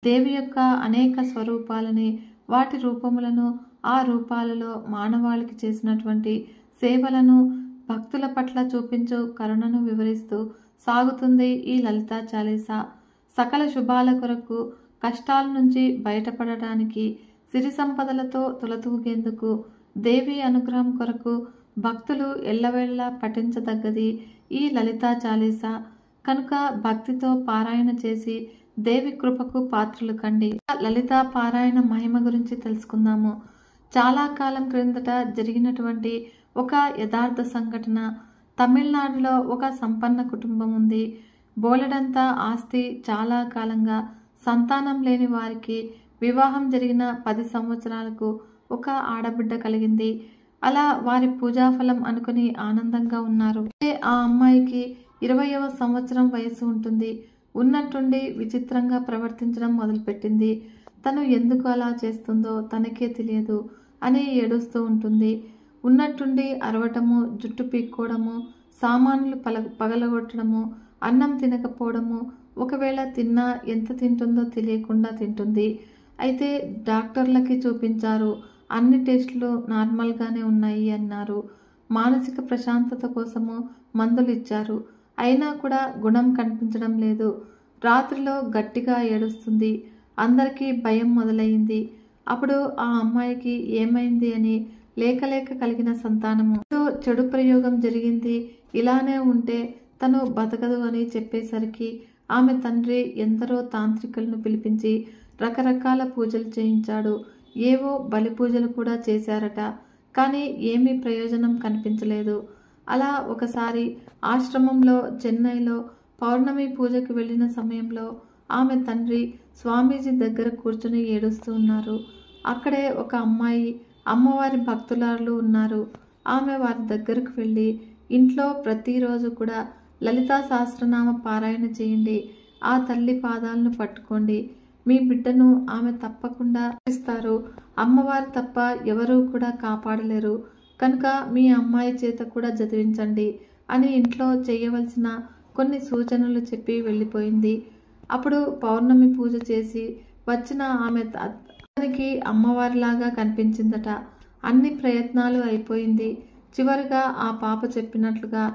దేవి యొక్క అనేక స్వరూపాలని, వాటి రూపములను, ఆ రూపాలలో మానవాళికి చేసినటువంటి సేవలను, భక్తుల పట్ల చూపించు కరుణను వివరిస్తూ సాగుతుంది ఈ లలితా చాలీసా. సకల శుభాల కొరకు, కష్టాల నుంచి బయటపడటానికి, సిరి సంపదలతో తులతూగేందుకు, దేవి అనుగ్రహం కొరకు భక్తులు ఎల్లవేళలా పఠించదగ్గది ఈ లలితా చాలీసా. కనుక భక్తితో పారాయణ చేసి దేవి కృపకు పాత్రలు కండి. లలితా పారాయణ మహిమ గురించి తెలుసుకుందాము. చాలా కాలం క్రిందట జరిగినటువంటి ఒక యథార్థ సంఘటన. తమిళనాడులో ఒక సంపన్న కుటుంబం ఉంది. బోలెడంతా ఆస్తి, చాలా కాలంగా సంతానం లేని వారికి వివాహం జరిగిన 10 సంవత్సరాలకు ఒక ఆడబిడ్డ కలిగింది. అలా వారి పూజాఫలం అనుకుని ఆనందంగా ఉన్నారు. ఆ అమ్మాయికి 20వ సంవత్సరం వయసు ఉంటుంది. ఉన్నట్టుండి విచిత్రంగా ప్రవర్తించడం మొదలుపెట్టింది. తను ఎందుకు అలా చేస్తుందో తనకే తెలియదు అని ఏడుస్తూ ఉంటుంది. ఉన్నట్టుండి అరవటము, జుట్టు పీక్కోవడము, సామాన్లు పగలగొట్టడము, అన్నం తినకపోవడము, ఒకవేళ తిన్నా ఎంత తింటుందో తెలియకుండా తింటుంది. అయితే డాక్టర్లకి చూపించారు. అన్ని టెస్టులు నార్మల్గానే ఉన్నాయి అన్నారు. మానసిక ప్రశాంతత కోసము మందులు ఇచ్చారు. అయినా కూడా గుణం కనిపించడం లేదు. రాత్రిలో గట్టిగా ఏడుస్తుంది. అందరికీ భయం మొదలయ్యింది. అప్పుడు ఆ అమ్మాయికి ఏమైంది అని లేక కలిగిన సంతానము. చెడు ప్రయోగం జరిగింది, ఇలానే ఉంటే తను బతకదు అని చెప్పేసరికి ఆమె తండ్రి ఎందరో తాంత్రికులను పిలిపించి రకరకాల పూజలు చేయించాడు. ఏవో బలి పూజలు కూడా చేశారట. కానీ ఏమీ ప్రయోజనం కనిపించలేదు. అలా ఒకసారి ఆశ్రమంలో చెన్నైలో పౌర్ణమి పూజకు వెళ్ళిన సమయంలో ఆమె తండ్రి స్వామీజీ దగ్గర కూర్చుని ఏడుస్తూ ఉన్నారు. అక్కడే ఒక అమ్మాయి, అమ్మవారి భక్తురాలు ఉన్నారు. ఆమె వారి దగ్గరకు వెళ్ళి, ఇంట్లో ప్రతిరోజు కూడా లలితా సహస్రనామ పారాయణ చేయండి, ఆ తల్లి పాదాలను పట్టుకోండి, మీ బిడ్డను ఆమె తప్పకుండా ఇస్తారు. అమ్మవారు తప్ప ఎవరూ కూడా కాపాడలేరు. కనుక మీ అమ్మాయి చేత కూడా చదివించండి అని ఇంట్లో చేయవలసిన కొన్ని సూచనలు చెప్పి వెళ్ళిపోయింది. అప్పుడు పౌర్ణమి పూజ చేసి వచ్చిన ఆమె అతనికి అమ్మవారిలాగా కనిపించిందట. అన్ని ప్రయత్నాలు అయిపోయింది. చివరిగా ఆ పాప చెప్పినట్లుగా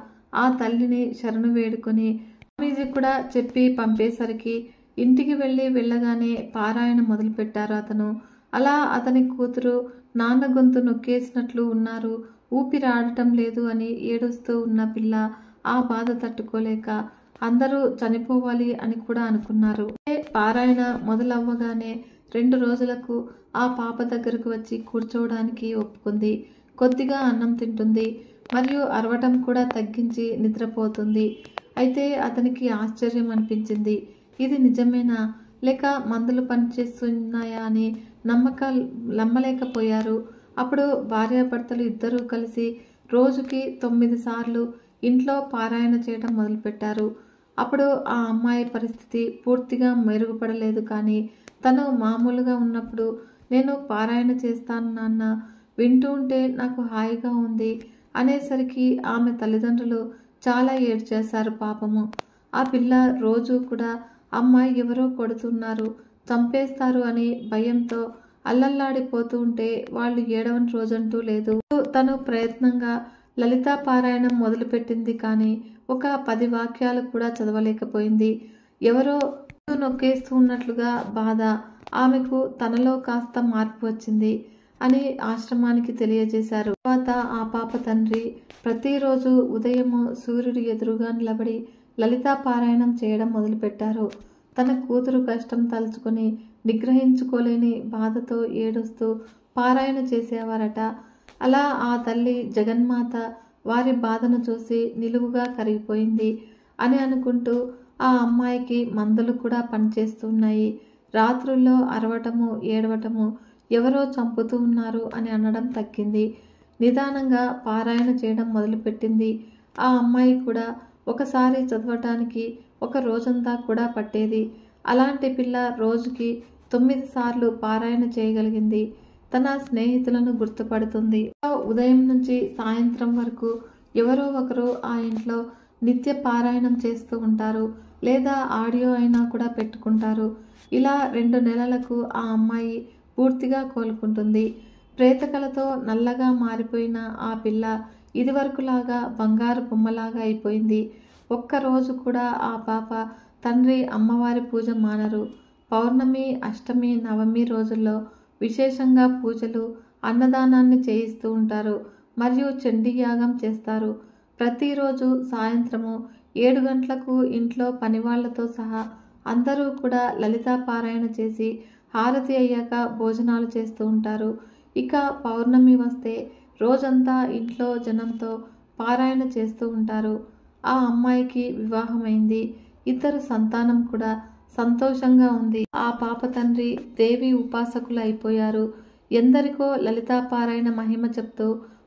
ఆ తల్లిని శరణు వేడుకొని స్వామీజీ కూడా చెప్పి పంపేసరికి ఇంటికి వెళ్ళగానే పారాయణ మొదలుపెట్టారు అతను. అలా అతని కూతురు నాన్న గొంతు నొక్కేసినట్లు ఉన్నారు, ఊపిరాడటం లేదు అని ఏడుస్తూ ఉన్న పిల్ల ఆ బాధ తట్టుకోలేక అందరూ చనిపోవాలి అని కూడా అనుకున్నారు. పారాయణ మొదలవ్వగానే 2 రోజులకు ఆ పాప దగ్గరకు వచ్చి కూర్చోవడానికి ఒప్పుకుంది. కొద్దిగా అన్నం తింటుంది, మరియు అరవటం కూడా తగ్గించి నిద్రపోతుంది. అయితే అతనికి ఆశ్చర్యం అనిపించింది. ఇది నిజమేనా లేక మందులు పనిచేస్తున్నాయా అని నమ్మలేకపోయారు. అప్పుడు భార్యాభర్తలు ఇద్దరూ కలిసి రోజుకి 9 సార్లు ఇంట్లో పారాయణ చేయడం మొదలుపెట్టారు. అప్పుడు ఆ అమ్మాయి పరిస్థితి పూర్తిగా మెరుగుపడలేదు. కానీ తను మామూలుగా ఉన్నప్పుడు, నేను పారాయణ చేస్తాను నాన్న, వింటూ ఉంటే నాకు హాయిగా ఉంది అనేసరికి ఆమె తల్లిదండ్రులు చాలా ఏడ్చేశారు పాపము. ఆ పిల్ల రోజు కూడా అమ్మాయి ఎవరో కొడుతున్నారు, చంపేస్తారు అని భయంతో అల్లల్లాడిపోతూ ఉంటే వాళ్ళు ఏడవని రోజంటూ లేదు. తను ప్రయత్నంగా లలితా పారాయణం మొదలుపెట్టింది. కానీ ఒక 10 వాక్యాలు కూడా చదవలేకపోయింది. ఎవరో నొక్కేస్తూ ఉన్నట్లుగా బాధ. ఆమెకు తనలో కాస్త మార్పు వచ్చింది అని ఆశ్రమానికి తెలియజేశారు. తర్వాత ఆ పాప తండ్రి ప్రతిరోజు ఉదయము సూర్యుడు ఎదురుగా నిలబడి లలితా పారాయణం చేయడం మొదలుపెట్టారు. తన కూతురు కష్టం తలుచుకొని నిగ్రహించుకోలేని బాధతో ఏడుస్తూ పారాయణ చేసేవారట. అలా ఆ తల్లి జగన్మాత వారి బాధను చూసి నిలువుగా కరిగిపోయింది అని అనుకుంటూ ఆ అమ్మాయికి మందులు కూడా పనిచేస్తున్నాయి. రాత్రుల్లో అరవటము, ఏడవటము, ఎవరో చంపుతూ ఉన్నారు అని అనడం తగ్గింది. నిదానంగా పారాయణ చేయడం మొదలుపెట్టింది. ఆ అమ్మాయి కూడా ఒకసారి చదవటానికి ఒక రోజంతా కూడా పట్టేది. అలాంటి పిల్ల రోజుకి 9 సార్లు పారాయణ చేయగలిగింది. తన స్నేహితులను గుర్తుపడుతుంది. ఉదయం నుంచి సాయంత్రం వరకు ఎవరో ఒకరు ఆ ఇంట్లో నిత్య పారాయణం చేస్తూ ఉంటారు, లేదా ఆడియో అయినా కూడా పెట్టుకుంటారు. ఇలా 2 నెలలకు ఆ అమ్మాయి పూర్తిగా కోలుకుంటుంది. ప్రేతకలతో నల్లగా మారిపోయిన ఆ పిల్ల ఇదివరకులాగా బంగారు బొమ్మలాగా అయిపోయింది. ఒక్కరోజు కూడా ఆ పాప తండ్రి అమ్మవారి పూజ మానరు. పౌర్ణమి, అష్టమి, నవమి రోజుల్లో విశేషంగా పూజలు, అన్నదానాన్ని చేయిస్తూ ఉంటారు మరియు చండీయాగం చేస్తారు. ప్రతిరోజు సాయంత్రము 7 గంటలకు ఇంట్లో పనివాళ్లతో సహా అందరూ కూడా లలితా పారాయణ చేసి హారతి అయ్యాక భోజనాలు చేస్తూ ఉంటారు. ఇక పౌర్ణమి వస్తే రోజంతా ఇంట్లో జనంతో పారాయణ చేస్తూ ఉంటారు. ఆ అమ్మాయికి వివాహమైంది. 2 సంతానం కూడా సంతోషంగా ఉంది. ఆ పాప తండ్రి దేవి ఉపాసకులు అయిపోయారు. ఎందరికో లలితా పారాయణ మహిమ చెప్తూ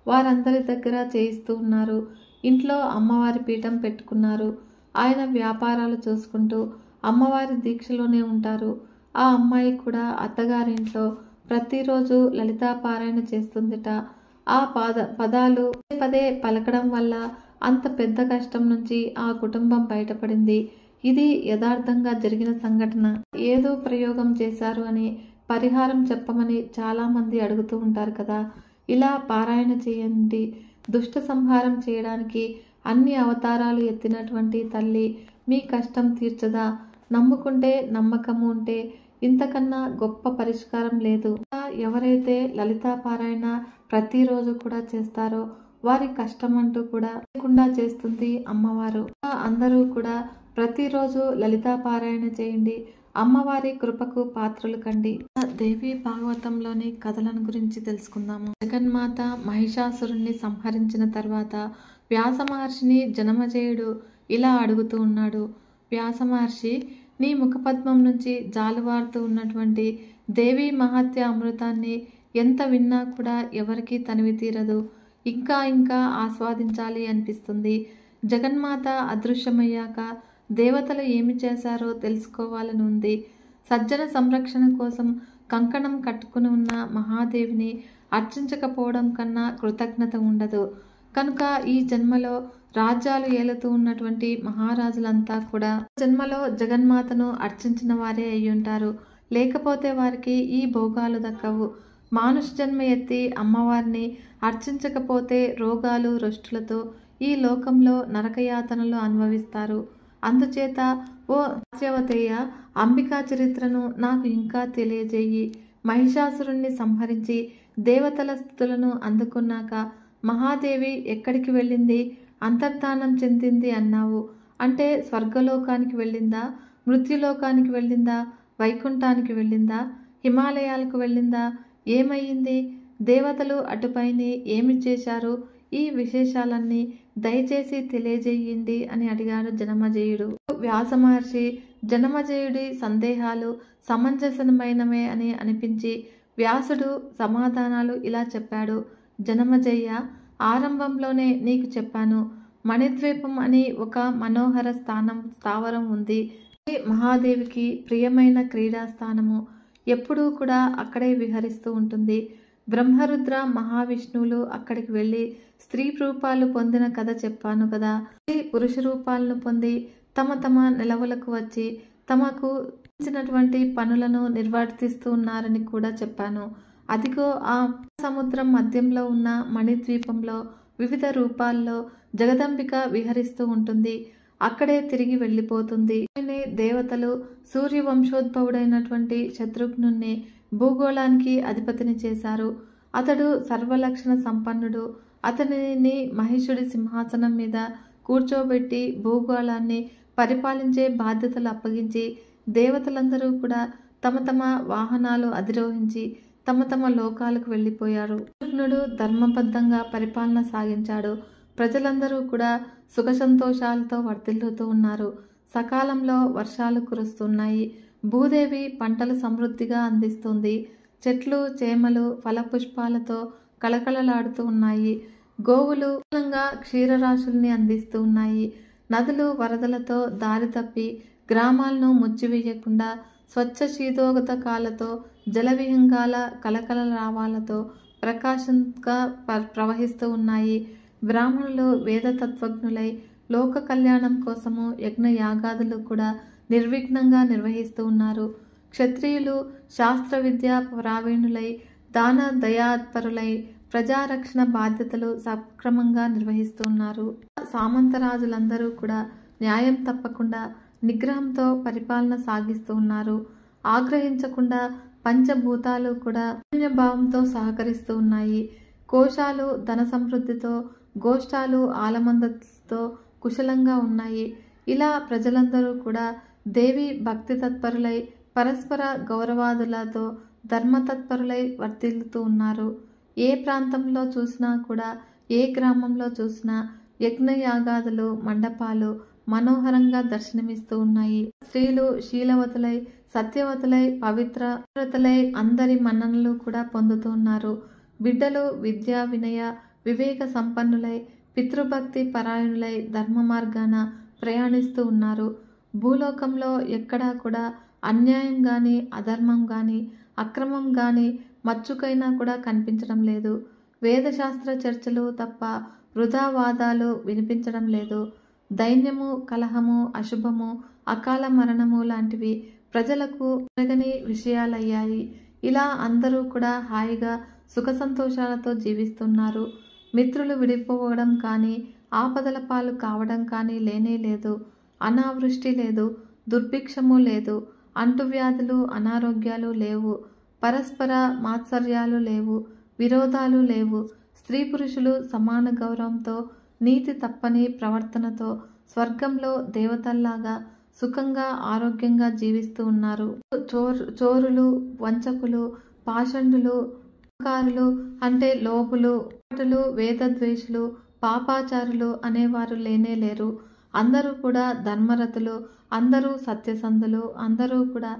వారందరి దగ్గర చేయిస్తూ ఉన్నారు. ఇంట్లో అమ్మవారి పీఠం పెట్టుకున్నారు. ఆయన వ్యాపారాలు చూసుకుంటూ అమ్మవారి దీక్షలోనే ఉంటారు. ఆ అమ్మాయి కూడా అత్తగారింట్లో ప్రతిరోజు లలితా పారాయణ చేస్తుందిట. ఆ పదాలు పదే పలకడం వల్ల అంత పెద్ద కష్టం నుంచి ఆ కుటుంబం బయటపడింది. ఇది యథార్థంగా జరిగిన సంఘటన. ఏదో ప్రయోగం చేశారు అని పరిహారం చెప్పమని చాలామంది అడుగుతూ ఉంటారు కదా. ఇలా పారాయణ చేయండి. దుష్ట సంహారం చేయడానికి అన్ని అవతారాలు ఎత్తినటువంటి తల్లి మీ కష్టం తీర్చదా? నమ్ముకుంటే, నమ్మకము ఉంటే ఇంతకన్నా గొప్ప పరిష్కారం లేదు. ఎవరైతే లలితా పారాయణ ప్రతిరోజు కూడా చేస్తారో వారి కష్టం అంటూ కూడా లేకుండా చేస్తుంది అమ్మవారు. అందరూ కూడా ప్రతిరోజు లలితా పారాయణ చేయండి. అమ్మవారి కృపకు పాత్రలు కండి. దేవి భాగవతంలోని కథలను గురించి తెలుసుకుందాము. జగన్మాత మహిషాసురుణ్ణి సంహరించిన తర్వాత వ్యాస మహర్షిని జనమజేయుడు ఇలా అడుగుతూ ఉన్నాడు. వ్యాస మహర్షి, నీ ముఖపద్మం నుంచి జాలువారుతూ ఉన్నటువంటి దేవి మహత్య అమృతాన్ని ఎంత విన్నా కూడా ఎవరికీ తనివి తీరదు. ఇంకా ఇంకా ఆస్వాదించాలి అనిపిస్తుంది. జగన్మాత అదృశ్యమయ్యాక దేవతలు ఏమి చేశారో తెలుసుకోవాలని ఉంది. సజ్జన సంరక్షణ కోసం కంకణం కట్టుకుని ఉన్న మహాదేవిని అర్చించకపోవడం కన్నా కృతజ్ఞత ఉండదు. కనుక ఈ జన్మలో రాజ్యాలు ఏలుతూ ఉన్నటువంటి మహారాజులంతా కూడా జన్మలో జగన్మాతను అర్చించిన వారే అయ్యుంటారు. లేకపోతే వారికి ఈ భోగాలు దక్కవు. మానుష జన్మ ఎత్తి అమ్మవారిని అర్చించకపోతే రోగాలు, రొష్టులతో ఈ లోకంలో నరకయాతనలు అనుభవిస్తారు. అందుచేత ఓ ఆర్యవతేయ, అంబికా చరిత్రను నాకు ఇంకా తెలియజేయి. మహిషాసురుణ్ణి సంహరించి దేవతల స్థుతులను అందుకున్నాక మహాదేవి ఎక్కడికి వెళ్ళింది? అంతర్ధానం చెందింది అన్నావు. అంటే స్వర్గలోకానికి వెళ్ళిందా? మృత్యులోకానికి వెళ్ళిందా? వైకుంఠానికి వెళ్ళిందా? హిమాలయాలకు వెళ్ళిందా? ఏమయ్యింది? దేవతలు అటుపైని ఏమి చేశారు? ఈ విశేషాలన్నీ దయచేసి తెలియజేయండి అని అడిగాడు జనమజేయుడు. వ్యాస మహర్షి జనమజేయుడి సందేహాలు సమంజసమైనవే అని అనిపించి వ్యాసుడు సమాధానాలు ఇలా చెప్పాడు. జనమజయ్య, ఆరంభంలోనే నీకు చెప్పాను. మణిద్వీపం అని ఒక మనోహర స్థావరం ఉంది. మహాదేవికి ప్రియమైన క్రీడాస్థానము. ఎప్పుడూ కూడా అక్కడే విహరిస్తూ ఉంటుంది. బ్రహ్మరుద్ర మహావిష్ణువులు అక్కడికి వెళ్ళి స్త్రీ రూపాలు పొందిన కథ చెప్పాను కదా. పురుష రూపాలను పొంది తమ తమ నిలవులకు వచ్చి తమకు ఇచ్చినటువంటి పనులను నిర్వర్తిస్తూ ఉన్నారని కూడా చెప్పాను. అదిగో ఆ సముద్రం మధ్యంలో ఉన్న మణిద్వీపంలో వివిధ రూపాల్లో జగదంబిక విహరిస్తూ ఉంటుంది. అక్కడే తిరిగి వెళ్ళిపోతుంది. దేవతలు సూర్యవంశోద్భవుడైనటువంటి శత్రుఘ్నుణ్ణి భూగోళానికి అధిపతిని చేశారు. అతడు సర్వలక్షణ సంపన్నుడు. అతనిని మహిషుడి సింహాసనం మీద కూర్చోబెట్టి భూగోళాన్ని పరిపాలించే బాధ్యతలు అప్పగించి దేవతలందరూ కూడా తమ తమ వాహనాలు అధిరోహించి తమ తమ లోకాలకు వెళ్ళిపోయారు. శత్రుఘ్నుడు ధర్మబద్ధంగా పరిపాలన సాగించాడు. ప్రజలందరూ కూడా సుఖ సంతోషాలతో వర్ధిల్లుతూ ఉన్నారు. సకాలంలో వర్షాలు కురుస్తున్నాయి. భూదేవి పంటలు సమృద్ధిగా అందిస్తుంది. చెట్లు, చేమలు ఫలపుష్పాలతో కళకళలాడుతూ ఉన్నాయి. గోవులు క్షీరరాశుల్ని అందిస్తూ ఉన్నాయి. నదులు వరదలతో దారి తప్పి గ్రామాలను ముచ్చివేయకుండా స్వచ్ఛ శీతోదకాలతో జలవిహంగాల కలకలరావాలతో ప్రకాశంగా ప్రవహిస్తూ ఉన్నాయి. బ్రాహ్మణులు వేదతత్వజ్ఞులై లోక కళ్యాణం కోసము యజ్ఞ యాగాదులు కూడా నిర్విఘ్నంగా నిర్వహిస్తూ ఉన్నారు. క్షత్రియులు శాస్త్ర విద్య ప్రావీణులై దాన దయాత్పరులై ప్రజారక్షణ బాధ్యతలు సక్రమంగా నిర్వహిస్తున్నారు. సామంతరాజులందరూ కూడా న్యాయం తప్పకుండా నిగ్రహంతో పరిపాలన సాగిస్తూ ఉన్నారు. ఆగ్రహించకుండా పంచభూతాలు కూడా భావంతో సహకరిస్తూ ఉన్నాయి. కోశాలు ధన సమృద్ధితో, గోష్ఠాలు ఆలమందతో కుశలంగా ఉన్నాయి. ఇలా ప్రజలందరూ కూడా దేవి భక్తి తత్పరులై పరస్పర గౌరవాదులతో ధర్మతత్పరులై వర్తిల్లుతూ ఉన్నారు. ఏ ప్రాంతంలో చూసినా కూడా, ఏ గ్రామంలో చూసినా యజ్ఞయాగాదులు, మండపాలు మనోహరంగా దర్శనమిస్తూ ఉన్నాయి. స్త్రీలు శీలవతులై, సత్యవతులై, పవిత్రతలై అందరి మన్ననలు కూడా పొందుతూ ఉన్నారు. బిడ్డలు విద్యా వినయ వివేక సంపన్నులై పితృభక్తి పరాయణులై ధర్మ మార్గాన ప్రయాణిస్తూ ఉన్నారు. భూలోకంలో ఎక్కడా కూడా అన్యాయం కానీ, అధర్మం కానీ, అక్రమం కానీ మచ్చుకైనా కూడా కనిపించడం లేదు. వేదశాస్త్ర చర్చలు తప్ప వృధావాదాలు వినిపించడం లేదు. దైన్యము, కలహము, అశుభము, అకాల మరణము లాంటివి ప్రజలకు జరగని విషయాలయ్యాయి. ఇలా అందరూ కూడా హాయిగా సుఖ సంతోషాలతో జీవిస్తున్నారు. మిత్రులు విడిపోవడం కానీ, ఆపదల పాలు కావడం కానీ లేనే లేదు. అనావృష్టి లేదు, దుర్భిక్షము లేదు, అంటువ్యాధులు, అనారోగ్యాలు లేవు, పరస్పర మాత్సర్యాలు లేవు, విరోధాలు లేవు. స్త్రీ పురుషులు సమాన గౌరవంతో, నీతి తప్పని ప్రవర్తనతో స్వర్గంలో దేవతల్లాగా సుఖంగా ఆరోగ్యంగా జీవిస్తూ ఉన్నారు. చోరులు, వంచకులు, పాషండులు, కారులు అంటే లోపులు, వేదద్వేషులు, పాపాచారులు అనేవారు లేనే లేరు. అందరూ కూడా ధర్మరతులు, అందరూ సత్యసంధులు, అందరూ కూడా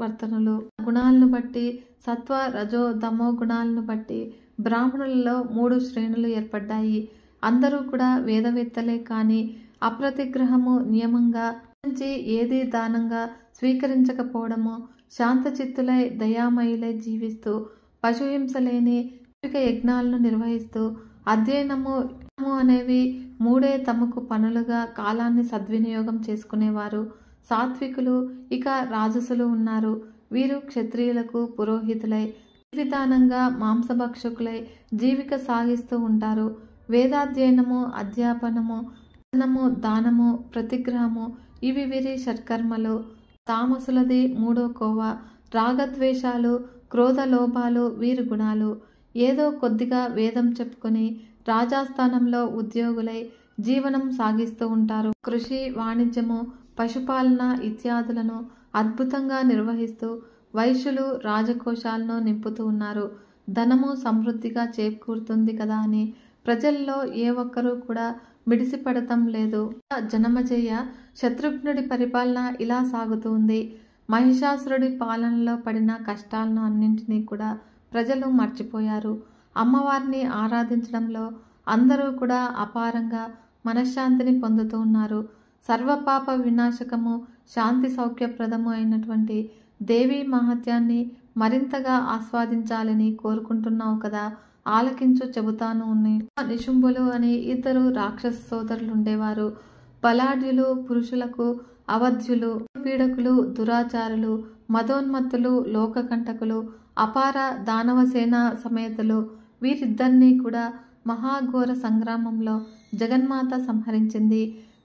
వర్తనులు. గుణాలను బట్టి సత్వ రజో తమో గుణాలను బట్టి బ్రాహ్మణులలో 3 శ్రేణులు ఏర్పడ్డాయి. అందరూ కూడా వేదవేత్తలే కానీ అప్రతిగ్రహము నియమంగా నుంచి ఏది దానంగా స్వీకరించకపోవడము, శాంతచిత్తులై దయామయులై జీవిస్తూ పశుహింస లేని యజ్ఞాలను నిర్వహిస్తూ అధ్యయనము అనేవి 3 తమకు పనులుగా కాలాన్ని సద్వినియోగం చేసుకునేవారు. సాత్వికులు, ఇక రాజసులు ఉన్నారు. వీరు క్షత్రియులకు పురోహితులై విధానంగా మాంసభక్షకులై జీవిక సాగిస్తూ ఉంటారు. వేదాధ్యయనము, అధ్యాపనము, దానము, ప్రతిగ్రహము ఇవి వీరి షట్కర్మలు. తామసులది 3వ కోవ. రాగద్వేషాలు, క్రోధలోభాలు వీరి గుణాలు. ఏదో కొద్దిగా వేదం చెప్పుకొని రాజాస్థానంలో ఉద్యోగులై జీవనం సాగిస్తూ ఉంటారు. కృషి, వాణిజ్యము, పశుపాలన ఇత్యాదులను అద్భుతంగా నిర్వహిస్తూ వైశ్యులు రాజకోశాలను నింపుతూ ఉన్నారు. ధనము సమృద్ధిగా చేకూరుతుంది కదా అని ప్రజల్లో ఏ ఒక్కరూ కూడా మిడిసిపడటం లేదు. జనమజయ శత్రుఘ్నుడి పరిపాలన ఇలా సాగుతూ ఉంది. మహిషాసురుడి పాలనలో పడిన కష్టాలను అన్నింటినీ కూడా ప్రజలు మర్చిపోయారు. అమ్మవారిని ఆరాధించడంలో అందరూ కూడా అపారంగా మనశ్శాంతిని పొందుతూ ఉన్నారు. సర్వపాప వినాశకము, శాంతి సౌఖ్యప్రదము అయినటువంటి దేవీ మహత్యాన్ని మరింతగా ఆస్వాదించాలని కోరుకుంటున్నావు కదా, ఆలకించు చెబుతాను. నిశుంభులు అని 2 రాక్షస సోదరులు ఉండేవారు. బలాఢ్యులు, పురుషులకు అవధ్యులు, పీడకులు, దురాచారులు, మదోన్మత్తులు, లోకకంటకులు, అపార దానవసేన సమేతులు. వీరిద్దరినీ కూడా మహాఘోర సంగ్రామంలో జగన్మాత సంహరించింది.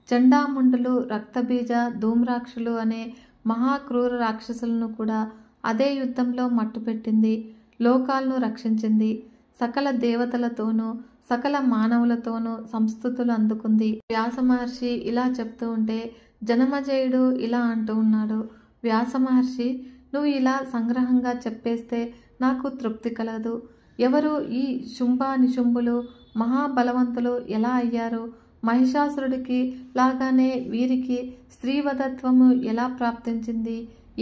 చండాముండులు, రక్తబీజ, ధూమ్రాక్షులు అనే మహాక్రూర రాక్షసులను కూడా అదే యుద్ధంలో మట్టుపెట్టింది. లోకాలను రక్షించింది. సకల దేవతలతోనూ సకల మానవులతోనూ సంస్తుతులు అందుకుంది. వ్యాస మహర్షి ఇలా చెప్తూ ఉంటే జనమజయుడు ఇలా అంటూ ఉన్నాడు. వ్యాస మహర్షి, నువ్వు ఇలా సంగ్రహంగా చెప్పేస్తే నాకు తృప్తి కలదు. ఎవరు ఈ శుంభ నిశుంభులు మహాబలవంతులు ఎలా అయ్యారు? మహిషాసురుడికి లాగానే వీరికి స్త్రీవధత్వము ఎలా ప్రాప్తించింది?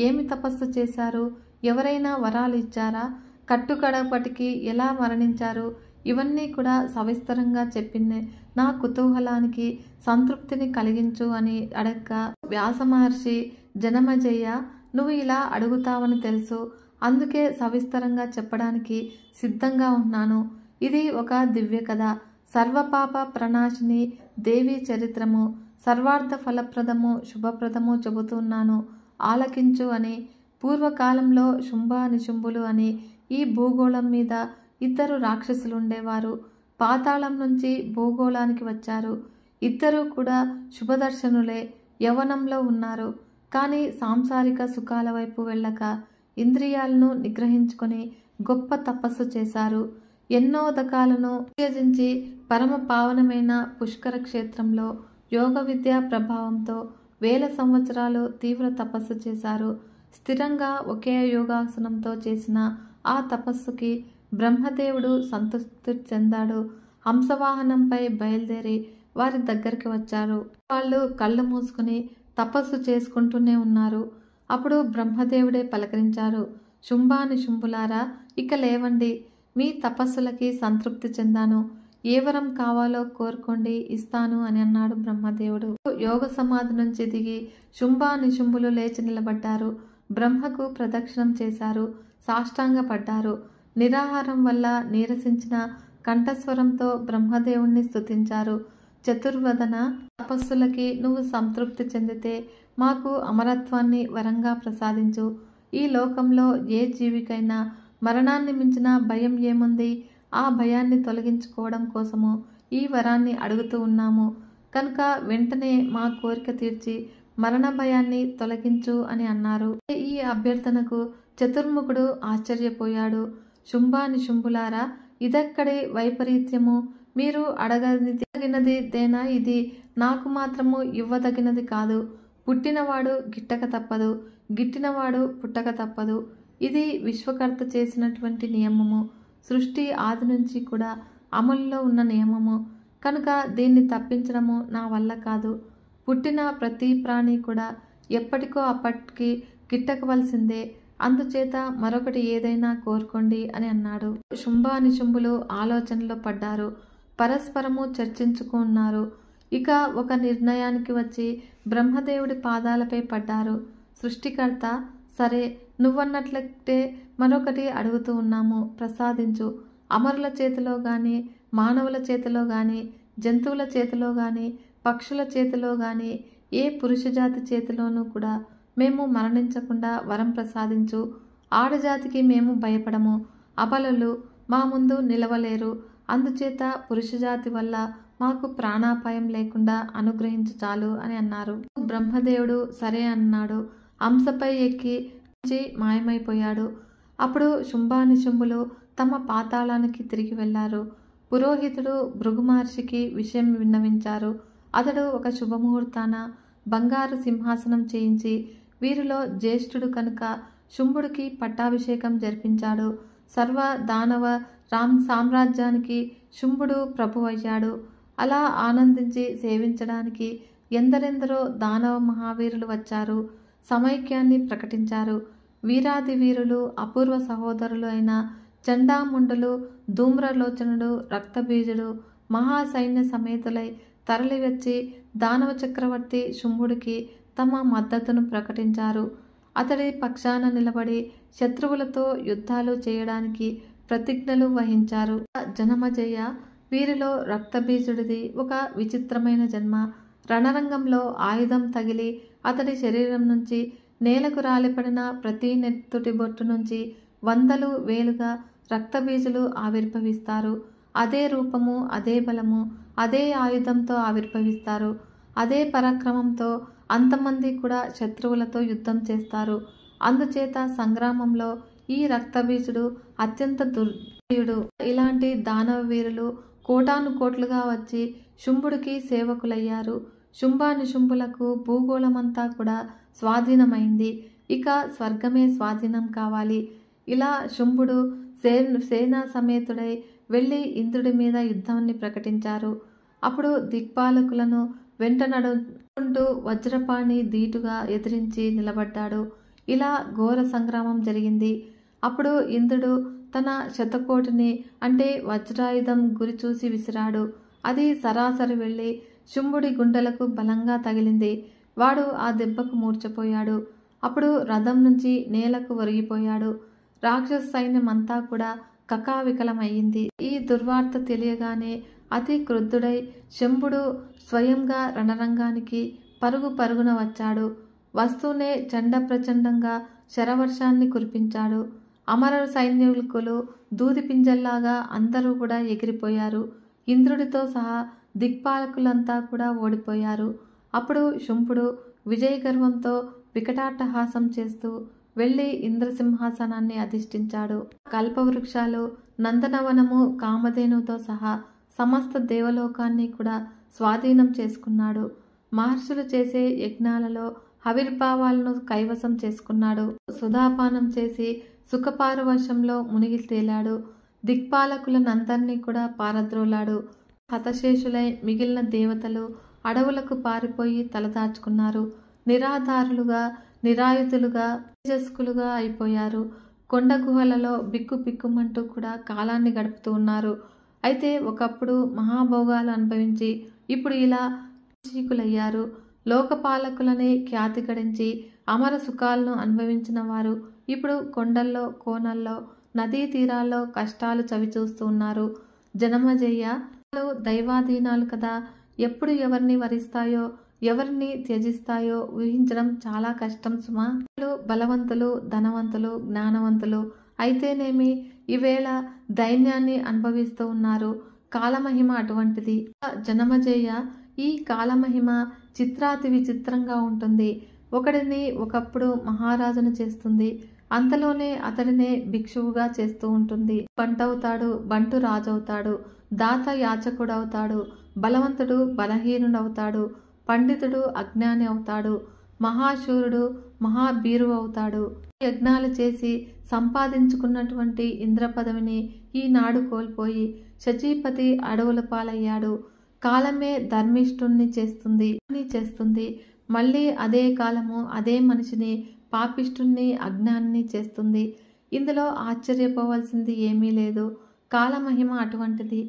ఏమి తపస్సు చేశారు? ఎవరైనా వరాలు ఇచ్చారా? కట్టుకడపటికి ఎలా మరణించారు? ఇవన్నీ కూడా సవిస్తరంగా చెప్పింది. నా కుతూహలానికి సంతృప్తిని కలిగించు అని అడగ్గా వ్యాస మహర్షి, జనమజయ, నువ్వు ఇలా అడుగుతావని తెలుసు, అందుకే సవిస్తరంగా చెప్పడానికి సిద్ధంగా ఉన్నాను. ఇది ఒక దివ్య కథ. సర్వపాప ప్రణాశిని దేవి చరిత్రము, సర్వార్థ ఫలప్రదము, శుభప్రదము చెబుతున్నాను. ఆలకించు అని. పూర్వకాలంలో శుంభ నిశుంభులు అని ఈ భూగోళం మీద ఇద్దరు రాక్షసులు ఉండేవారు. పాతాళం నుంచి భూగోళానికి వచ్చారు. ఇద్దరూ కూడా శుభదర్శనులే, యవ్వనంలో ఉన్నారు. కానీ సాంసారిక సుఖాల వైపు వెళ్ళక ఇంద్రియాలను నిగ్రహించుకొని గొప్ప తపస్సు చేశారు. ఎన్నో దకాలను త్యజించి పరమ పావనమైన పుష్కర క్షేత్రంలో యోగ విద్యా ప్రభావంతో 1000 సంవత్సరాలు తీవ్ర తపస్సు చేశారు. స్థిరంగా ఒకే యోగాసనంతో చేసిన ఆ తపస్సుకి బ్రహ్మదేవుడు సంతృప్తి చెందాడు. హంసవాహనంపై బయలుదేరి వారి దగ్గరికి వచ్చారు. వాళ్ళు కళ్ళు మూసుకుని తపస్సు చేసుకుంటూనే ఉన్నారు. అప్పుడు బ్రహ్మదేవుడే పలకరించారు. శుంభ నిశుంభులారా, ఇక లేవండి. మీ తపస్సులకి సంతృప్తి చెందాను. ఏ వరం కావాలో కోరుకోండి, ఇస్తాను అని అన్నాడు బ్రహ్మదేవుడు. యోగ సమాధి నుంచి దిగి శుంభ నిశుంభులు లేచి నిలబడ్డారు. బ్రహ్మకు ప్రదక్షిణం చేశారు. సాష్టాంగ పడ్డారు. నిరాహారం వల్ల నీరసించిన కంఠస్వరంతో బ్రహ్మదేవుణ్ణి స్తుతించారు. చతుర్వదన, తపస్సులకి నువ్వు సంతృప్తి చెందితే మాకు అమరత్వాన్ని వరంగా ప్రసాదించు. ఈ లోకంలో ఏ జీవికైనా మరణాన్ని మించిన భయం ఏముంది? ఆ భయాన్ని తొలగించుకోవడం కోసము ఈ వరాన్ని అడుగుతూ ఉన్నాము కనుక వెంటనే మా కోరిక తీర్చి మరణ భయాన్ని తొలగించు అని అన్నారు. ఈ అభ్యర్థనకు చతుర్ముఖుడు ఆశ్చర్యపోయాడు. శుంభ నిశుంభులారా, ఇదెక్కడి వైపరీత్యము? మీరు అడగదగినదేనా ఇది? నాకు మాత్రము ఇవ్వదగినది కాదు. పుట్టినవాడు గిట్టక తప్పదు, గిట్టినవాడు పుట్టక తప్పదు. ఇది విశ్వకర్త చేసినటువంటి నియమము. సృష్టి ఆది నుంచి కూడా అమలులో ఉన్న నియమము కనుక దీన్ని తప్పించడము నా వల్ల కాదు. పుట్టిన ప్రతి ప్రాణి కూడా ఎప్పటికో అప్పటికి గిట్టకవలసిందే. అందుచేత మరొకటి ఏదైనా కోరుకోండి అని అన్నాడు. శుంభ నిశుంభులు ఆలోచనలో పడ్డారు. పరస్పరము చర్చించుకున్నారు. ఇక ఒక నిర్ణయానికి వచ్చి బ్రహ్మదేవుడి పాదాలపై పడ్డారు. సృష్టికర్త, సరే, నువ్వన్నట్లయితే మరొకటి అడుగుతూ ఉన్నాము, ప్రసాదించు. అమరుల చేతిలో గాని, మానవుల చేతిలో గాని, జంతువుల చేతిలో గాని, పక్షుల చేతిలో గాని, ఏ పురుషజాతి చేతిలోనూ కూడా మేము మరణించకుండా వరం ప్రసాదించు. ఆడజాతికి మేము భయపడము. అబలలు మా ముందు నిలవలేరు. అందుచేత పురుషజాతి వల్ల మాకు ప్రాణాపాయం లేకుండా అనుగ్రహించు చాలు అని అన్నారు. బ్రహ్మదేవుడు సరే అన్నాడు. హంసపై ఎక్కి మాయమైపోయాడు. అప్పుడు శుంభ నిశుంభులు తమ పాతాళానికి తిరిగి వెళ్లారు. పురోహితుడు భృగు మహర్షికి విషయం విన్నవించారు. అతడు ఒక శుభముహూర్తాన బంగారు సింహాసనం చేయించి వీరిలో జ్యేష్ఠుడు కనుక శుంభుడికి పట్టాభిషేకం జరిపించాడు. సర్వ దానవ సామ్రాజ్యానికి శుంభుడు ప్రభు అయ్యాడు. అలా ఆనందించి సేవించడానికి ఎందరెందరో దానవ మహావీరులు వచ్చారు. సమైక్యాన్ని ప్రకటించారు. వీరాది వీరులు, అపూర్వ సహోదరులు అయిన చండాముండులు, ధూమ్రలోచనుడు, రక్తబీజుడు మహాసైన్య సమేతులై తరలివచ్చి దానవ చక్రవర్తి శుంభుడికి తమ మద్దతును ప్రకటించారు. అతడి పక్షాన నిలబడి శత్రువులతో యుద్ధాలు చేయడానికి ప్రతిజ్ఞలు వహించారు. జనమజయ, వీరిలో రక్తబీజుడిది ఒక విచిత్రమైన జన్మ. రణరంగంలో ఆయుధం తగిలి అతడి శరీరం నుంచి నేలకు రాలిపడిన ప్రతి నెత్తుటి బొట్టు నుంచి వందలు వేలుగా రక్తబీజులు ఆవిర్భవిస్తారు. అదే రూపము, అదే బలము, అదే ఆయుధంతో ఆవిర్భవిస్తారు. అదే పరాక్రమంతో అంతమంది కూడా శత్రువులతో యుద్ధం చేస్తారు. అందుచేత సంగ్రామంలో ఈ రక్తబీజుడు అత్యంత దుర్జయుడు. ఇలాంటి దానవ వీరులు కోటాను కోట్లుగా వచ్చి శుంభుడికి సేవకులయ్యారు. శుంభ నిశుంభులకు భూగోళమంతా కూడా స్వాధీనమైంది. ఇక స్వర్గమే స్వాధీనం కావాలి. ఇలా శుంభుడు సేనా సమేతుడై వెళ్ళి ఇంద్రుడి మీద యుద్ధాన్ని ప్రకటించారు. అప్పుడు దిక్పాలకులను వెంట నడుచుకుంటూ వజ్రపాణి ధీటుగా ఎదిరించి నిలబడ్డాడు. ఇలా ఘోర సంగ్రామం జరిగింది. అప్పుడు ఇంద్రుడు తన శతకోటిని అంటే వజ్రాయుధం గురి చూసి విసిరాడు. అది సరాసరి వెళ్ళి శుంభుడి గుండెలకు బలంగా తగిలింది. వాడు ఆ దెబ్బకు మూర్ఛపోయాడు. అప్పుడు రథం నుంచి నేలకు ఒరిగిపోయాడు. రాక్షస సైన్యం అంతా కూడా కకావికలమయ్యింది. ఈ దుర్వార్త తెలియగానే అతి క్రుద్ధుడై శంభుడు స్వయంగా రణరంగానికి పరుగు పరుగున వచ్చాడు. వస్తూనే చండ ప్రచండంగా శరవర్షాన్ని కురిపించాడు. అమర సైనికులు దూది పింజల్లాగా అందరూ కూడా ఎగిరిపోయారు. ఇంద్రుడితో సహా దిక్పాలకులంతా కూడా ఓడిపోయారు. అప్పుడు శుంభుడు విజయగర్వంతో వికటాట్టహాసం చేస్తూ వెళ్ళి ఇంద్రసింహాసనాన్ని అధిష్ఠించాడు. కల్పవృక్షాలు, నందనవనము, కామధేనుతో సహా సమస్త దేవలోకాన్ని కూడా స్వాధీనం చేసుకున్నాడు. మహర్షులు చేసే యజ్ఞాలలో ఆవిర్భావాలను కైవసం చేసుకున్నాడు. సుధాపానం చేసి సుఖపారవశంలో మునిగి తేలాడు. దిక్పాలకులనందరినీ కూడా పారద్రోలాడు. హతశేషులై మిగిలిన దేవతలు అడవులకు పారిపోయి తలదాచుకున్నారు. నిరాధారులుగా, నిరాయుధులుగా, తేజస్కులుగా అయిపోయారు. కొండ గుహలలో బిక్కు బిక్కుమంటూ కూడా కాలాన్ని గడుపుతూ ఉన్నారు. అయితే ఒకప్పుడు మహాభోగాలు అనుభవించి ఇప్పుడు ఇలా చీకులయ్యారు. లోకపాలకులని ఖ్యాతి గడించి అమర సుఖాలను అనుభవించిన వారు ఇప్పుడు కొండల్లో, కోనల్లో, నదీ తీరాల్లో కష్టాలు చవిచూస్తూ ఉన్నారు. జనమజయ్య, దైవాధీనాలు కదా, ఎప్పుడు ఎవరిని వరిస్తాయో, ఎవరిని త్యజిస్తాయో ఊహించడం చాలా కష్టం సుమా. బలవంతులు, ధనవంతులు, జ్ఞానవంతులు అయితేనేమి ఈవేళ దైన్యాన్ని అనుభవిస్తూ ఉన్నారు. కాలమహిమ అటువంటిది. జనమజయ్య, ఈ కాలమహిమ చిత్రాతి విచిత్రంగా ఉంటుంది. ఒకడిని ఒకప్పుడు మహారాజును చేస్తుంది, అంతలోనే అతడినే భిక్షువుగా చేస్తూ ఉంటుంది. బంటవుతాడు, బంటు రాజవుతాడు, దాత యాచకుడవుతాడు, బలవంతుడు బలహీనుడవుతాడు, పండితుడు అజ్ఞాని అవుతాడు, మహాశూరుడు మహాబీరు అవుతాడు. యజ్ఞాలు చేసి సంపాదించుకున్నటువంటి ఇంద్ర పదవిని ఈనాడు కోల్పోయి శచీపతి అడవుల పాలయ్యాడు. కాలమే ధర్మిష్ఠుణ్ణి చేస్తుంది. మళ్ళీ అదే కాలము అదే మనిషిని పాపిష్ఠుణ్ణి, అజ్ఞాన్ని చేస్తుంది. ఇందులో ఆశ్చర్యపోవలసింది ఏమీ లేదు. కాలమహిమ అటువంటిది.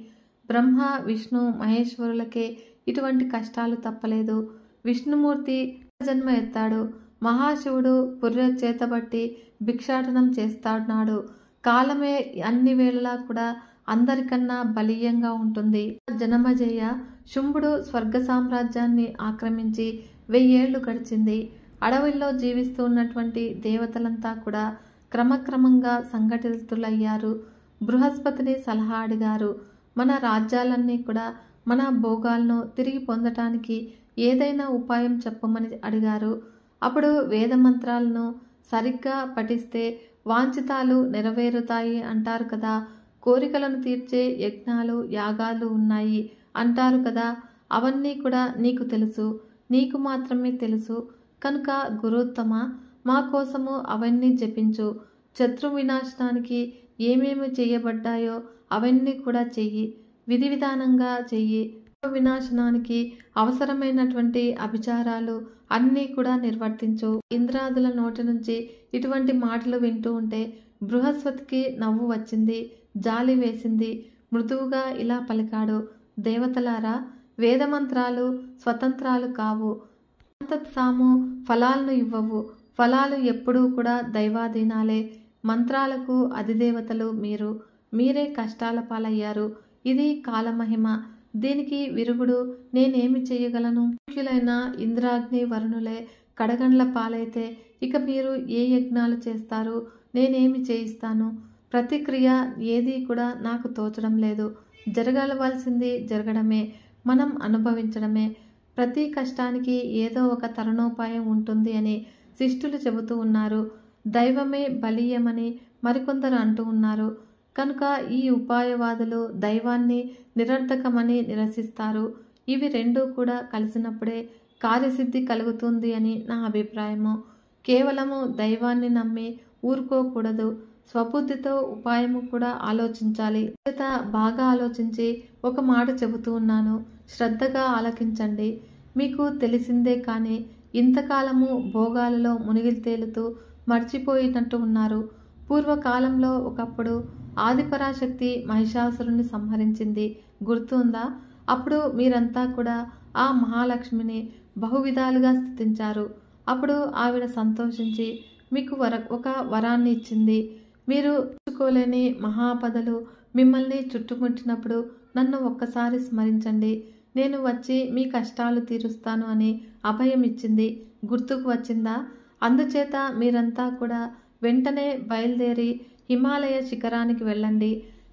బ్రహ్మ, విష్ణు, మహేశ్వరులకే ఇటువంటి కష్టాలు తప్పలేదు. విష్ణుమూర్తి జన్మ ఎత్తాడు. మహాశివుడు పుర్రె చేతబట్టి భిక్షాటనం చేస్తాడు. కాలమే అన్ని వేళలా కూడా అందరికన్నా బలీయంగా ఉంటుంది. జనమజయ్య, శుంభుడు స్వర్గ సామ్రాజ్యాన్ని ఆక్రమించి 1000 ఏళ్లు గడిచింది. అడవుల్లో జీవిస్తూ ఉన్నటువంటి దేవతలంతా కూడా క్రమక్రమంగా సంఘటితులయ్యారు. బృహస్పతిని సలహా అడిగారు. మన రాజ్యాలన్నీ కూడా, మన భోగాలను తిరిగి పొందటానికి ఏదైనా ఉపాయం చెప్పమని అడిగారు. అప్పుడు వేద మంత్రాలను సరిగ్గా పఠిస్తే వాంఛితాలు నెరవేరుతాయి అంటారు కదా, కోరికలను తీర్చే యజ్ఞాలు, యాగాలు ఉన్నాయి అంటారు కదా, అవన్నీ కూడా నీకు తెలుసు, నీకు మాత్రమే తెలుసు. కనుక గురుత్తమ, మా కోసము అవన్నీ జపించు. శత్రు వినాశనానికి ఏమేమి చేయబడ్డాయో అవన్నీ కూడా చెయ్యి, విధి విధానంగా చెయ్యి. వినాశనానికి అవసరమైనటువంటి అభిచారాలు అన్నీ కూడా నిర్వర్తించు. ఇంద్రాదుల నోటి నుంచి ఇటువంటి మాటలు వింటూ ఉంటే బృహస్పతికి నవ్వు వచ్చింది, జాలి వేసింది. మృదువుగా ఇలా పలికాడు, దేవతలారా, వేదమంత్రాలు స్వతంత్రాలు కావు. అంతత్సాము ఫలాలను ఇవ్వవు. ఫలాలు ఎప్పుడూ కూడా దైవాధీనాలే. మంత్రాలకు అధిదేవతలు మీరే కష్టాల పాలయ్యారు. ఇది కాలమహిమ. దీనికి విరుగుడు నేనేమి చేయగలను? ముఖ్యులైన ఇంద్రాగ్ని వరుణులే కడగండ్ల పాలైతే ఇక మీరు ఏ యజ్ఞాలు చేస్తారు? నేనేమి చేయిస్తాను? ప్రతిక్రియ ఏదీ కూడా నాకు తోచడం లేదు. జరగవలసింది జరగడమే, మనం అనుభవించడమే. ప్రతి కష్టానికి ఏదో ఒక తరుణోపాయం ఉంటుంది అని శిష్టులు చెబుతూ ఉన్నారు. దైవమే బలీయమని మరికొందరు అంటూ ఉన్నారు. కనుక ఈ ఉపాయవాదులు దైవాన్ని నిరర్థకమని నిరసిస్తారు. ఇవి రెండూ కూడా కలిసినప్పుడే కార్యసిద్ధి కలుగుతుంది అని నా అభిప్రాయము. కేవలము దైవాన్ని నమ్మి ఊరుకోకూడదు. స్వబుద్ధితో ఉపాయము కూడా ఆలోచించాలి. బాగా ఆలోచించి ఒక మాట చెబుతూ ఉన్నాను, శ్రద్ధగా ఆలకించండి. మీకు తెలిసిందే కానీ ఇంతకాలము భోగాలలో మునిగి తేలుతూ మర్చిపోయినట్టు ఉన్నారు. పూర్వకాలంలో ఒకప్పుడు ఆదిపరాశక్తి మహిషాసురుని సంహరించింది, గుర్తుందా? అప్పుడు మీరంతా కూడా ఆ మహాలక్ష్మిని బహువిధాలుగా స్తుతించారు. అప్పుడు ఆవిడ సంతోషించి మీకు ఒక వరాన్ని ఇచ్చింది. మీరు చుట్టుకోలేని మహాపదలు మిమ్మల్ని చుట్టుముట్టినప్పుడు నన్ను ఒక్కసారి స్మరించండి. నేను వచ్చి మీ కష్టాలు తీరుస్తాను అని అభయం ఇచ్చింది గుర్తుకు వచ్చిందా? అందుచేత మీరంతా కూడా వెంటనే బయలుదేరి హిమాలయ శిఖరానికి వెళ్ళండి.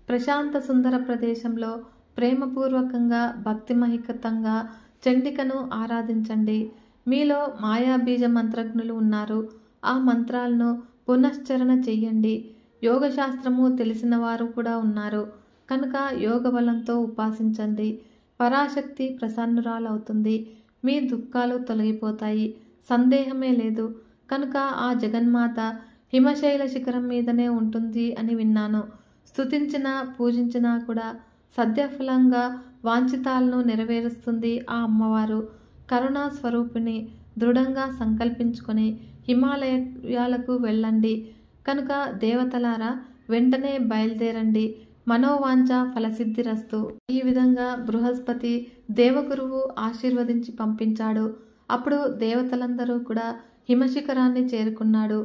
ప్రశాంత సుందర ప్రదేశంలో ప్రేమపూర్వకంగా భక్తిమహితంగా చండికను ఆరాధించండి. మీలో మాయాబీజ మంత్రజ్ఞులు ఉన్నారు. ఆ మంత్రాలను పునశ్చరణ చెయ్యండి. యోగశాస్త్రము తెలిసిన వారు కూడా ఉన్నారు కనుక యోగ బలంతో ఉపాసించండి. పరాశక్తి ప్రసన్నురాలవుతుంది. మీ దుఃఖాలు తొలగిపోతాయి, సందేహమే లేదు. కనుక ఆ జగన్మాత హిమశైల శిఖరం మీదనే ఉంటుంది అని విన్నాను. స్తుతించినా పూజించినా కూడా సద్యఫలంగా వాంఛితాలను నెరవేరుస్తుంది ఆ అమ్మవారు. కరుణా స్వరూపిణి. దృఢంగా సంకల్పించుకొని హిమాలయాలకు వెళ్ళండి. కనుక దేవతలారా వెంటనే బయలుదేరండి. మనోవాంఛ ఫలసిద్ధిరస్తు. ఈ విధంగా బృహస్పతి దేవగురువు ఆశీర్వదించి పంపించాడు. అప్పుడు దేవతలందరూ కూడా హిమశిఖరాన్ని చేరుకున్నాడు.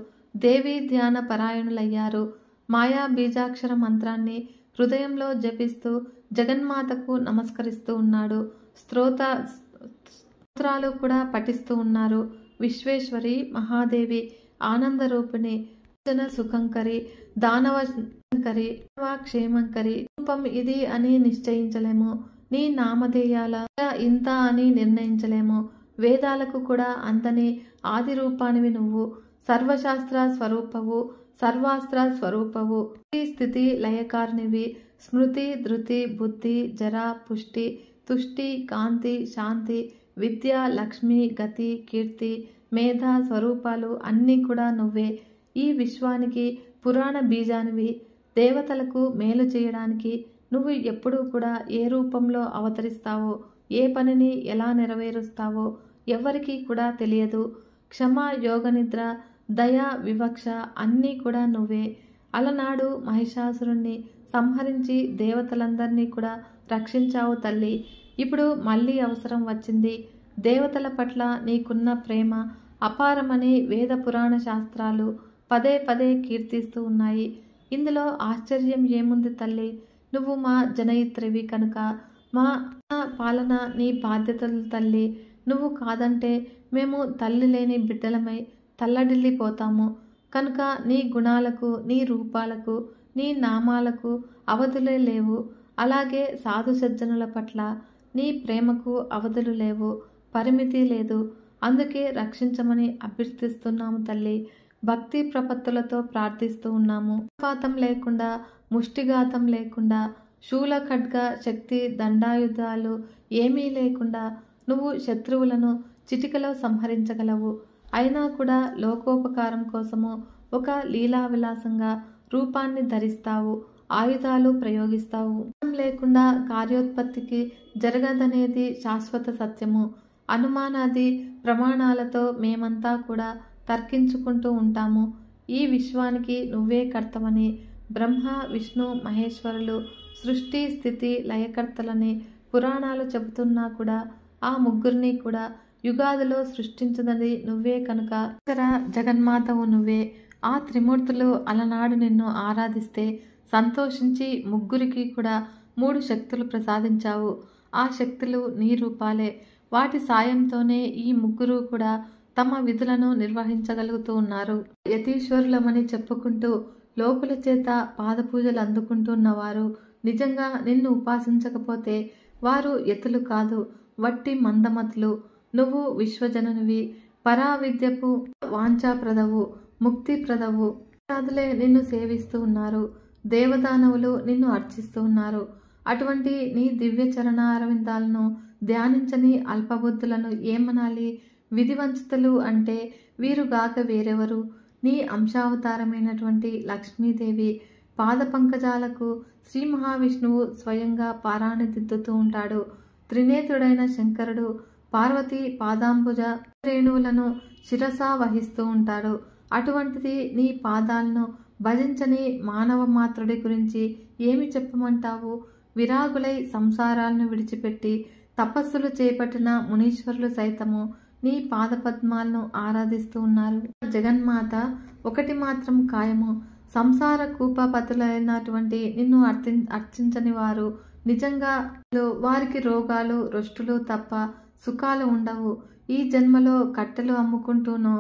దేవీ ధ్యాన పరాయణులయ్యారు. మాయా బీజాక్షర మంత్రాన్ని హృదయంలో జపిస్తూ జగన్మాతకు నమస్కరిస్తూ ఉన్నాడు. స్తోత్రాలు కూడా పఠిస్తూ ఉన్నారు. విశ్వేశ్వరి, మహాదేవి, ఆనందరూపిణి, సుఖంకరి, దానవకరి, క్షేమంకరి రూపం ఇది అని నిశ్చయించలేము. నీ నామధేయాల ఇంత అని నిర్ణయించలేము. వేదాలకు కూడా అంతని ఆది రూపానివి నువ్వు. సర్వశాస్త్ర స్వరూపవు, సర్వాస్త్ర స్వరూపవు, స్థితి లయకారినివి. స్మృతి, ధృతి, బుద్ధి, జర, పుష్టి, తుష్టి, కాంతి, శాంతి, విద్య, లక్ష్మి, గతి, కీర్తి, మేధ స్వరూపాలు అన్నీ కూడా నువ్వే. ఈ విశ్వానికి పురాణ బీజానివి. దేవతలకు మేలు చేయడానికి నువ్వు ఎప్పుడూ కూడా ఏ రూపంలో అవతరిస్తావో, ఏ పనిని ఎలా నెరవేరుస్తావో ఎవరికీ కూడా తెలియదు. క్షమ, యోగనిద్ర, దయ, వివక్ష అన్నీ కూడా నువ్వే. అలనాడు మహిషాసురుణ్ణి సంహరించి దేవతలందరినీ కూడా రక్షించావు తల్లి. ఇప్పుడు మళ్ళీ అవసరం వచ్చింది. దేవతల పట్ల నీకున్న ప్రేమ అపారమని వేద పురాణ శాస్త్రాలు పదే పదే కీర్తిస్తూ ఉన్నాయి. ఇందులో ఆశ్చర్యం ఏముంది తల్లి? నువ్వు మా జనయిత్రివి కనుక మా పాలన నీ బాధ్యతలు తల్లి. నువ్వు కాదంటే మేము తల్లి లేని బిడ్డలమై తల్లడిల్లిపోతాము. కనుక నీ గుణాలకు, నీ రూపాలకు, నీ నామాలకు అవధులే లేవు. అలాగే సాధు సజ్జనుల పట్ల నీ ప్రేమకు అవధులు లేవు, పరిమితి లేదు. అందుకే రక్షించమని అభ్యర్థిస్తున్నాము తల్లి. భక్తి ప్రపత్తులతో ప్రార్థిస్తూ ఉన్నాము. పాతం లేకుండా, ముష్టిఘాతం లేకుండా, శూల ఖడ్గ శక్తి దండాయుధాలు ఏమీ లేకుండా నువ్వు శత్రువులను చిటికలో సంహరించగలవు. అయినా కూడా లోకోపకారం కోసము ఒక లీలా విలాసంగా రూపాన్ని ధరిస్తావు, ఆయుధాలు ప్రయోగిస్తావు. లేకుండా కార్యోత్పత్తికి జరగదనేది శాశ్వత సత్యము. అనుమానాది ప్రమాణాలతో మేమంతా కూడా తర్కించుకుంటూ ఉంటాము. ఈ విశ్వానికి నువ్వే కర్తవని బ్రహ్మ, విష్ణు, మహేశ్వరులు సృష్టి స్థితి లయకర్తలని పురాణాలు చెబుతున్నా కూడా ఆ ముగ్గురిని కూడా యుగాదిలో సృష్టించదని నువ్వే కనుక ఇతర జగన్మాతవు నువ్వే. ఆ త్రిమూర్తులు అలనాడు నిన్ను ఆరాధిస్తే సంతోషించి ముగ్గురికి కూడా 3 శక్తులు ప్రసాదించావు. ఆ శక్తులు నీ రూపాలే. వాటి సాయంతోనే ఈ ముగ్గురు కూడా తమ విధులను నిర్వహించగలుగుతూ ఉన్నారు. యతీశ్వరులమని చెప్పుకుంటూ లోకుల చేత పాదపూజలు అందుకుంటున్నవారు నిజంగా నిన్ను ఉపాసించకపోతే వారు యతులు కాదు, వట్టి మందమతులు. నువ్వు విశ్వజనునివి, పరావిద్యకు వాంఛాప్రదవు, ముక్తిప్రదవు. రాదులే నిన్ను సేవిస్తూ ఉన్నారు. దేవదానవులు నిన్ను అర్చిస్తూ ఉన్నారు. అటువంటి నీ దివ్య చరణారవిందాలను ధ్యానించని అల్పబుద్ధులను ఏమనాలి? విధివంచితులు అంటే వీరుగాక వేరెవరు? నీ అంశావతారమైనటువంటి లక్ష్మీదేవి పాద పంకజాలకు శ్రీ మహావిష్ణువు స్వయంగా పారాణిదిద్దుతూ ఉంటాడు. త్రినేత్రుడైన శంకరుడు పార్వతి పాదాంబుజ రేణువులను శిరసా వహిస్తూ ఉంటాడు. అటువంటిది నీ పాదాలను భజించని మానవ మాత్రుడి గురించి ఏమి చెప్పమంటావు? విరాగులై సంసారాలను విడిచిపెట్టి తపస్సులు చేపట్టిన మునీశ్వరులు సైతము నీ పాదపద్మాలను ఆరాధిస్తూ ఉన్నారు. జగన్మాత ఒకటి మాత్రం ఖాయము. సంసార కూపపతులైనటువంటి నిన్ను అర్చించని వారు నిజంగా వారికి రోగాలు రొష్టులు తప్ప సుఖాలు ఉండవు. ఈ జన్మలో కట్టెలు అమ్ముకుంటూనో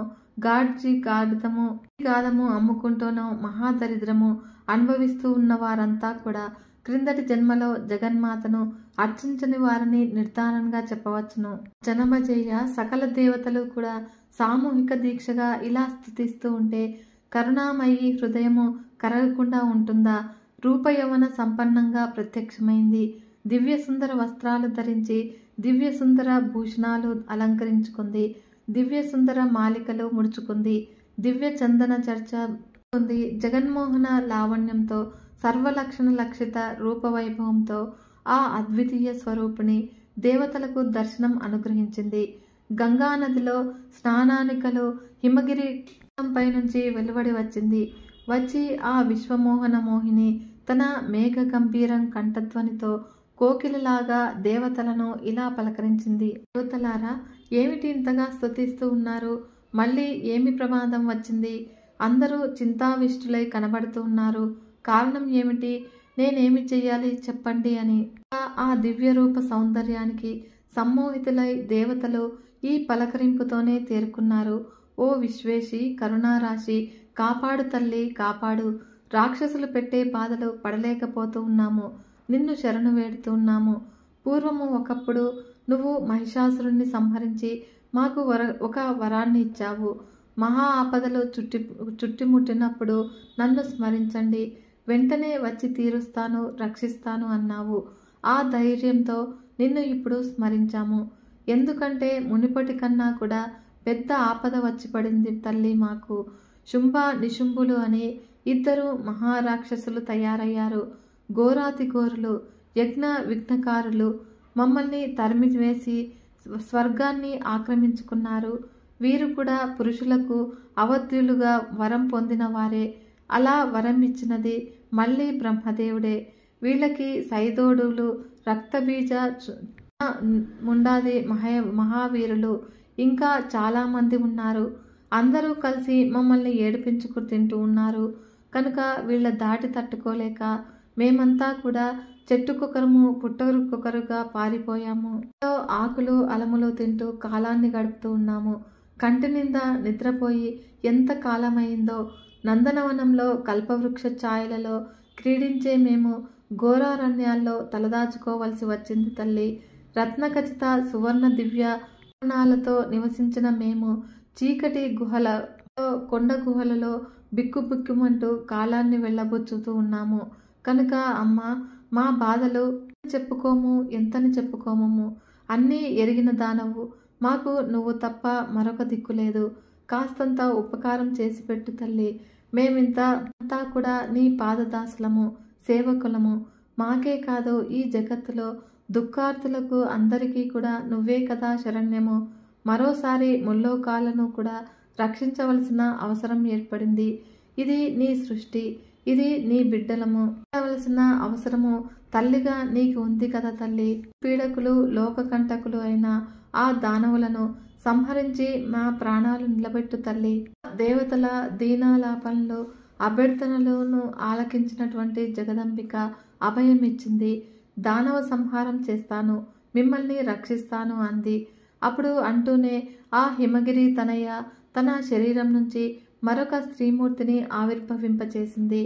గాదము అమ్ముకుంటూనో మహాదరిద్రము అనుభవిస్తూ ఉన్న వారంతా కూడా క్రిందటి జన్మలో జగన్మాతను అర్చించని వారిని నిర్ధారణగా చెప్పవచ్చును. జనమజేయ సకల దేవతలు కూడా సామూహిక దీక్షగా ఇలా స్తుతిస్తూ ఉంటే కరుణామయి హృదయము కరగకుండా ఉంటుందా? రూపయవన సంపన్నంగా ప్రత్యక్షమైంది. దివ్య సుందర వస్త్రాలు ధరించి దివ్య సుందర భూషణాలు అలంకరించుకుంది. దివ్య సుందర మాలికలు ముడుచుకుంది. దివ్య చందన చర్చ ఉంది. జగన్మోహన లావణ్యంతో సర్వలక్షణ లక్షిత రూపవైభవంతో ఆ అద్వితీయ స్వరూపిణి దేవతలకు దర్శనం అనుగ్రహించింది. గంగానదిలో స్నానానికలు హిమగిరి పై నుంచి వెలువడి వచ్చింది. వచ్చి ఆ విశ్వమోహన మోహిని తన మేఘ గంభీరం కంఠధ్వనితో కోకిలలాగా దేవతలను ఇలా పలకరించింది. దేవతలారా, ఏమిటి ఇంతగా స్తుతిస్తూ ఉన్నారు? మళ్ళీ ఏమి ప్రమాదం వచ్చింది? అందరూ చింతావిష్టులై కనబడుతూ ఉన్నారు. కారణం ఏమిటి? నేనేమి చెయ్యాలి చెప్పండి అని ఆ దివ్య రూప సౌందర్యానికి సమ్మోహితులై దేవతలు ఈ పలకరింపుతోనే తేరుకున్నారు. ఓ విశ్వేశి, కరుణారాశి, కాపాడు తల్లి, కాపాడు. రాక్షసులు పెట్టే బాధలు పడలేకపోతూ ఉన్నాము. నిన్ను శరణు వేడుతూ ఉన్నాము. పూర్వము ఒకప్పుడు నువ్వు మహిషాసురుణ్ణి సంహరించి మాకు ఒక వరాన్ని ఇచ్చావు. మహా ఆపదలు చుట్టుముట్టినప్పుడు నన్ను స్మరించండి, వెంటనే వచ్చి తీరుస్తాను, రక్షిస్తాను అన్నావు. ఆ ధైర్యంతో నిన్ను ఇప్పుడు స్మరించాము. ఎందుకంటే మునిపటి కన్నా కూడా పెద్ద ఆపద వచ్చి పడింది తల్లి మాకు. శుంభ నిశుంభులు అని ఇద్దరు మహారాక్షసులు తయారయ్యారు. ఘోరాతి ఘోరులు, యజ్ఞ విఘ్నకారులు మమ్మల్ని తరిమివేసి స్వర్గాన్ని ఆక్రమించుకున్నారు. వీరు కూడా పురుషులకు అవధ్యులుగా వరం పొందిన వారే. అలా వరం ఇచ్చినది మళ్ళీ బ్రహ్మదేవుడే. వీళ్ళకి సైదోడులు, రక్తబీజ, ముండాది మహావీరులు ఇంకా చాలామంది ఉన్నారు. అందరూ కలిసి మమ్మల్ని ఏడిపించుకు తింటూ ఉన్నారు. కనుక వీళ్ళ దాటి తట్టుకోలేక మేమంతా కూడా చెట్టుకొకరము పుట్టకొకరుగా పారిపోయాము. ఆకులు అలములు తింటూ కాలాన్ని గడుపుతూ ఉన్నాము. కంటి నిండా నిద్రపోయి ఎంత కాలమైందో. నందనవనంలో కల్పవృక్ష ఛాయలలో క్రీడించే మేము ఘోరారణ్యాల్లో తలదాచుకోవలసి వచ్చింది తల్లి. రత్నఖచిత సువర్ణ దివ్య పూర్ణాలతో నివసించిన మేము చీకటి గుహలలో, కొండ గుహలలో బిక్కుబిక్కుమంటూ కాలాన్ని వెళ్ళబుచ్చుతూ ఉన్నాము. కనుక అమ్మ, మా బాధలు చెప్పుకోము, ఎంతని చెప్పుకోమము. అన్నీ ఎరిగిన దానవు. మాకు నువ్వు తప్ప మరొక దిక్కు లేదు. కాస్తంత ఉపకారం చేసి పెట్టు తల్లి. మేమింతా కూడా నీ పాదదాసులము, సేవకులము. మాకే కాదు, ఈ జగత్తులో దుఃఖార్తులకు అందరికీ కూడా నువ్వే కదా శరణ్యము. మరోసారి ముల్లోకాలను కూడా రక్షించవలసిన అవసరం ఏర్పడింది. ఇది నీ సృష్టి, ఇది నీ బిడ్డలము. వలసిన అవసరము తల్లిగా నీకు ఉంది కదా తల్లి. పీడకులు, లోకకంటకులు అయిన ఆ దానవులను సంహరించి మా ప్రాణాలు నిలబెట్టు తల్లి. దేవతల దీనాలాపనలు, అభ్యర్థనలను ఆలకించినటువంటి జగదంబిక అభయం ఇచ్చింది. దానవ సంహారం చేస్తాను, మిమ్మల్ని రక్షిస్తాను అంది. అప్పుడు అంటూనే ఆ హిమగిరి తనయ తన శరీరం నుంచి మరొక స్త్రీమూర్తిని ఆవిర్భవింపచేసింది.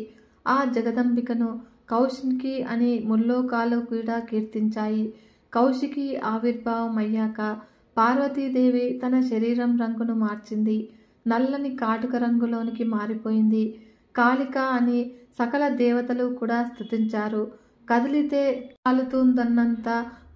ఆ జగదంబికను కౌశికి అని ముల్లోకాలు కూడా కీర్తించాయి. కౌశికి ఆవిర్భావం అయ్యాక పార్వతీదేవి తన శరీరం రంగును మార్చింది. నల్లని కాటుక రంగులోనికి మారిపోయింది. కాళిక అని సకల దేవతలు కూడా స్తుతించారు. కదిలితే కాలుతుందన్నంత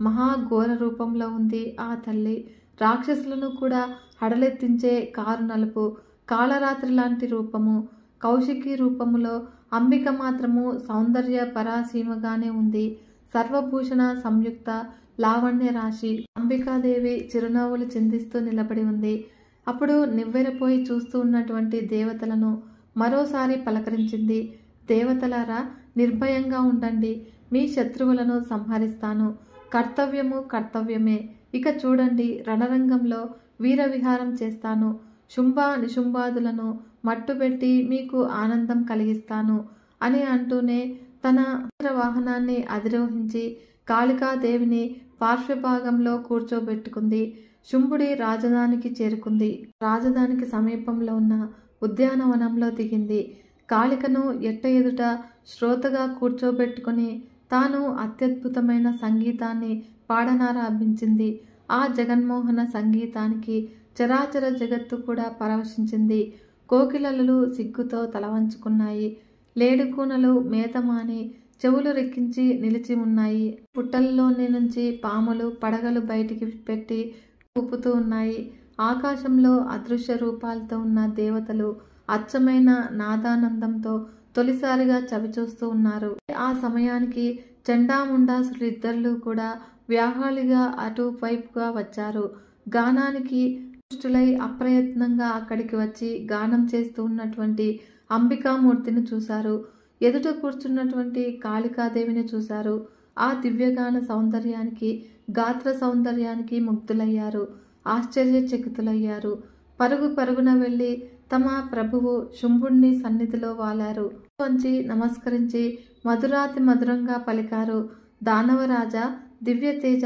మహాఘోర రూపంలో ఉంది ఆ తల్లి. రాక్షసులను కూడా హడలెత్తించే కారు నలుపు, కాళరాత్రి లాంటి రూపము. కౌశికి రూపములో అంబిక మాత్రము సౌందర్య పరాసీమగానే ఉంది. సర్వభూషణ సంయుక్త లావణ్య రాశి అంబికాదేవి చిరునవ్వులు చిందిస్తూ నిలబడి ఉంది. అప్పుడు నివ్వెరపోయి చూస్తూ ఉన్నటువంటి దేవతలను మరోసారి పలకరించింది. దేవతలారా, నిర్భయంగా ఉండండి. మీ శత్రువులను సంహరిస్తాను. కర్తవ్యము కర్తవ్యమే. ఇక చూడండి, రణరంగంలో వీరవిహారం చేస్తాను. శుంభ నిశుంభాదులను మట్టుబెట్టి మీకు ఆనందం కలిగిస్తాను అని అంటూనే తన వాహనాన్ని అధిరోహించి కాళికాదేవిని పార్శ్వభాగంలో కూర్చోబెట్టుకుంది. శుంభుడి రాజధానికి చేరుకుంది. రాజధానికి సమీపంలో ఉన్న ఉద్యానవనంలో దిగింది. కాళికను ఎట్ట ఎదుట శ్రోతగా కూర్చోబెట్టుకుని తాను అత్యద్భుతమైన సంగీతాన్ని పాడనారంభించింది. ఆ జగన్మోహన సంగీతానికి చరాచర జగత్తు కూడా పరవశించింది. కోకిలలు సిగ్గుతో తలవంచుకున్నాయి. లేడుకూనలు మేతమాని చెవులు రెక్కించి నిలిచి ఉన్నాయి. పుట్టల్లోని నుంచి పాములు పడగలు బయటికి పెట్టి ఊపుతూ ఉన్నాయి. ఆకాశంలో అదృశ్య రూపాలతో ఉన్న దేవతలు అచ్చమైన నాదానందంతో తొలిసారిగా చవిచూస్తూ ఉన్నారు. ఆ సమయానికి చండాముండాసులిద్దరూ కూడా వ్యాహాళిగా అటువైపుగా వచ్చారు. గానానికి దుష్టులై అప్రయత్నంగా అక్కడికి వచ్చి గానం చేస్తూ ఉన్నటువంటి అంబికామూర్తిని చూశారు. ఎదుట కూర్చున్నటువంటి కాళికాదేవిని చూశారు. ఆ దివ్యగాన సౌందర్యానికి, గాత్ర సౌందర్యానికి ముగ్ధులయ్యారు. ఆశ్చర్యచకితులయ్యారు. పరుగు పరుగున వెళ్ళి తమ ప్రభువు శుంభుణ్ణి సన్నిధిలో వాలారు. వంచి నమస్కరించి మధురాతి మధురంగా పలికారు. దానవరాజా, దివ్య తేజ,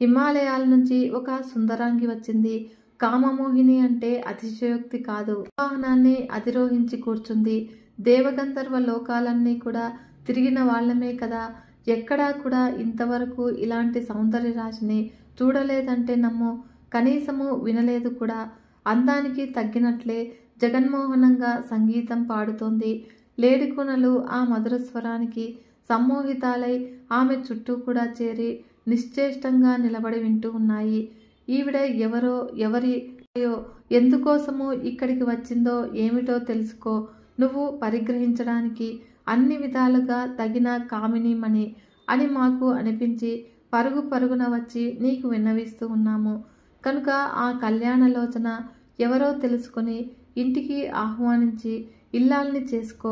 హిమాలయాల నుంచి ఒక సుందరాంగి వచ్చింది. కామమోహిని అంటే అతిశయోక్తి కాదు. వాహనాన్ని అధిరోహించి కూర్చుంది. దేవగంధర్వ లోకాలన్నీ కూడా తిరిగిన వాళ్ళమే కదా. ఎక్కడా కూడా ఇంతవరకు ఇలాంటి సౌందర్య రాశిని చూడలేదంటే నమ్ము. కనీసము వినలేదు కూడా. అందానికి తగ్గినట్లే జగన్మోహనంగా సంగీతం పాడుతోంది. లేడికొనలు ఆ మధుర స్వరానికి సమ్మోహితాలై ఆమె చుట్టూ కూడా చేరి నిశ్చేష్టంగా నిలబడి వింటూ ఉన్నాయి. ఈవిడ ఎవరో, ఎవరియో, ఎందుకోసమో ఇక్కడికి వచ్చిందో ఏమిటో తెలుసుకో. నువ్వు పరిగ్రహించడానికి అన్ని విధాలుగా తగిన కామినీమణి అని మాకు అనిపించి పరుగు పరుగున వచ్చి నీకు విన్నవిస్తూ ఉన్నాము. కనుక ఆ కళ్యాణలోచన ఎవరో తెలుసుకొని ఇంటికి ఆహ్వానించి ఇల్లాల్ని చేసుకో.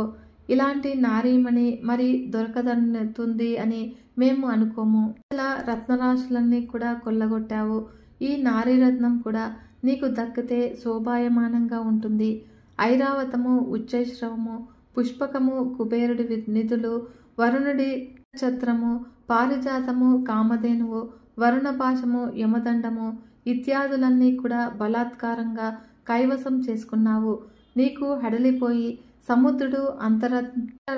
ఇలాంటి నారీమణి మరి దొరకదనుతుంది అని మేము అనుకోము. ఇలా రత్నరాశులన్నీ కూడా కొల్లగొట్టావు. ఈ నారీరత్నం కూడా నీకు దక్కితే శోభాయమానంగా ఉంటుంది. ఐరావతము, ఉచ్చైశ్రవము, పుష్పకము, కుబేరుడి నిధులు, వరుణుడి ఛత్రము, పారిజాతము, కామధేనువు, వరుణపాశము, యమదండము ఇత్యాదులన్నీ కూడా బలాత్కారంగా కైవసం చేసుకున్నావు. నీకు హడలిపోయి సముద్రుడు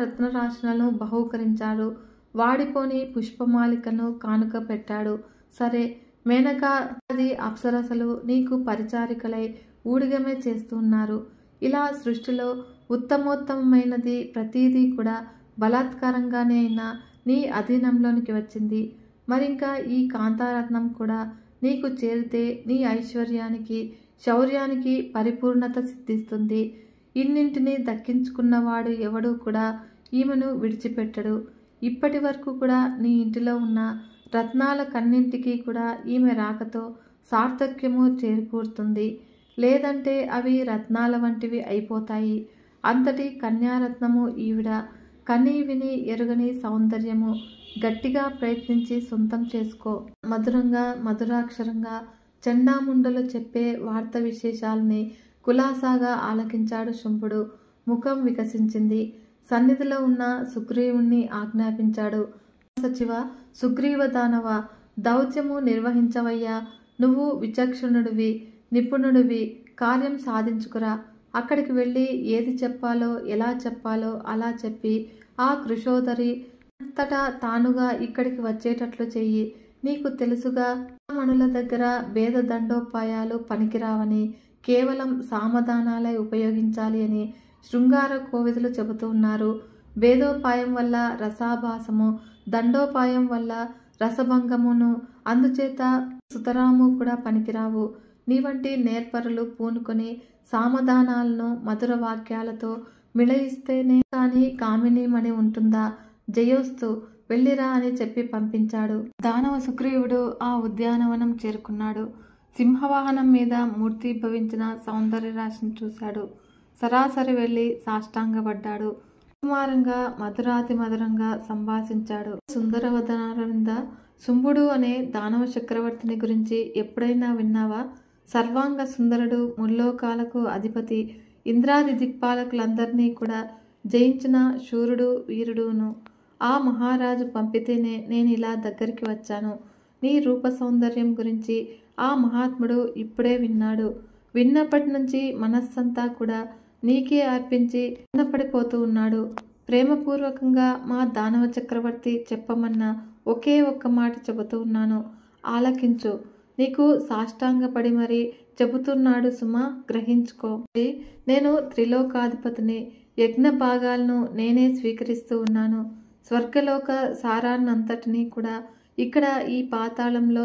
రత్నరాశులను బహూకరించాడు. వాడిపోని పుష్పమాలికను కానుక పెట్టాడు. సరే, మేనకాది అప్సరసలు నీకు పరిచారికలై ఊడిగమే చేస్తున్నారు. ఇలా సృష్టిలో ఉత్తమోత్తమైనది ప్రతీదీ కూడా బలాత్కారంగానే అయినా నీ అధీనంలోనికి వచ్చింది. మరింకా ఈ కాంతారత్నం కూడా నీకు చేరితే నీ ఐశ్వర్యానికి, శౌర్యానికి పరిపూర్ణత సిద్ధిస్తుంది. ఇన్నింటినీ దక్కించుకున్నవాడు ఎవడూ కూడా ఈమెను విడిచిపెట్టడు. ఇప్పటి వరకు కూడా నీ ఇంటిలో ఉన్న రత్నాల కన్నింటికి కూడా ఈమె రాకతో సార్థక్యము చేకూరుతుంది. లేదంటే అవి రత్నాల వంటివి అయిపోతాయి. అంతటి కన్యారత్నము ఈవిడ. కనీ విని ఎరుగని సౌందర్యము. గట్టిగా ప్రయత్నించి సొంతం చేసుకో. మధురంగా, మధురాక్షరంగా చండాముండలు చెప్పే వార్త విశేషాలని కులాసాగా ఆలకించాడు శుంభుడు. ముఖం వికసించింది. సన్నిధిలో ఉన్న సుగ్రీవుణ్ణి ఆజ్ఞాపించాడు. సచివ, సుగ్రీవ దానవ, దౌత్యము నిర్వహించవయ్యా. నువ్వు విచక్షణుడివి, నిపుణుడివి. కార్యం సాధించుకురా. అక్కడికి వెళ్ళి ఏది చెప్పాలో, ఎలా చెప్పాలో అలా చెప్పి ఆ కృషోదరి అంతటా తానుగా ఇక్కడికి వచ్చేటట్లు చెయ్యి. నీకు తెలుసుగా, మణుల దగ్గర భేద దండోపాయాలు పనికిరావని, కేవలం సామధానాలే ఉపయోగించాలి అని శృంగార కోవిదులు చెబుతూ ఉన్నారు. భేదోపాయం వల్ల రసాభాసము, దండోపాయం వల్ల రసభంగమును, అందుచేత సుతరాము కూడా పనికిరావు. నీ వంటి నేర్పరులు పూనుకొని సామధానాలను మధుర వాక్యాలతో మిళయిస్తేనే కానీ కామినీమణి ఉంటుందా? జయోస్తు, వెళ్ళిరా అని చెప్పి పంపించాడు. దానవ సుగ్రీవుడు ఆ ఉద్యానవనం చేరుకున్నాడు. సింహవాహనం మీద మూర్తిభవించిన సౌందర్య రాశిని చూశాడు. సరాసరి వెళ్ళి సాష్టాంగపడ్డాడు. కుమారంగా మధురాతి మధురంగా సంభాషించాడు. సుందరవదనారవింద, శుంభుడు అనే దానవ చక్రవర్తిని గురించి ఎప్పుడైనా విన్నావా? సర్వాంగ సుందరుడు, ముల్లోకాలకు అధిపతి, ఇంద్రాది దిక్పాలకులందరినీ కూడా జయించిన శూరుడు, వీరుడును. ఆ మహారాజు పంపితేనే నేను ఇలా దగ్గరికి వచ్చాను. నీ రూప సౌందర్యం గురించి ఆ మహాత్ముడు ఇప్పుడే విన్నాడు. విన్నప్పటి నుంచి మనస్సంతా కూడా నీకే అర్పించి ఆనందపడిపోతూ ఉన్నాడు. ప్రేమపూర్వకంగా మా దానవ చక్రవర్తి చెప్పమన్న ఒకే ఒక్క మాట చెబుతూ ఉన్నాను, ఆలకించు. నీకు సాష్టాంగపడి మరీ చెబుతున్నాడు సుమా, గ్రహించుకో. నేను త్రిలోకాధిపతిని. యజ్ఞ భాగాలను నేనే స్వీకరిస్తూ ఉన్నాను. స్వర్గలోక సారాన్నంతటినీ కూడా ఇక్కడ ఈ పాతాళంలో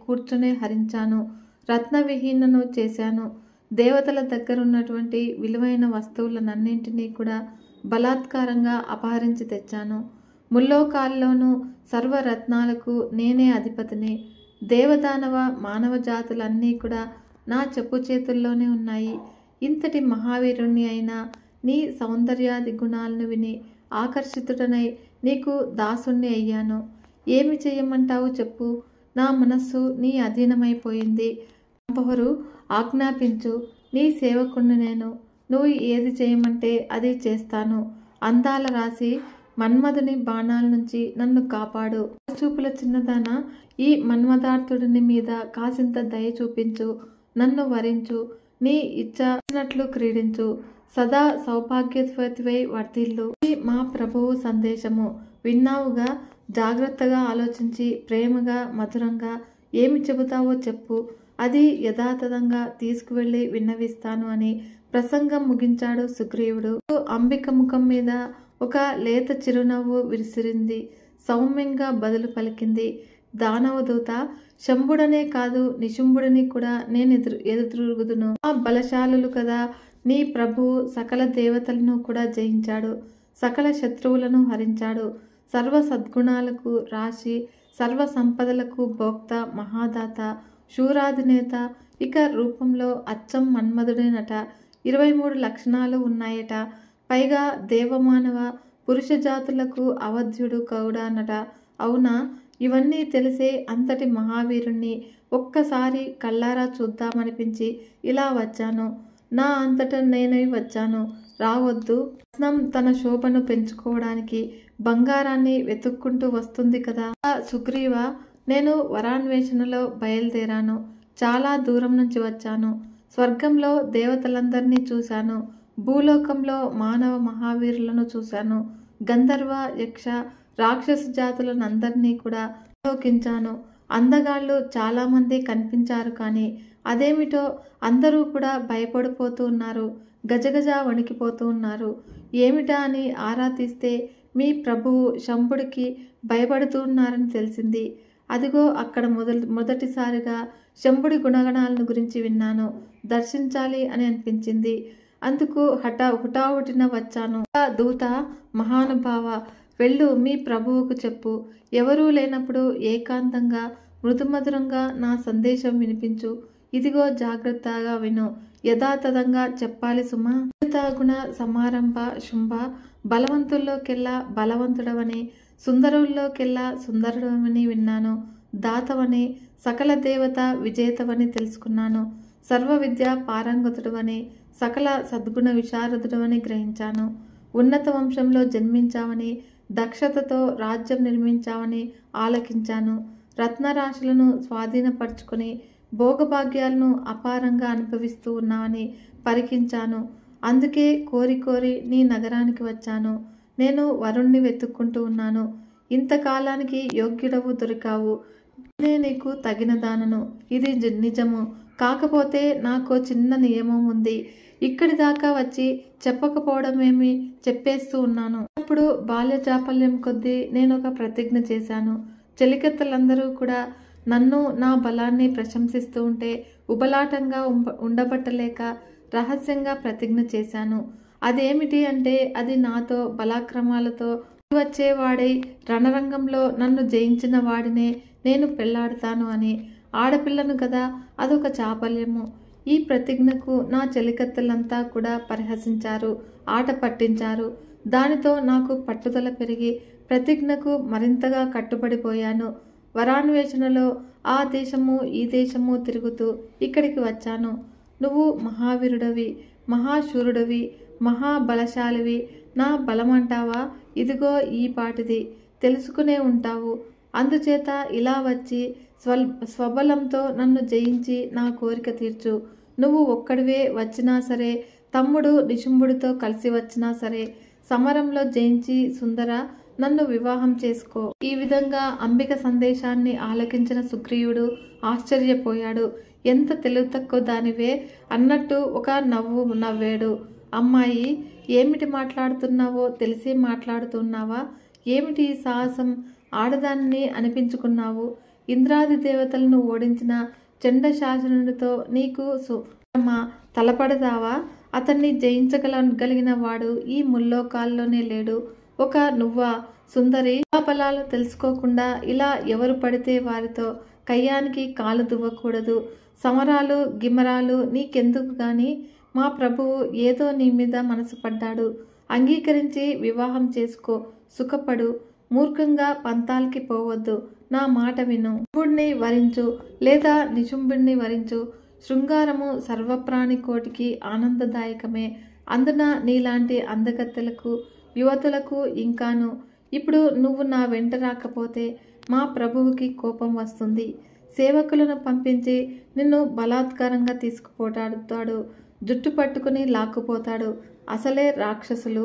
కూర్చునే హరించాను. రత్నవిహీనను చేశాను. దేవతల దగ్గరున్నటువంటి విలువైన వస్తువులనన్నింటినీ కూడా బలాత్కారంగా అపహరించి తెచ్చాను. ముల్లోకాల్లోనూ సర్వరత్నాలకు నేనే అధిపతిని. దేవదానవ మానవ జాతులన్నీ కూడా నా చెప్పు చేతుల్లోనే ఉన్నాయి. ఇంతటి మహావీరుణ్ణి అయినా నీ సౌందర్యాది గుణాలను విని ఆకర్షితుడనై నీకు దాసుణ్ణి అయ్యాను. ఏమి చెయ్యమంటావు చెప్పు. నా మనస్సు నీ అధీనమైపోయింది. బహురు ఆజ్ఞాపించు. నీ సేవకుణ్ణి నేను. నువ్వు ఏది చేయమంటే అది చేస్తాను. అందాల రాసి మన్మధుని బాణాల నుంచి నన్ను కాపాడు. చూపుల చిన్నదాన, ఈ మన్మదార్థుడిని మీద కాసింత దయ చూపించు. నన్ను వరించు. నీ ఇచ్చినట్లు క్రీడించు. సదా సౌభాగ్యవతివై వర్ధిల్లు. మా ప్రభువు సందేశము విన్నావుగా. జాగ్రత్తగా ఆలోచించి ప్రేమగా మధురంగా ఏమి చెబుతావో చెప్పు. అది యథాతథంగా తీసుకువెళ్ళి విన్నవిస్తాను అని ప్రసంగం ముగించాడు సుగ్రీవుడు. అంబిక ముఖం మీద ఒక లేత చిరునవ్వు విరిసిరింది. సౌమ్యంగా బదులు పలికింది. దానవదూత, శంభుడనే కాదు నిశుంభుడిని కూడా నేను ఎదురుగుదును. ఆ బలశాలులు కదా. నీ ప్రభువు సకల దేవతలను కూడా జయించాడు. సకల శత్రువులను హరించాడు. సర్వ సద్గుణాలకు రాశి, సర్వ సంపదలకు భోక్త, మహాదాత, శూరాధినేత. ఇక రూపంలో అచ్చం మన్మధుడేనట. 23 లక్షణాలు ఉన్నాయట. పైగా దేవమానవ పురుష జాతులకు అవధ్యుడు కౌడానట. అవునా? ఇవన్నీ తెలిసే అంతటి మహావీరుణ్ణి ఒక్కసారి కళ్ళారా చూద్దామనిపించి ఇలా వచ్చాను. నా అంతటా నేనై వచ్చాను. రావద్దు. రత్నం తన శోభను పెంచుకోవడానికి బంగారాన్ని వెతుక్కుంటూ వస్తుంది కదా. సుగ్రీవ, నేను వరాన్వేషణలో బయలుదేరాను. చాలా దూరం నుంచి వచ్చాను. స్వర్గంలో దేవతలందరినీ చూశాను. భూలోకంలో మానవ మహావీరులను చూశాను. గంధర్వ, యక్ష, రాక్షస జాతులనందరినీ కూడా అవలోకించాను. అందగాళ్ళు చాలామంది కనిపించారు. కానీ అదేమిటో అందరూ కూడా భయపడిపోతూ ఉన్నారు. గజగజ వణికిపోతూ ఉన్నారు. ఏమిటా అని ఆరా తీస్తే మీ ప్రభువు శంభుడికి భయపడుతూ ఉన్నారని తెలిసింది. అదిగో అక్కడ మొదటిసారిగా శంభుడి గుణగణాలను గురించి విన్నాను. దర్శించాలి అని అనిపించింది. అందుకు హుటాహుటిన వచ్చాను. దూత, మహానుభావ, వెళ్ళు. మీ ప్రభువుకు చెప్పు. ఎవరూ లేనప్పుడు ఏకాంతంగా మృదుమధురంగా నా సందేశం వినిపించు. ఇదిగో జాగ్రత్తగా విను. యథాతథంగా చెప్పాలి సుమా. గుణ సమారంభ శుంభ. బలవంతుల్లోకెల్లా బలవంతుడవని, సుందరుల్లోకెల్లా సుందరుడవని విన్నాను. దాతవని, సకల దేవత విజేతవని తెలుసుకున్నాను. సర్వ విద్య పారంగతుడవని, సకల సద్గుణ విశారదుడవని గ్రహించాను. ఉన్నత వంశంలో జన్మించావని, దక్షతతో రాజ్యం నిర్మించావని ఆలకించాను. రత్నరాశులను స్వాధీనపరుచుకొని భోగభాగ్యాలను అపారంగా అనుభవిస్తూ ఉన్నావని పరికించాను. అందుకే కోరి కోరి నీ నగరానికి వచ్చాను. నేను వరుణ్ణి వెతుక్కుంటూ ఉన్నాను. ఇంతకాలానికి యోగ్యుడవు దొరికావు. నేనే నీకు తగిన దానను. ఇది నిజము. కాకపోతే నాకు చిన్న నియమం ఉంది. ఇక్కడి దాకా వచ్చి చెప్పకపోవడమేమి, చెప్పేస్తూ ఉన్నాను. ఇప్పుడు బాల్య చాపల్యం కొద్దీ నేను ఒక ప్రతిజ్ఞ చేశాను. చెలికత్తలందరూ కూడా నన్ను, నా బలాన్ని ప్రశంసిస్తూ ఉంటే ఉబలాటంగా ఉండబట్టలేక రహస్యంగా ప్రతిజ్ఞ చేశాను. అదేమిటి అంటే, అది నాతో బలాక్రమాలతో వచ్చేవాడై రణరంగంలో నన్ను జయించిన వాడినే నేను పెళ్లాడుతాను అని. ఆడపిల్లను కదా, అదొక చాపల్యము. ఈ ప్రతిజ్ఞకు నా చెలికత్తెలంతా కూడా పరిహసించారు, ఆట పట్టించారు. దానితో నాకు పట్టుదల పెరిగి ప్రతిజ్ఞకు మరింతగా కట్టుబడిపోయాను. వరాన్వేషణలో ఆ దేశము ఈ దేశము తిరుగుతూ ఇక్కడికి వచ్చాను. నువ్వు మహావీరుడవి, మహాశూరుడవి, మహాబలశాలివి. నా బలమంటావా? ఇదిగో ఈ పాటిది. తెలుసుకునే ఉంటావు. అందుచేత ఇలా వచ్చి స్వబలంతో నన్ను జయించి నా కోరిక తీర్చు. నువ్వు ఒక్కడివే వచ్చినా సరే, తమ్ముడు నిశుంభుడితో కలిసి వచ్చినా సరే, సమరంలో జయించి సుందర నన్ను వివాహం చేసుకో. ఈ విధంగా అంబిక సందేశాన్ని ఆలకించిన సుగ్రీవుడు ఆశ్చర్యపోయాడు. ఎంత తెలివి తక్కువ దానివే అన్నట్టు ఒక నవ్వు నవ్వాడు. అమ్మాయి, ఏమిటి మాట్లాడుతున్నావో తెలిసి మాట్లాడుతున్నావా? ఏమిటి ఈ సాహసం? ఆడదాన్ని అనిపించుకున్నావు. ఇంద్రాది దేవతలను ఓడించిన చండ శాసనుడితో నీకు తలపడదావా? అతన్ని జయించగలిగిన వాడు ఈ ముల్లోకాల్లోనే లేడు. ఒక నువ్వా సుందరి? బలాలు తెలుసుకోకుండా ఇలా ఎవరు పడితే వారితో కయ్యానికి కాలు దువ్వకూడదు. సమరాలు గిమరాలు నీకెందుకు గాని? మా ప్రభువు ఏదో నీ మీద మనసు పడ్డాడు. అంగీకరించి వివాహం చేసుకో, సుఖపడు. మూర్ఖంగా పంతాలకి పోవద్దు. నా మాట విను. నిశుంభుడిని వరించు లేదా నిశుంభుడిని వరించు. శృంగారము సర్వప్రాణి కోటికి ఆనందదాయకమే. అందున నీలాంటి అందగత్తెలకు యువతులకు ఇంకాను. ఇప్పుడు నువ్వు నా వెంట రాకపోతే మా ప్రభువుకి కోపం వస్తుంది. సేవకులను పంపించి నిన్ను బలాత్కారంగా తీసుకుపోతాడు. జుట్టు పట్టుకుని లాక్కుపోతాడు. అసలే రాక్షసులు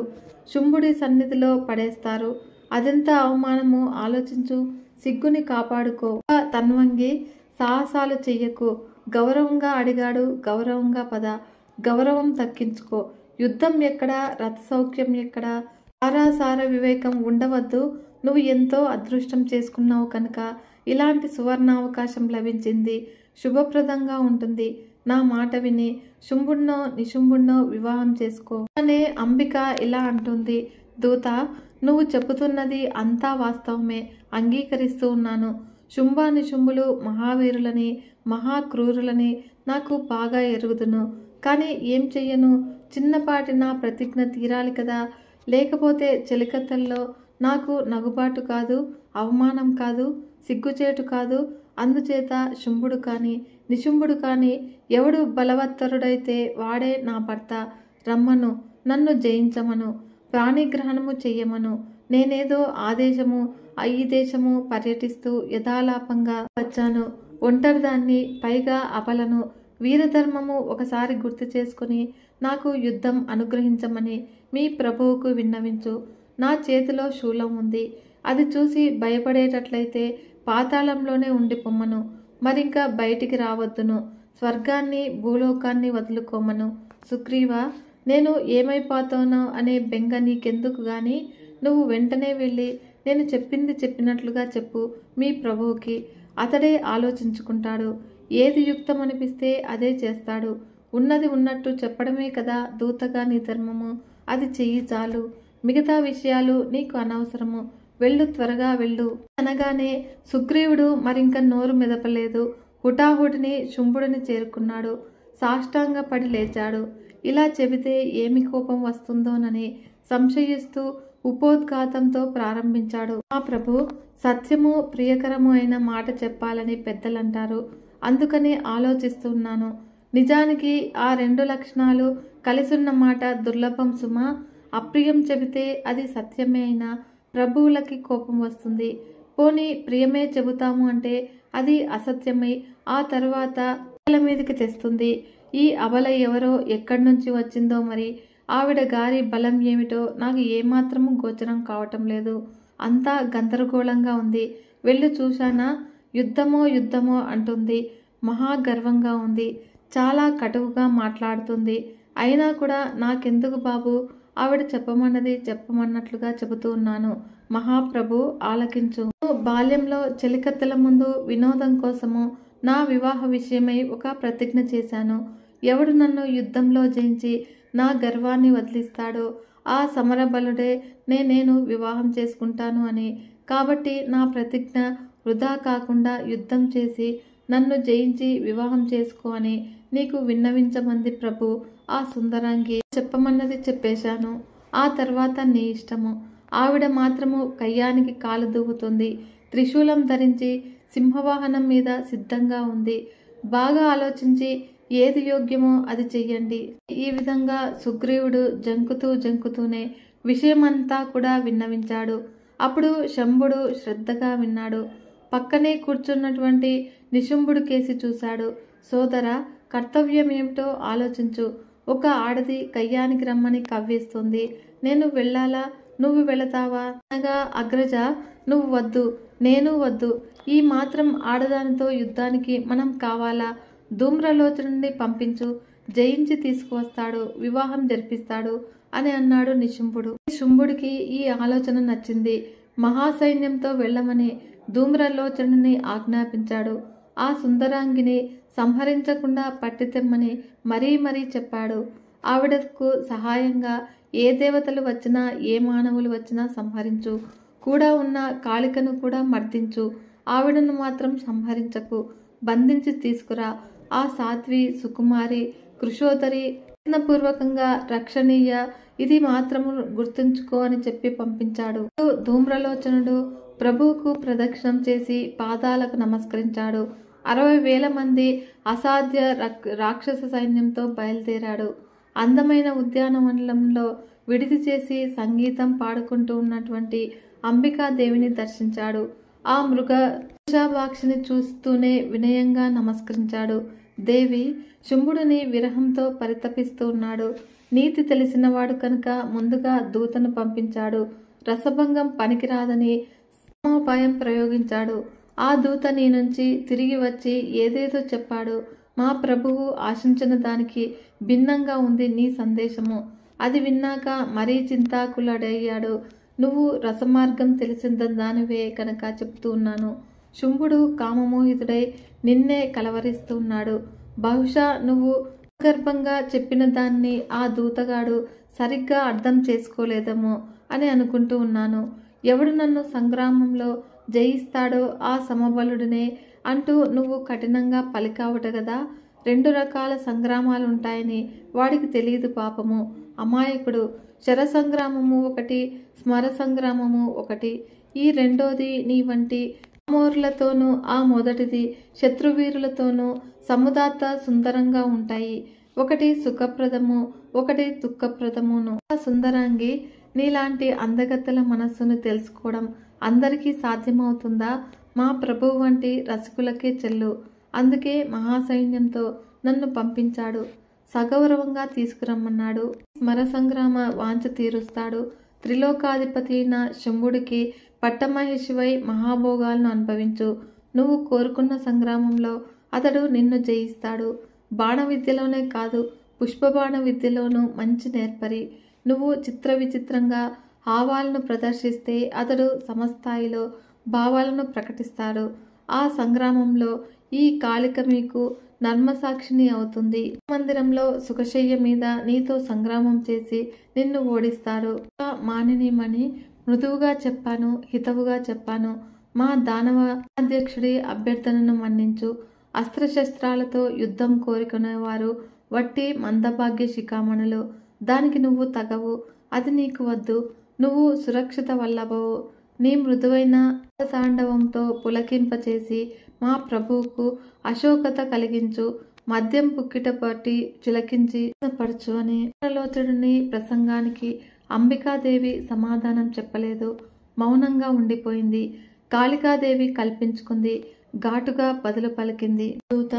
శుంభుడి సన్నిధిలో పడేస్తారు. అదెంత అవమానమో ఆలోచించు. సిగ్గుని కాపాడుకో. తన్వంగి సాహసాలు చెయ్యకు. గౌరవంగా అడిగాడు. గౌరవంగా పద. గౌరవం తక్కించుకో. యుద్ధం ఎక్కడా? రథ సౌఖ్యం ఎక్కడా? సారాసార వివేకం ఉండవద్దు. నువ్వు ఎంతో అదృష్టం చేసుకున్నావు కనుక ఇలాంటి సువర్ణావకాశం లభించింది. శుభప్రదంగా ఉంటుంది. నా మాట విని శుంభుడినో నిశుంభుడినో వివాహం చేసుకో అనే అంబిక ఇలా అంటుంది. దూత, నువ్వు చెబుతున్నది అంతా వాస్తవమే. అంగీకరిస్తూ ఉన్నాను. శుంభానిశుంభులు మహావీరులని మహాక్రూరులని నాకు బాగా ఎరుగుదును. కానీ ఏం చెయ్యను? చిన్నపాటి నా ప్రతిజ్ఞ తీరాలి కదా. లేకపోతే చెలికత్తల్లో నాకు నగుబాటు కాదు, అవమానం కాదు, సిగ్గుచేటు కాదు. అందుచేత శుంభుడు కానీ నిశుంభుడు కానీ ఎవడు బలవత్తరుడైతే వాడే నా భర్త. రమ్మను, నన్ను జయించమను, ప్రాణిగ్రహణము చెయ్యమను. నేనేదో ఆదేశము ఈ దేశము పర్యటిస్తూ యథాలాపంగా వచ్చాను. ఒంటరిదాన్ని, పైగా అబలను. వీరధర్మము ఒకసారి గుర్తు చేసుకుని నాకు యుద్ధం అనుగ్రహించమని మీ ప్రభువుకు విన్నవించు. నా చేతిలో శూలం ఉంది. అది చూసి భయపడేటట్లయితే పాతాళంలోనే ఉండి పొమ్మను. మరింకా బయటికి రావద్దును. స్వర్గాన్ని భూలోకాన్ని వదులుకోమను. సుగ్రీవా, నేను ఏమైపోతానో అనే బెంగ నీకెందుకు గాని? నువ్వు వెంటనే వెళ్ళి నేను చెప్పింది చెప్పినట్లుగా చెప్పు మీ ప్రభువుకి. అతడే ఆలోచించుకుంటాడు. ఏది యుక్తమనిపిస్తే అదే చేస్తాడు. ఉన్నది ఉన్నట్టు చెప్పడమే కదా దూతగా నీ ధర్మము. అది చెయ్యి చాలు. మిగతా విషయాలు నీకు అనవసరము. వెళ్ళు, త్వరగా వెళ్ళు అనగానే సుగ్రీవుడు మరింక నోరు మెదపలేదు. హుటాహుటిని శుంభుడిని చేరుకున్నాడు. సాష్టాంగ పడి లేచాడు. ఇలా చెబితే ఏమి కోపం వస్తుందోనని సంశయిస్తూ ఉపోద్ఘాతంతో ప్రారంభించాడు. మా ప్రభు, సత్యము ప్రియకరము అయిన మాట చెప్పాలని పెద్దలంటారు. అందుకని ఆలోచిస్తున్నాను. నిజానికి ఆ 2 లక్షణాలు కలిసున్న మాట దుర్లభం సుమా. అప్రియం చెబితే అది సత్యమే అయినా ప్రభువులకి కోపం వస్తుంది. పోనీ ప్రియమే చెబుతాము అంటే అది అసత్యమై ఆ తర్వాత మీదకి తెస్తుంది. ఈ అబల ఎవరో ఎక్కడి నుంచి వచ్చిందో మరి. ఆవిడ గారి బలం ఏమిటో నాకు ఏమాత్రము గోచరం కావటం లేదు. అంతా గందరగోళంగా ఉంది. వెళ్ళి చూశానా? యుద్ధమో అంటుంది. మహాగర్వంగా ఉంది. చాలా కటువుగా మాట్లాడుతుంది. అయినా కూడా నాకెందుకు బాబు? ఆవిడ చెప్పమన్నట్లుగా చెబుతూ ఉన్నాను. మహాప్రభు ఆలకించు. బాల్యంలో చెలికత్తెల ముందు వినోదం కోసము నా వివాహ విషయమై ఒక ప్రతిజ్ఞ చేశాను. ఎవడు నన్ను యుద్ధంలో జయించి నా గర్వాన్ని వదిలిస్తాడో ఆ సమరబలుడే నేను వివాహం చేసుకుంటాను అని. కాబట్టి నా ప్రతిజ్ఞ వృధా కాకుండా యుద్ధం చేసి నన్ను జయించి వివాహం చేసుకో అని నీకు విన్నవించమంది ప్రభు. ఆ సుందరాంగి చెప్పమన్నది చెప్పేశాను. ఆ తర్వాత నీ ఇష్టము. ఆవిడ మాత్రము కయ్యానికి కాలు దూవుతుంది. త్రిశూలం ధరించి సింహవాహనం మీద సిద్ధంగా ఉంది. బాగా ఆలోచించి ఏది యోగ్యమో అది చెయ్యండి. ఈ విధంగా సుగ్రీవుడు జంకుతూనే విషయమంతా కూడా విన్నవించాడు. అప్పుడు శంభుడు శ్రద్ధగా విన్నాడు. పక్కనే కూర్చున్నటువంటి నిశుంభుడు కేసి చూశాడు. సోదరా, కర్తవ్యం ఏమిటో ఆలోచించు. ఒక ఆడది కయ్యానికి రమ్మని కవ్విస్తుంది. నేను వెళ్ళాలా, నువ్వు వెళతావా అనగా, అగ్రజ నువ్వు వద్దు, నేను వద్దు. ఈ మాత్రం ఆడదానితో యుద్ధానికి మనం కావాలా? ధూమ్రలోచనుని పంపించు, జయించి తీసుకువస్తాడు, వివాహం జరిపిస్తాడు అని అన్నాడు నిశుంభుడు. శుంభుడికి ఈ ఆలోచన నచ్చింది. మహాసైన్యంతో వెళ్ళమని ధూమ్రలోచనుని ఆజ్ఞాపించాడు. ఆ సుందరాంగిని సంహరించకుండా పట్టితెమ్మని మరీ మరీ చెప్పాడు. ఆవిడకు సహాయంగా ఏ దేవతలు వచ్చినా ఏ మానవులు వచ్చినా సంహరించు, కూడా ఉన్న కాళికను కూడా మర్దించు, ఆవిడను మాత్రం సంహరించకు, బంధించి తీసుకురా. ఆ సాధ్వి, సుకుమారి, కృషోదరి ప్రయత్నపూర్వకంగా రక్షణీయ, ఇది మాత్రము గుర్తుంచుకో అని చెప్పి పంపించాడు. ధూమ్రలోచనుడు ప్రభువుకు ప్రదక్షిణం చేసి పాదాలకు నమస్కరించాడు. 60,000 మంది అసాధ్య రాక్షస సైన్యంతో బయలుదేరాడు. అందమైన ఉద్యానవనంలో విడిది చేసి సంగీతం పాడుకుంటూ ఉన్నటువంటి అంబికాదేవిని దర్శించాడు. ఆ వృషాభాక్షిని చూస్తూనే వినయంగా నమస్కరించాడు. దేవి, శుంభుడిని విరహంతో పరితపిస్తూ ఉన్నాడు. నీతి తెలిసినవాడు కనుక ముందుగా దూతను పంపించాడు. రసభంగం పనికిరాదని సమోపాయం ప్రయోగించాడు. ఆ దూత నీ నుంచి తిరిగి వచ్చి ఏదేదో చెప్పాడు. మా ప్రభువు ఆశించిన దానికి భిన్నంగా ఉంది నీ సందేశము. అది విన్నాక మరీ చింతాకులుడయ్యాడు. నువ్వు రసమార్గం తెలిసిన దానివే కనుక చెప్తూ ఉన్నాను. శుంభుడు కామమోహితుడై నిన్నే కలవరిస్తూ ఉన్నాడు. బహుశా నువ్వు గర్భంగా చెప్పిన దాన్ని ఆ దూతగాడు సరిగ్గా అర్థం చేసుకోలేదేమో అని అనుకుంటూ ఉన్నాను. ఎవడు నన్ను సంగ్రామంలో జయిస్తాడో ఆ సమబలుడినే అంటూ నువ్వు కఠినంగా పలికావట కదా. 2 రకాల సంగ్రామాలుంటాయని వాడికి తెలియదు పాపము, అమాయకుడు. శర సంగ్రామము ఒకటి, స్మర సంగ్రామము ఒకటి. ఈ రెండోది నీ వంటి అమోరులతోనూ, ఆ మొదటిది శత్రువీరులతోనూ సముదాత్త సుందరంగా ఉంటాయి. ఒకటి సుఖప్రదము, ఒకటి దుఃఖప్రదమును. ఆ సుందరాంగి నీలాంటి అందగత్తెల మనస్సును తెలుసుకోవడం అందరికీ సాధ్యమవుతుందా? మా ప్రభువు వంటి రసికులకే చెల్లు. అందుకే మహాసైన్యంతో నన్ను పంపించాడు. సగౌరవంగా తీసుకురమ్మన్నాడు. స్మర సంగ్రామ వాంఛ తీరుస్తాడు. త్రిలోకాధిపతి అయిన శంభుడికి పట్టమహేషివై మహాభోగాలను అనుభవించు. నువ్వు కోరుకున్న సంగ్రామంలో అతడు నిన్ను జయిస్తాడు. బాణ విద్యలోనే కాదు, పుష్పబాణ విద్యలోనూ మంచి నేర్పరి. నువ్వు చిత్ర విచిత్రంగా హావాలను ప్రదర్శిస్తే అతడు సమస్థాయిలో భావాలను ప్రకటిస్తాడు. ఆ సంగ్రామంలో ఈ కాళిక మీకు నర్మసాక్షిని అవుతుంది. మందిరంలో సుఖశయ్య మీద నీతో సంగ్రామం చేసి నిన్ను ఓడిస్తాడు. మానినిమని మృదువుగా చెప్పాను, హితవుగా చెప్పాను. మా దానవ అధ్యక్షుడి అభ్యర్థనను మన్నించు. అస్త్రశస్త్రాలతో యుద్ధం కోరుకునేవారు వట్టి మందభాగ్య శిఖామణులు. దానికి నువ్వు తగవు, అది నీకు వద్దు. నువ్వు సురక్షిత వల్లభవు. నీ మృదువైన తాండవంతో పులకింపచేసి మా ప్రభువుకు అశోకత కలిగించు. మద్యం పుక్కిట పట్టి చిలకించి పరచు అని ఆలోచనుని ప్రసంగానికి అంబికాదేవి సమాధానం చెప్పలేదు. మౌనంగా ఉండిపోయింది. కాళికాదేవి కల్పించుకుంది. ఘాటుగా బదులు పలికింది. దూత,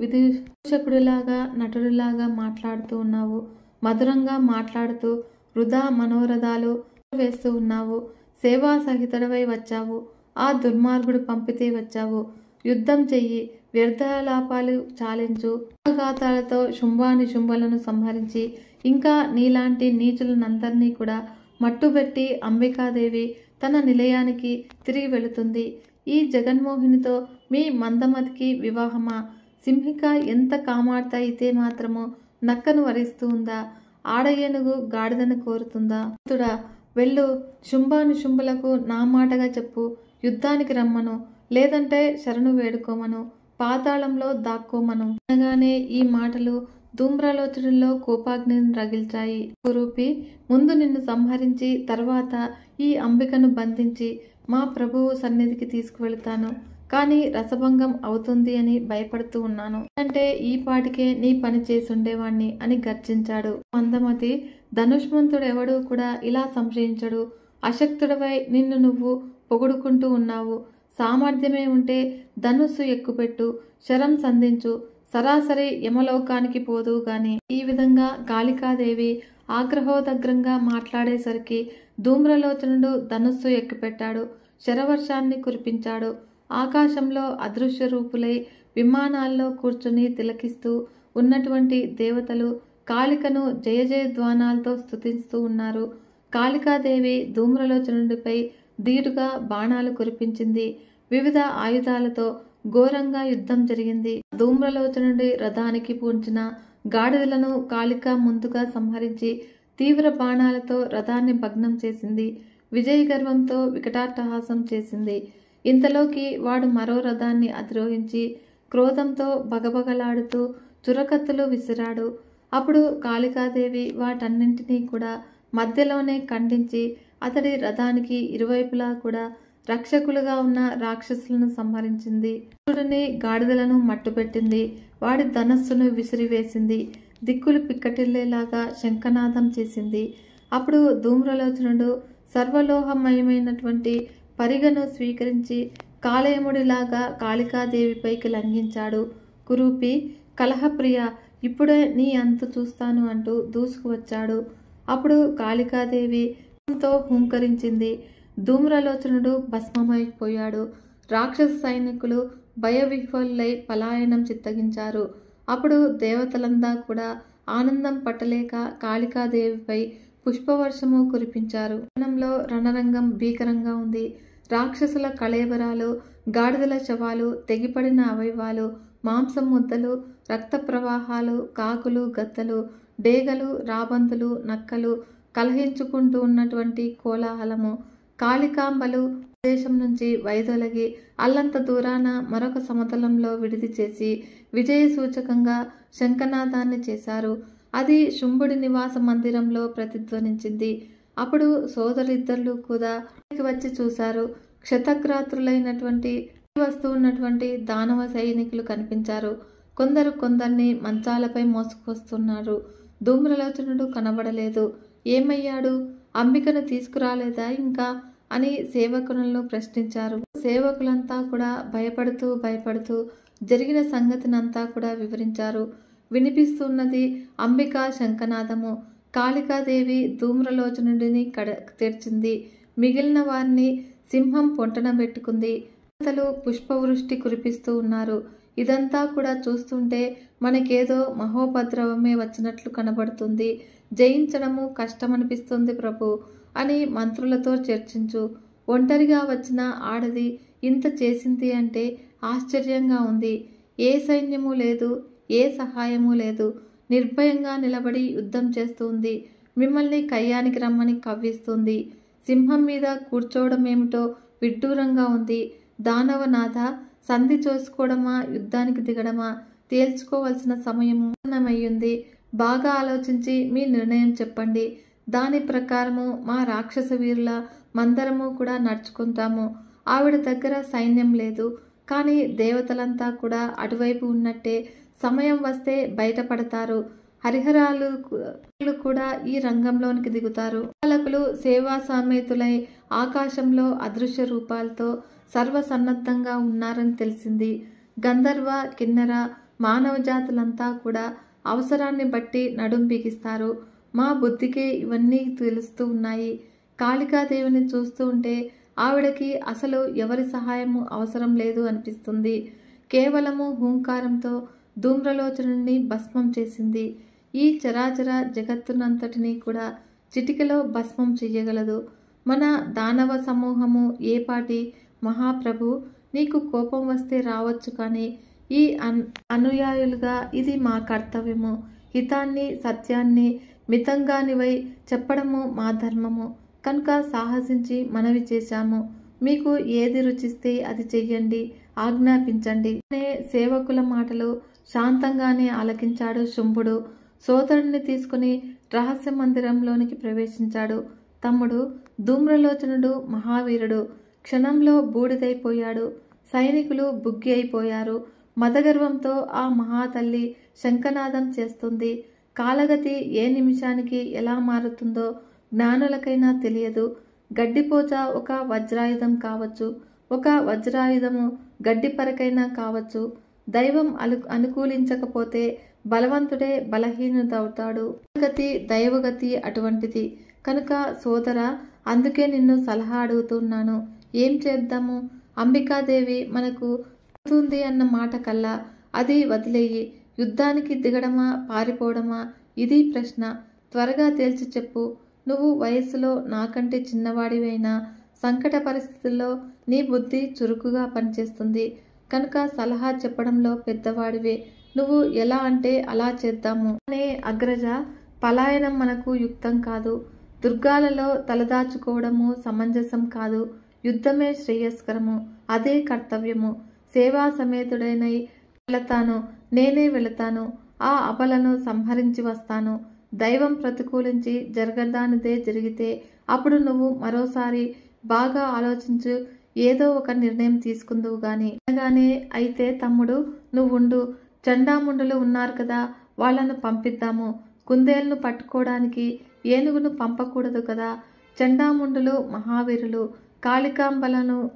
విదూషకుడిలాగా నటుడిలాగా మాట్లాడుతూ ఉన్నావు. మధురంగా మాట్లాడుతూ వృధా మనోరథాలు వేస్తూ ఉన్నావు. సేవా సహితుడవై వచ్చావు. ఆ దుర్మార్గుడు పంపితే వచ్చావు. యుద్ధం చెయ్యి, వ్యర్థలాపాలు చాలించు. ఘాతాలతో శుంభానిశుంభులను సంహరించి ఇంకా నీలాంటి నీచులనందరినీ కూడా మట్టుబెట్టి అంబికాదేవి తన నిలయానికి తిరిగి వెళుతుంది. ఈ జగన్మోహినితో మీ మందమతికి వివాహమా? సింహిక ఎంత కామార్త అయితే మాత్రము నక్కను వరిస్తూ ఉందా? ఆడ ఏనుగు గాడిదను కోరుతుందా? తుడా, వెళ్ళు. శుంభానుశుంభులకు నా మాటగా చెప్పు. యుద్ధానికి రమ్మను, లేదంటే శరణు వేడుకోమను, పాతాళంలో దాక్కోమను. అనగానే ఈ మాటలు ధూమ్రలోచనలో కోపాగ్నిని రగిల్చాయి. కురూపి, ముందు నిన్ను సంహరించి తర్వాత ఈ అంబికను బంధించి మా ప్రభువు సన్నిధికి తీసుకువెళతాను. కానీ రసభంగం అవుతుంది అని భయపడుతూ ఉన్నాను. అంటే ఈ పాటికే నీ పని చేసుండేవాణ్ణి అని గర్జించాడు. మందమతి, ధనుష్మంతుడెవడూ కూడా ఇలా సంశయించడు. అశక్తుడవై నిన్ను నువ్వు పొగుడుకుంటూ ఉన్నావు. సామర్థ్యమే ఉంటే ధనుస్సు ఎక్కుపెట్టు, శరం సంధించు, సరాసరి యమలోకానికి పోదు గాని. ఈ విధంగా కాళికాదేవి ఆగ్రహోదగ్రంగా మాట్లాడేసరికి ధూమ్రలోచనుడు ధనుస్సు ఎక్కుపెట్టాడు, శరవర్షాన్ని కురిపించాడు. ఆకాశంలో అదృశ్య రూపులై విమానాల్లో కూర్చుని తిలకిస్తూ ఉన్నటువంటి దేవతలు కాళికను జయ జయధ్వానాలతో స్తుతిస్తూ ఉన్నారు. కాళికాదేవి ధూమ్రలోచనుడిపై ధీటుగా బాణాలు కురిపించింది. వివిధ ఆయుధాలతో ఘోరంగా యుద్ధం జరిగింది. ధూమ్రలోచనుడి రథానికి పూంచిన గాడిదలను కాళిక ముందుగా సంహరించి తీవ్ర బాణాలతో రథాన్ని భగ్నం చేసింది. విజయ గర్వంతో వికటాట్టహాసం చేసింది. ఇంతలోకి వాడు మరో రథాన్ని అధిరోహించి క్రోధంతో బగబగలాడుతూ చురకత్తులు విసిరాడు. అప్పుడు కాళికాదేవి వాటన్నింటినీ కూడా మధ్యలోనే ఖండించి అతడి రథానికి ఇరువైపులా కూడా రక్షకులుగా ఉన్న రాక్షసులను సంహరించింది. అసురుడిని గాడిదలను మట్టుపెట్టింది. వాడి ధనస్సును విసిరివేసింది. దిక్కులు పిక్కటిల్లేలాగా శంఖనాదం చేసింది. అప్పుడు ధూమ్రలోచనుడు సర్వలోహమయమైనటువంటి పరిగను స్వీకరించి కాళయముడిలాగా కాళికాదేవిపైకి లంఘించాడు. కురూపి, కలహప్రియ, ఇప్పుడే నీ అంతు చూస్తాను అంటూ దూసుకువచ్చాడు. అప్పుడు కాళికాదేవి తో హుంకరించింది. ధూమ్రలోచనుడు భస్మమైపోయాడు. రాక్షస సైనికులు భయవిహ్వలులై పలాయనం చిత్తగించారు. అప్పుడు దేవతలంతా కూడా ఆనందం పట్టలేక కాళికాదేవిపై పుష్పవర్షము కురిపించారు. రణంలో రణరంగం భీకరంగా ఉంది. రాక్షసుల కళేబరాలు, గాడిదల శవాలు, తెగిపడిన అవయవాలు, మాంసం ముద్దలు, రక్త ప్రవాహాలు, కాకులు, గద్దలు, డేగలు, రాబందులు, నక్కలు కలహించుకుంటూ ఉన్నటువంటి కోలాహలము. కాళికాంబలు దేశం నుంచి వైదొలగి అల్లంత దూరాన మరొక సమతలంలో విడిది చేసి విజయ సూచకంగా శంఖనాదాన్ని చేశారు. అది శుంభుడి నివాస మందిరంలో ప్రతిధ్వనించింది. అప్పుడు సోదరిద్దరు కూడా వచ్చి చూశారు. క్షతగ్రాత్రులైనటువంటి వస్తూ ఉన్నటువంటి దానవ సైనికులు కనిపించారు. కొందరిని మంచాలపై మోసుకొస్తున్నారు. ధూమ్రలోచనుడు కనబడలేదు. ఏమయ్యాడు? అంబికను తీసుకురాలేదా ఇంకా అని సేవకులను ప్రశ్నించారు. సేవకులంతా కూడా భయపడుతూ జరిగిన సంగతినంతా కూడా వివరించారు. వినిపిస్తున్నది అంబికా శంఖనాదము. కాళికాదేవి ధూమ్రలోచనుడిని తెరిచింది. మిగిలిన వారిని సింహం పొంటన పెట్టుకుంది. దేవతలు పుష్పవృష్టి కురిపిస్తూ ఉన్నారు. ఇదంతా కూడా చూస్తుంటే మనకేదో మహోపద్రవమే వచ్చినట్లు కనబడుతుంది. జయించడము కష్టమనిపిస్తుంది ప్రభు అని మంత్రులతో చర్చించు. ఒంటరిగా వచ్చిన ఆడది ఇంత చేసింది అంటే ఆశ్చర్యంగా ఉంది. ఏ సైన్యము లేదు, ఏ సహాయము లేదు. నిర్భయంగా నిలబడి యుద్ధం చేస్తుంది. మిమ్మల్ని కయ్యానికి రమ్మని కవ్విస్తుంది. సింహం మీద కూర్చోవడమేమిటో విడ్డూరంగా ఉంది. దానవనాథ, సంధి చేసుకోవడమా, యుద్ధానికి దిగడమా తేల్చుకోవలసిన సమయమయ్యింది. బాగా ఆలోచించి మీ నిర్ణయం చెప్పండి. దాని ప్రకారము మా రాక్షస వీరుల మందరము కూడా నడుచుకుంటాము. ఆవిడ దగ్గర సైన్యం లేదు, కానీ దేవతలంతా కూడా అటువైపు ఉన్నట్టే. సమయం వస్తే బయటపడతారు. హరిహరాలు కూడా ఈ రంగంలోనికి దిగుతారు. పాలకులు సేవా సామేతులై ఆకాశంలో అదృశ్య రూపాలతో సర్వసన్నద్ధంగా ఉన్నారని తెలిసింది. గంధర్వ, కిన్నెర, మానవ జాతులంతా కూడా అవసరాన్ని బట్టి నడుం బిగిస్తారు. మా బుద్ధికి ఇవన్నీ తెలుస్తూ ఉన్నాయి. కాళికాదేవిని చూస్తూ ఉంటే ఆవిడకి అసలు ఎవరి సహాయము అవసరం లేదు అనిపిస్తుంది. కేవలము హూంకారంతో ధూమ్రలోచనుడిని భస్మం చేసింది. ఈ చరాచర జగత్తునంతటినీ కూడా చిటికలో భస్మం చెయ్యగలదు. మన దానవ సమూహము ఏపాటి? మహాప్రభు, నీకు కోపం వస్తే రావచ్చు, కానీ ఈ అనుయాయులుగా ఇది మా కర్తవ్యము. హితాన్ని, సత్యాన్ని మితంగానివై చెప్పడము మా ధర్మము కనుక సాహసించి మనవి చేశాము. మీకు ఏది రుచిస్తే అది చెయ్యండి, ఆజ్ఞాపించండి అనే సేవకుల మాటలు శాంతంగానే ఆలకించాడు శుంభుడు. సోదరుణ్ణి తీసుకుని రహస్య మందిరంలోనికి ప్రవేశించాడు. తమ్ముడు ధూమ్రలోచనుడు మహావీరుడు. క్షణంలో బూడిదైపోయాడు. సైనికులు బుగ్గి అయిపోయారు. మదగర్వంతో ఆ మహాతల్లి శంఖనాదం చేస్తుంది. కాలగతి ఏ నిమిషానికి ఎలా మారుతుందో జ్ఞానులకైనా తెలియదు. గడ్డిపోచ ఒక వజ్రాయుధం కావచ్చు, ఒక వజ్రాయుధము గడ్డి పరకైనా కావచ్చు. దైవం అనుకూలించకపోతే బలవంతుడే బలహీనుడవుతాడు. గతి దైవగతి అటువంటిది. కనుక సోదర, అందుకే నిన్ను సలహా అడుగుతున్నాను. ఏం చేద్దాము? అంబికాదేవి మనకు అవుతుంది అన్న మాట కల్లా అది వదిలేయి. యుద్ధానికి దిగడమా, పారిపోవడమా? ఇది ప్రశ్న. త్వరగా తేల్చి చెప్పు. నువ్వు వయస్సులో నాకంటే చిన్నవాడివైనా సంకట పరిస్థితుల్లో నీ బుద్ధి చురుకుగా పనిచేస్తుంది కనుక సలహా చెప్పడంలో పెద్దవాడివే. నువ్వు ఎలా అంటే అలా చేద్దాము అనే అగ్రజ. పలాయనం మనకు యుక్తం కాదు. దుర్గాలలో తలదాచుకోవడము సమంజసం కాదు. యుద్ధమే శ్రేయస్కరము. అదే కర్తవ్యము. సేవా సమేతుడైనై వెళతాను. నేనే వెళతాను. ఆ అబలను సంహరించి వస్తాను. దైవం ప్రతికూలించి జరగదానిదే జరిగితే అప్పుడు నువ్వు మరోసారి బాగా ఆలోచించు. ఏదో ఒక నిర్ణయం తీసుకుందువు గాని. అనగానే అయితే తమ్ముడు నువ్వుండు. చండాముండులు ఉన్నారు కదా, వాళ్లను పంపిద్దాము. కుందేలును పట్టుకోవడానికి ఏనుగును పంపకూడదు కదా. చండాముండులు మహావీరులు. కాళికాంబలను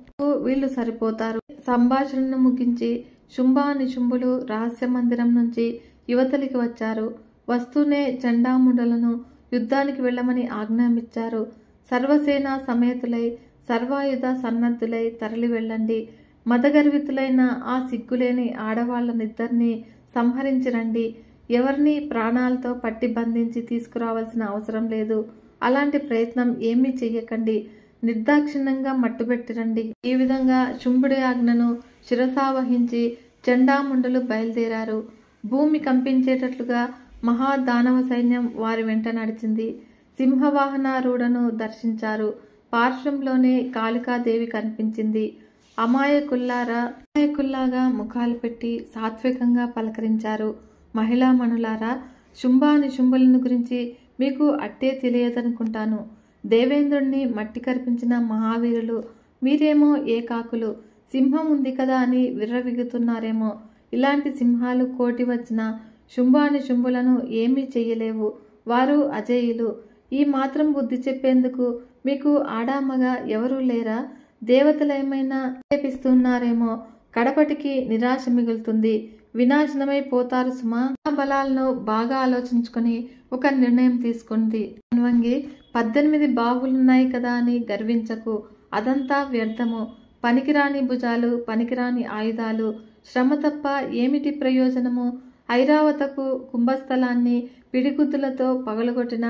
వీళ్ళు సరిపోతారు. సంభాషణను ముగించి శుంభానిశుంభులు రహస్య మందిరం నుంచి యువతలికి వచ్చారు. వస్తూనే చండాముండులను యుద్ధానికి వెళ్ళమని ఆజ్ఞాపించారు. సర్వసేన సమేతులై సర్వాయుధ సన్నద్ధులై తరలి వెళ్ళండి. మదగర్వితులైన ఆ సిగ్గులేని ఆడవాళ్ళనిద్దరినీ సంహరించి రండి. ఎవరిని ప్రాణాలతో పట్టి బంధించి తీసుకురావాల్సిన అవసరం లేదు. అలాంటి ప్రయత్నం ఏమీ చెయ్యకండి. నిర్దాక్షిణ్యంగా మట్టుబెట్టిరండి. ఈ విధంగా శుంభుడి ఆజ్ఞను శిరసావహించి చండాముండులు బయలుదేరారు. భూమి కంపించేటట్లుగా మహాదానవ సైన్యం వారి వెంట నడిచింది. సింహవాహనారూఢను దర్శించారు. పార్శ్వంలోనే కాళికాదేవి కనిపించింది. అమాయకుల్లాగా ముఖాలు పెట్టి సాత్వికంగా పలకరించారు. మహిళామణులారా, శుంభానిశుంభులను గురించి మీకు అట్టే తెలియదనుకుంటాను. దేవేంద్రుణ్ణి మట్టి కరిపించిన మహావీరులు. మీరేమో ఏకాకులు. సింహం ఉంది కదా అని విర్రవిగుతున్నారేమో. ఇలాంటి సింహాలు కోటి వచ్చిన శుంభానిశుంభులను ఏమీ చెయ్యలేవు. వారు అజేయులు. ఈ మాత్రం బుద్ధి చెప్పేందుకు మీకు ఆడామగా ఎవరూ లేరా? దేవతలేమైనా ప్రేరేపిస్తున్నారేమో. కడపటికి నిరాశ మిగులుతుంది. వినాశనమై పోతారు సుమా. ఆ బలాలను బాగా ఆలోచించుకొని ఒక నిర్ణయం తీసుకుంది. అన్వంగి, 18 బాహువులున్నాయి కదా అని గర్వించకు. అదంతా వ్యర్థము. పనికిరాని భుజాలు, పనికిరాని ఆయుధాలు. శ్రమ తప్ప ఏమిటి ప్రయోజనము? ఐరావతకు కుంభస్థలాన్ని పిడిగుద్దులతో పగలగొట్టిన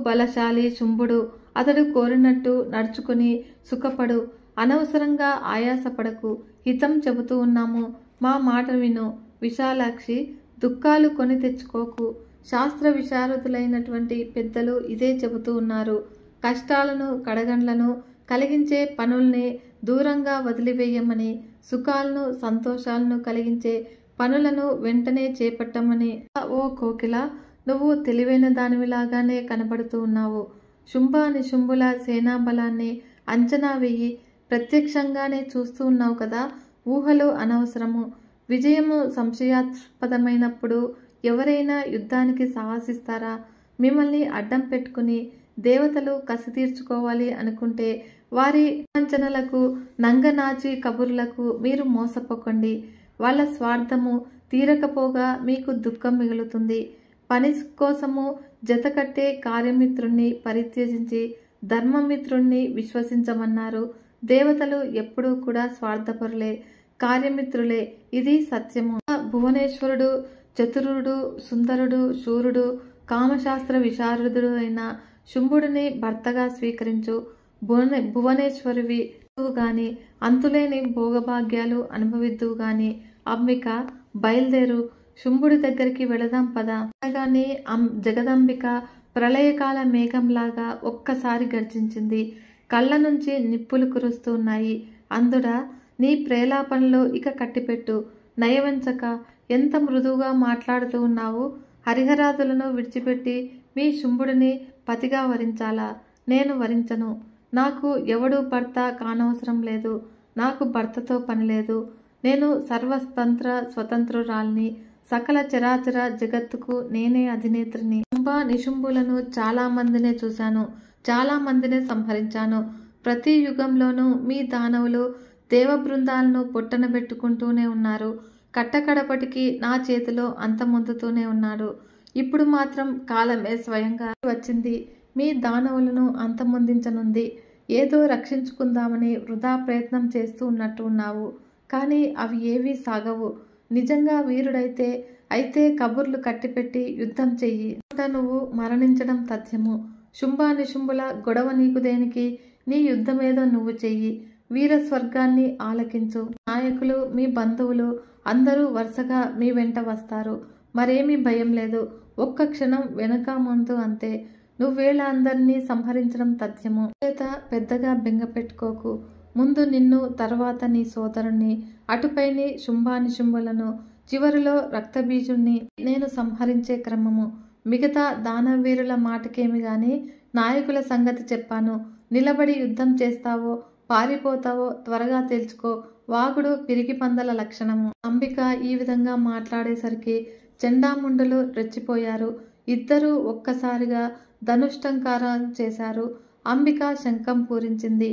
బలశాలి శుంభుడు. అతడు కోరినట్టు నడుచుకుని సుఖపడు. అనవసరంగా ఆయాసపడకు. హితం చెబుతూ ఉన్నాము. మా మాట విను. విశాలాక్షి, దుఃఖాలు కొని తెచ్చుకోకు. శాస్త్ర విశారదులైనటువంటి పెద్దలు ఇదే చెబుతూ ఉన్నారు. కష్టాలను కడగండ్లను కలిగించే పనుల్ని దూరంగా వదిలివేయమని, సుఖాలను సంతోషాలను కలిగించే పనులను వెంటనే చేపట్టమని. ఓ కోకిల, నువ్వు తెలివైన దానివిలాగానే కనబడుతూ ఉన్నావు. శుంభానిశుంభుల సేనాబలాన్ని అంచనా వెయ్యి. ప్రత్యక్షంగానే చూస్తూ ఉన్నావు కదా. ఊహలు అనవసరము. విజయము సంశయాస్పదమైనప్పుడు ఎవరైనా యుద్ధానికి సాహసిస్తారా? మిమ్మల్ని అడ్డం పెట్టుకుని దేవతలు కసి తీర్చుకోవాలి అనుకుంటే వారి వంచనలకు, నంగనాచి కబుర్లకు మీరు మోసపోకండి. వాళ్ళ స్వార్థము తీరకపోగా మీకు దుఃఖం మిగులుతుంది. పని కోసము జతకట్టే కార్యమిత్రుణ్ణి పరిత్యజించి ధర్మమిత్రుణ్ణి విశ్వసించమన్నారు. దేవతలు ఎప్పుడూ కూడా స్వార్థపరులే, కార్యమిత్రులే. ఇది సత్యము. భువనేశ్వరుడు చతురుడు, సుందరుడు, శూరుడు, కామశాస్త్ర విశారదుడు అయిన శుంభుడిని భర్తగా స్వీకరించు. భువనేశ్వరివి గాని అంతులేని భోగభాగ్యాలు అనుభవిద్దువు గాని. అంబిక, బయలుదేరు. శుంభుడి దగ్గరికి వెళదాం పదా. అనగానే జగదంబిక ప్రళయకాల మేఘంలాగా ఒక్కసారి గర్జించింది. కళ్ళ నుంచి నిప్పులు కురుస్తూ ఉన్నాయి. అందుడా, నీ ప్రేలాపనలో ఇక కట్టిపెట్టు. నయవంచక, ఎంత మృదువుగా మాట్లాడుతూ ఉన్నావు. హరిహరాదులను విడిచిపెట్టి మీ శుంభుడిని పతిగా వరించాలా? నేను వరించను. నాకు ఎవడూ భర్త కానవసరం లేదు. నాకు భర్తతో పనిలేదు. నేను సర్వతంత్ర స్వతంత్రురాల్ని. సకల చరాచర జగత్తుకు నేనే అధినేత్రిని. శుంభ నిశుంభులను చాలా మందినే చూశాను. చాలా మందిని సంహరించాను. ప్రతి యుగంలోనూ మీ దానవులు దేవ బృందాలను పొట్టనబెట్టుకుంటూనే ఉన్నారు. కట్టకడపటికి నా చేతిలో అంతమొందుతూనే ఉన్నాడు. ఇప్పుడు మాత్రం కాలమే స్వయంగా వచ్చింది. మీ దానవులను అంతమొందించనుంది. ఏదో రక్షించుకుందామని వృధా ప్రయత్నం చేస్తూ ఉన్నట్టు ఉన్నావు. కానీ అవి ఏవీ సాగవు. నిజంగా వీరుడైతే అయితే కబుర్లు కట్టిపెట్టి యుద్ధం చెయ్యి. నువ్వు మరణించడం తథ్యము. శుంభానిశుంభుల గొడవ నీకు దేనికి? నీ యుద్ధమేదో నువ్వు చెయ్యి. వీర స్వర్గాన్ని ఆలకించు. నాయకులు, మీ బంధువులు అందరూ వరుసగా మీ వెంట వస్తారు. మరేమీ భయం లేదు. ఒక్క క్షణం వెనుక ముందు అంతే. నువ్వేళ అందరినీ సంహరించడం తథ్యము. చేత పెద్దగా బెంగ పెట్టుకోకు. ముందు నిన్ను, తర్వాత నీ సోదరుణ్ణి, అటుపైని శుంభానిశుంభులను, చివరిలో రక్తబీజుణ్ణి నేను సంహరించే క్రమము. మిగతా దానవీరుల మాటకేమి గాని నాయకుల సంగతి చెప్పాను. నిలబడి యుద్ధం చేస్తావో పారిపోతావో త్వరగా తెలుసుకో. వాగుడు పిరికి పందల లక్షణము. అంబిక ఈ విధంగా మాట్లాడేసరికి చెండాముండులు రెచ్చిపోయారు. ఇద్దరూ ఒక్కసారిగా ధనుష్టంకారం చేశారు. అంబిక శంఖం పూరించింది.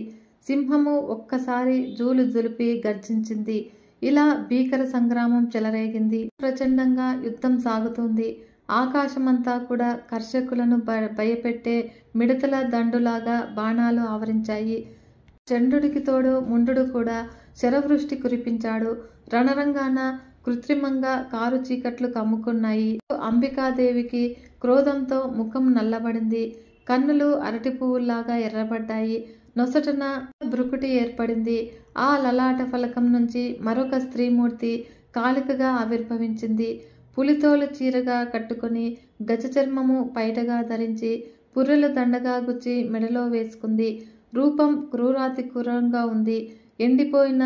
సింహము ఒక్కసారి జూలు దులిపి గర్జించింది. ఇలా భీకర సంగ్రామం చెలరేగింది. ప్రచండంగా యుద్ధం సాగుతుంది. ఆకాశమంతా కూడా కర్షకులను భయపెట్టే మిడతల దండులాగా బాణాలు ఆవరించాయి. చంద్రుడికి తోడు ముండు కూడా శరవృష్టి కురిపించాడు. రణరంగాన కృత్రిమంగా కారు చీకట్లు కమ్ముకున్నాయి. అంబికాదేవికి క్రోధంతో ముఖం నల్లబడింది. కన్నులు అరటి పువ్వుల్లాగా ఎర్రబడ్డాయి. నొసటన బ్రుకుటి ఏర్పడింది. ఆ లలాట ఫలకం నుంచి మరొక స్త్రీమూర్తి కాళికగా ఆవిర్భవించింది. పులితోలు చీరగా కట్టుకుని గజచర్మము పైటగా ధరించి పుర్రెలు దండగా గుచ్చి మెడలో వేసుకుంది. రూపం క్రూరాతి క్రూరంగా ఉంది. ఎండిపోయిన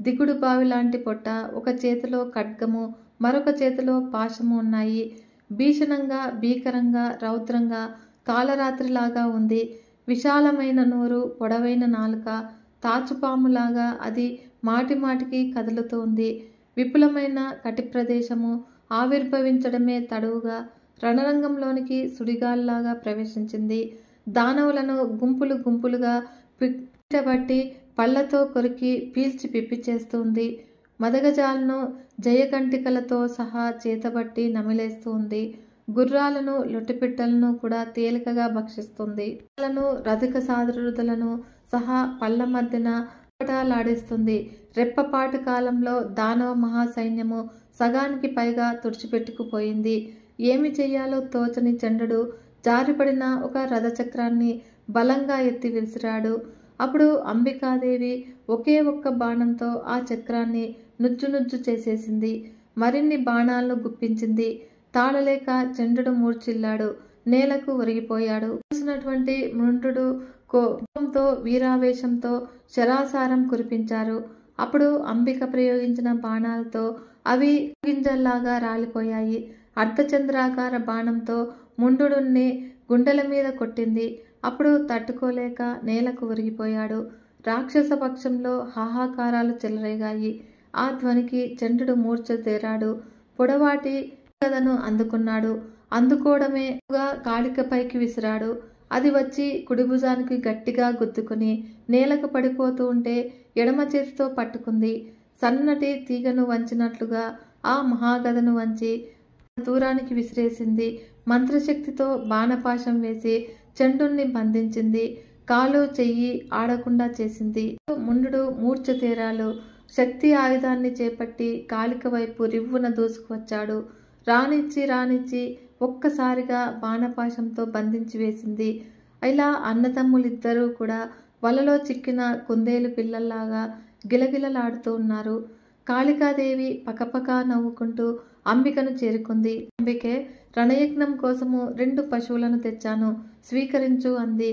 దిగుడు బావి లాంటి పొట్ట, ఒక చేతిలో ఖడ్గము, మరొక చేతిలో పాశము ఉన్నాయి. భీషణంగా, భీకరంగా, రౌద్రంగా, కాలరాత్రిలాగా ఉంది. విశాలమైన నోరు, పొడవైన నాలుక, తాచుపాములాగా అది మాటిమాటికి కదులుతోంది. విపులమైన కటి ప్రదేశము ఆవిర్భవించడమే తడువుగా రణరంగంలోనికి సుడిగాల్లాగా ప్రవేశించింది. దానవులను గుంపులు గుంపులుగా పిట్టబట్టి పళ్లతో కొరికి పీల్చి పిప్పి చేస్తుంది. మదగజాలను జయకంటికలతో సహా చేతబట్టి నమిలేస్తుంది. గుర్రాలను, లొట్టిపిట్టలను కూడా తేలికగా భక్షిస్తుంది. రధిక సారథులను సహా పళ్ల మధ్యన పటాలాడిస్తుంది. రెప్పపాటు కాలంలో దానవ మహాసైన్యము సగానికి పైగా తుడిచిపెట్టుకుపోయింది. ఏమి చెయ్యాలో తోచని చంద్రుడు జారిపడిన ఒక రథచక్రాన్ని బలంగా ఎత్తి విసిరాడు. అప్పుడు అంబికాదేవి ఒకే ఒక్క బాణంతో ఆ చక్రాన్ని నుజ్జు చేసేసింది. మరిన్ని బాణాలను గుప్పించింది. తాళలేక చంద్రుడు మూర్చిల్లాడు. నేలకు ఒరిగిపోయాడు. చూసినటువంటి మృండు కోపంతో, వీరావేశంతో శరాసారం కురిపించారు. అప్పుడు అంబిక ప్రయోగించిన బాణాలతో అవి గింజల్లాగా రాలిపోయాయి. అర్ధచంద్రాకార బాణంతో ముండుని గుండెల మీద కొట్టింది. అప్పుడు తట్టుకోలేక నేలకు ఒరిగిపోయాడు. రాక్షస పక్షంలో హాహాకారాలు చెలరేగాయి. ఆ ధ్వనికి చంద్రుడు మూర్ఛ తేరాడు. పొడవాటి కథను అందుకున్నాడు. అందుకోవడమే కాళికపైకి విసిరాడు. అది వచ్చి కుడిభుజానికి గట్టిగా గుద్దుకుని నేలకు పడిపోతూ ఉంటే ఎడమ చేతితో పట్టుకుంది. సన్నటి తీగను వంచినట్లుగా ఆ మహాగదను వంచి దూరానికి విసిరేసింది. మంత్రశక్తితో బాణపాశం వేసి చండుని బంధించింది. కాలు చెయ్యి ఆడకుండా చేసింది. ముండు మూర్ఛ తేరాలు. శక్తి ఆయుధాన్ని చేపట్టి కాళిక వైపు రివ్వున దూసుకువచ్చాడు. రానిచ్చి ఒక్కసారిగా బాణపాశంతో బంధించి వేసింది. ఇలా అన్నదమ్ములిద్దరూ కూడా వలలో చిక్కిన కుందేలు పిల్లల్లాగా గిలగిలలాడుతూ ఉన్నారు. కాళికాదేవి పకపకా నవ్వుకుంటూ అంబికను చేరుకుంది. అంబికే, రణయజ్ఞం కోసము 2 పశువులను తెచ్చాను, స్వీకరించు అంది.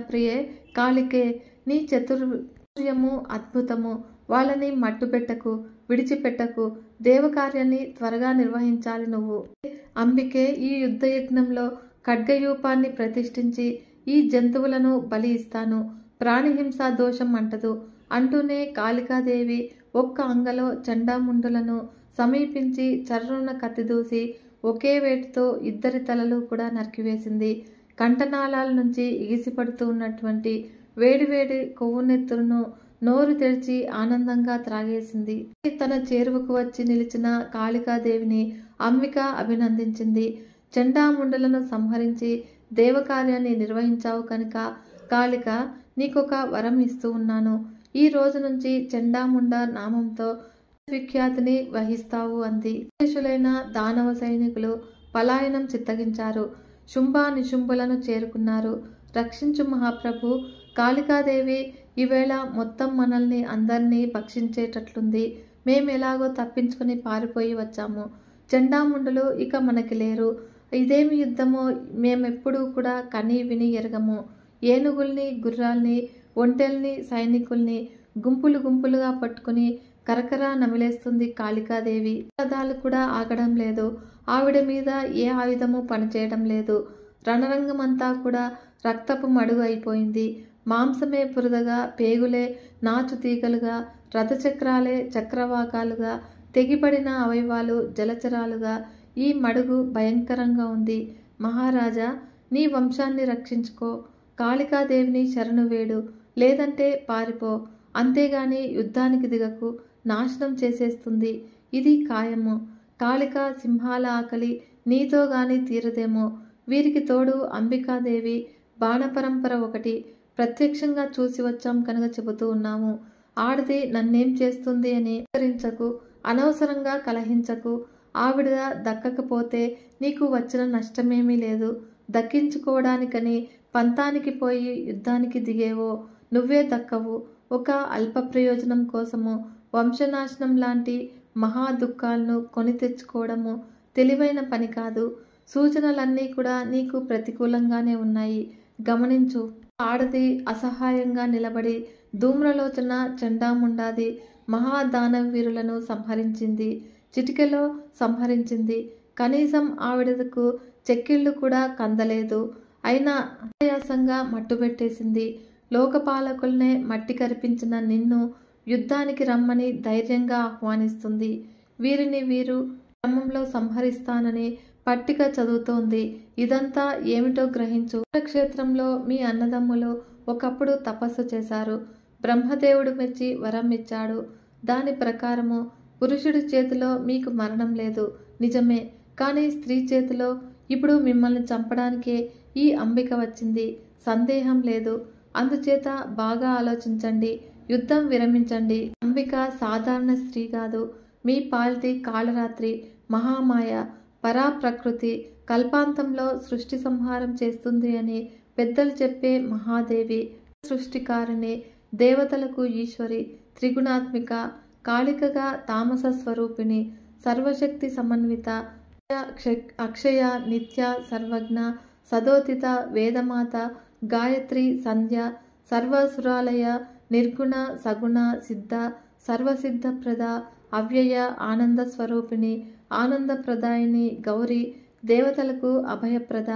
ప్రియే కాళికే, నీ చతుర్యము అద్భుతము. వాళ్ళని మట్టుపెట్టకు, విడిచిపెట్టకు. దేవకార్యాన్ని త్వరగా నిర్వహించాలి నువ్వు. అంబికే, ఈ యుద్ధయజ్ఞంలో ఖడ్గయూపాన్ని ప్రతిష్ఠించి ఈ జంతువులను బలి ఇస్తాను. ప్రాణిహింసా దోషం అంటదు అంటూనే కాళికాదేవి ఒక్క అంగలో చండాముండులను సమీపించి చర్రున కత్తిదూసి ఒకే వేటుతో ఇద్దరి తలలు కూడా నరికివేసింది. కంఠనాళాల నుంచి ఎగిసిపడుతూ ఉన్నటువంటి వేడివేడి కొవ్వునెత్తులను నోరు తెరిచి ఆనందంగా త్రాగేసింది. తన చేరువకు వచ్చి నిలిచిన కాళికాదేవిని అంబిక అభినందించింది. చండాముండులను సంహరించి దేవకార్యాన్ని నిర్వహించావు కనుక కాళిక నీకొక వరం ఇస్తూ ఉన్నాను. ఈ రోజు నుంచి చండాముండ నామంతో విఖ్యాతిని వహిస్తావు అంది. శేషులైన దానవ సైనికులు పలాయనం చిత్తగించారు. శుంభ నిశుంభులను చేరుకున్నారు. రక్షించు మహాప్రభు, కాళికాదేవి ఈవేళ మొత్తం మనల్ని అందరినీ భక్షించేటట్లుంది. మేమెలాగో తప్పించుకుని పారిపోయి వచ్చాము. చండాముండులు ఇక మనకి లేరు. ఇదేమి యుద్ధమో మేమెప్పుడూ కూడా కని విని ఎరగము. ఏనుగుల్ని, గుర్రాల్ని, ఒంటెల్ని, సైనికుల్ని గుంపులు గుంపులుగా పట్టుకుని కరకరా నమిలేస్తుంది కాళికాదేవి. రథాలు కూడా ఆగడం లేదు. ఆవిడ మీద ఏ ఆయుధము పనిచేయడం లేదు. రణరంగమంతా కూడా రక్తపు మడుగు అయిపోయింది. మాంసమే బురదగా, పేగులే నాచు తీగలుగా, రథచక్రాలే చక్రవాకాలుగా, తెగిపడిన అవయవాలు జలచరాలుగా ఈ మడుగు భయంకరంగా ఉంది. మహారాజా, నీ వంశాన్ని రక్షించుకో. కాళికాదేవిని శరణు వేడు, లేదంటే పారిపో. అంతేగాని యుద్ధానికి దిగకు, నాశనం చేసేస్తుంది. ఇది ఖాయము. కాళిక సింహాల ఆకలి నీతో గాని తీరదేమో. వీరికి తోడు అంబికాదేవి బాణపరంపర ఒకటి. ప్రత్యక్షంగా చూసి వచ్చాం కనుక చెబుతూ ఉన్నాము. ఆడది నన్నేం చేస్తుంది అని హెచ్చరించకు, అనవసరంగా కలహించకు. ఆవిడ దక్కకపోతే నీకు వచ్చిన నష్టమేమీ లేదు. దక్కించుకోవడానికని పంతానికి పోయి యుద్ధానికి దిగేవో నువ్వే దక్కవు. ఒక అల్ప ప్రయోజనం కోసము వంశనాశనం లాంటి మహా దుఃఖాలను కొని తెచ్చుకోవడము తెలివైన పని కాదు. సూచనలన్నీ కూడా నీకు ప్రతికూలంగానే ఉన్నాయి. గమనించు. ఆడది అసహాయంగా నిలబడి ధూమ్రలోచన చండాముండాది మహాదానవీరులను సంహరించింది. చిటికెలో సంహరించింది. కనీసం ఆవిడకు చెక్కిళ్ళు కూడా కందలేదు. అయినా ఆయాసంగా మట్టుబెట్టేసింది. లోకపాలకుల్నే మట్టి కరిపించిన నిన్ను యుద్ధానికి రమ్మని ధైర్యంగా ఆహ్వానిస్తుంది. వీరిని వీరు క్రమంలో సంహరిస్తానని పట్టిక చదువుతోంది. ఇదంతా ఏమిటో గ్రహించు. క్షేత్రంలో మీ అన్నదమ్ములు ఒకప్పుడు తపస్సు చేశారు. బ్రహ్మదేవుడు మెచ్చి వరం ఇచ్చాడు. దాని ప్రకారము పురుషుడి చేతిలో మీకు మరణం లేదు, నిజమే. కానీ స్త్రీ చేతిలో ఇప్పుడు మిమ్మల్ని చంపడానికే ఈ అంబిక వచ్చింది, సందేహం లేదు. అందుచేత బాగా ఆలోచించండి, యుద్ధం విరమించండి. అంబిక సాధారణ స్త్రీ కాదు. మీ పాలిటి కాళరాత్రి, మహామాయ, పరాప్రకృతి, కల్పాంతంలో సృష్టి సంహారం చేస్తుంది అని పెద్దలు చెప్పే మహాదేవి, సృష్టికారిణి, దేవతలకు ఈశ్వరి, త్రిగుణాత్మిక, కాళికగా తామస స్వరూపిణి, సర్వశక్తి సమన్విత, అక్షయ, నిత్య, సర్వజ్ఞ, సదోతిత, వేదమాత, గాయత్రి, సంధ్య, సర్వసురాలయ, నిర్గుణ, సగుణ, సిద్ధ, సర్వసిద్ధప్రద, అవ్యయ, ఆనంద స్వరూపిణి, ఆనందప్రదాయిని, గౌరీ, దేవతలకు అభయప్రద.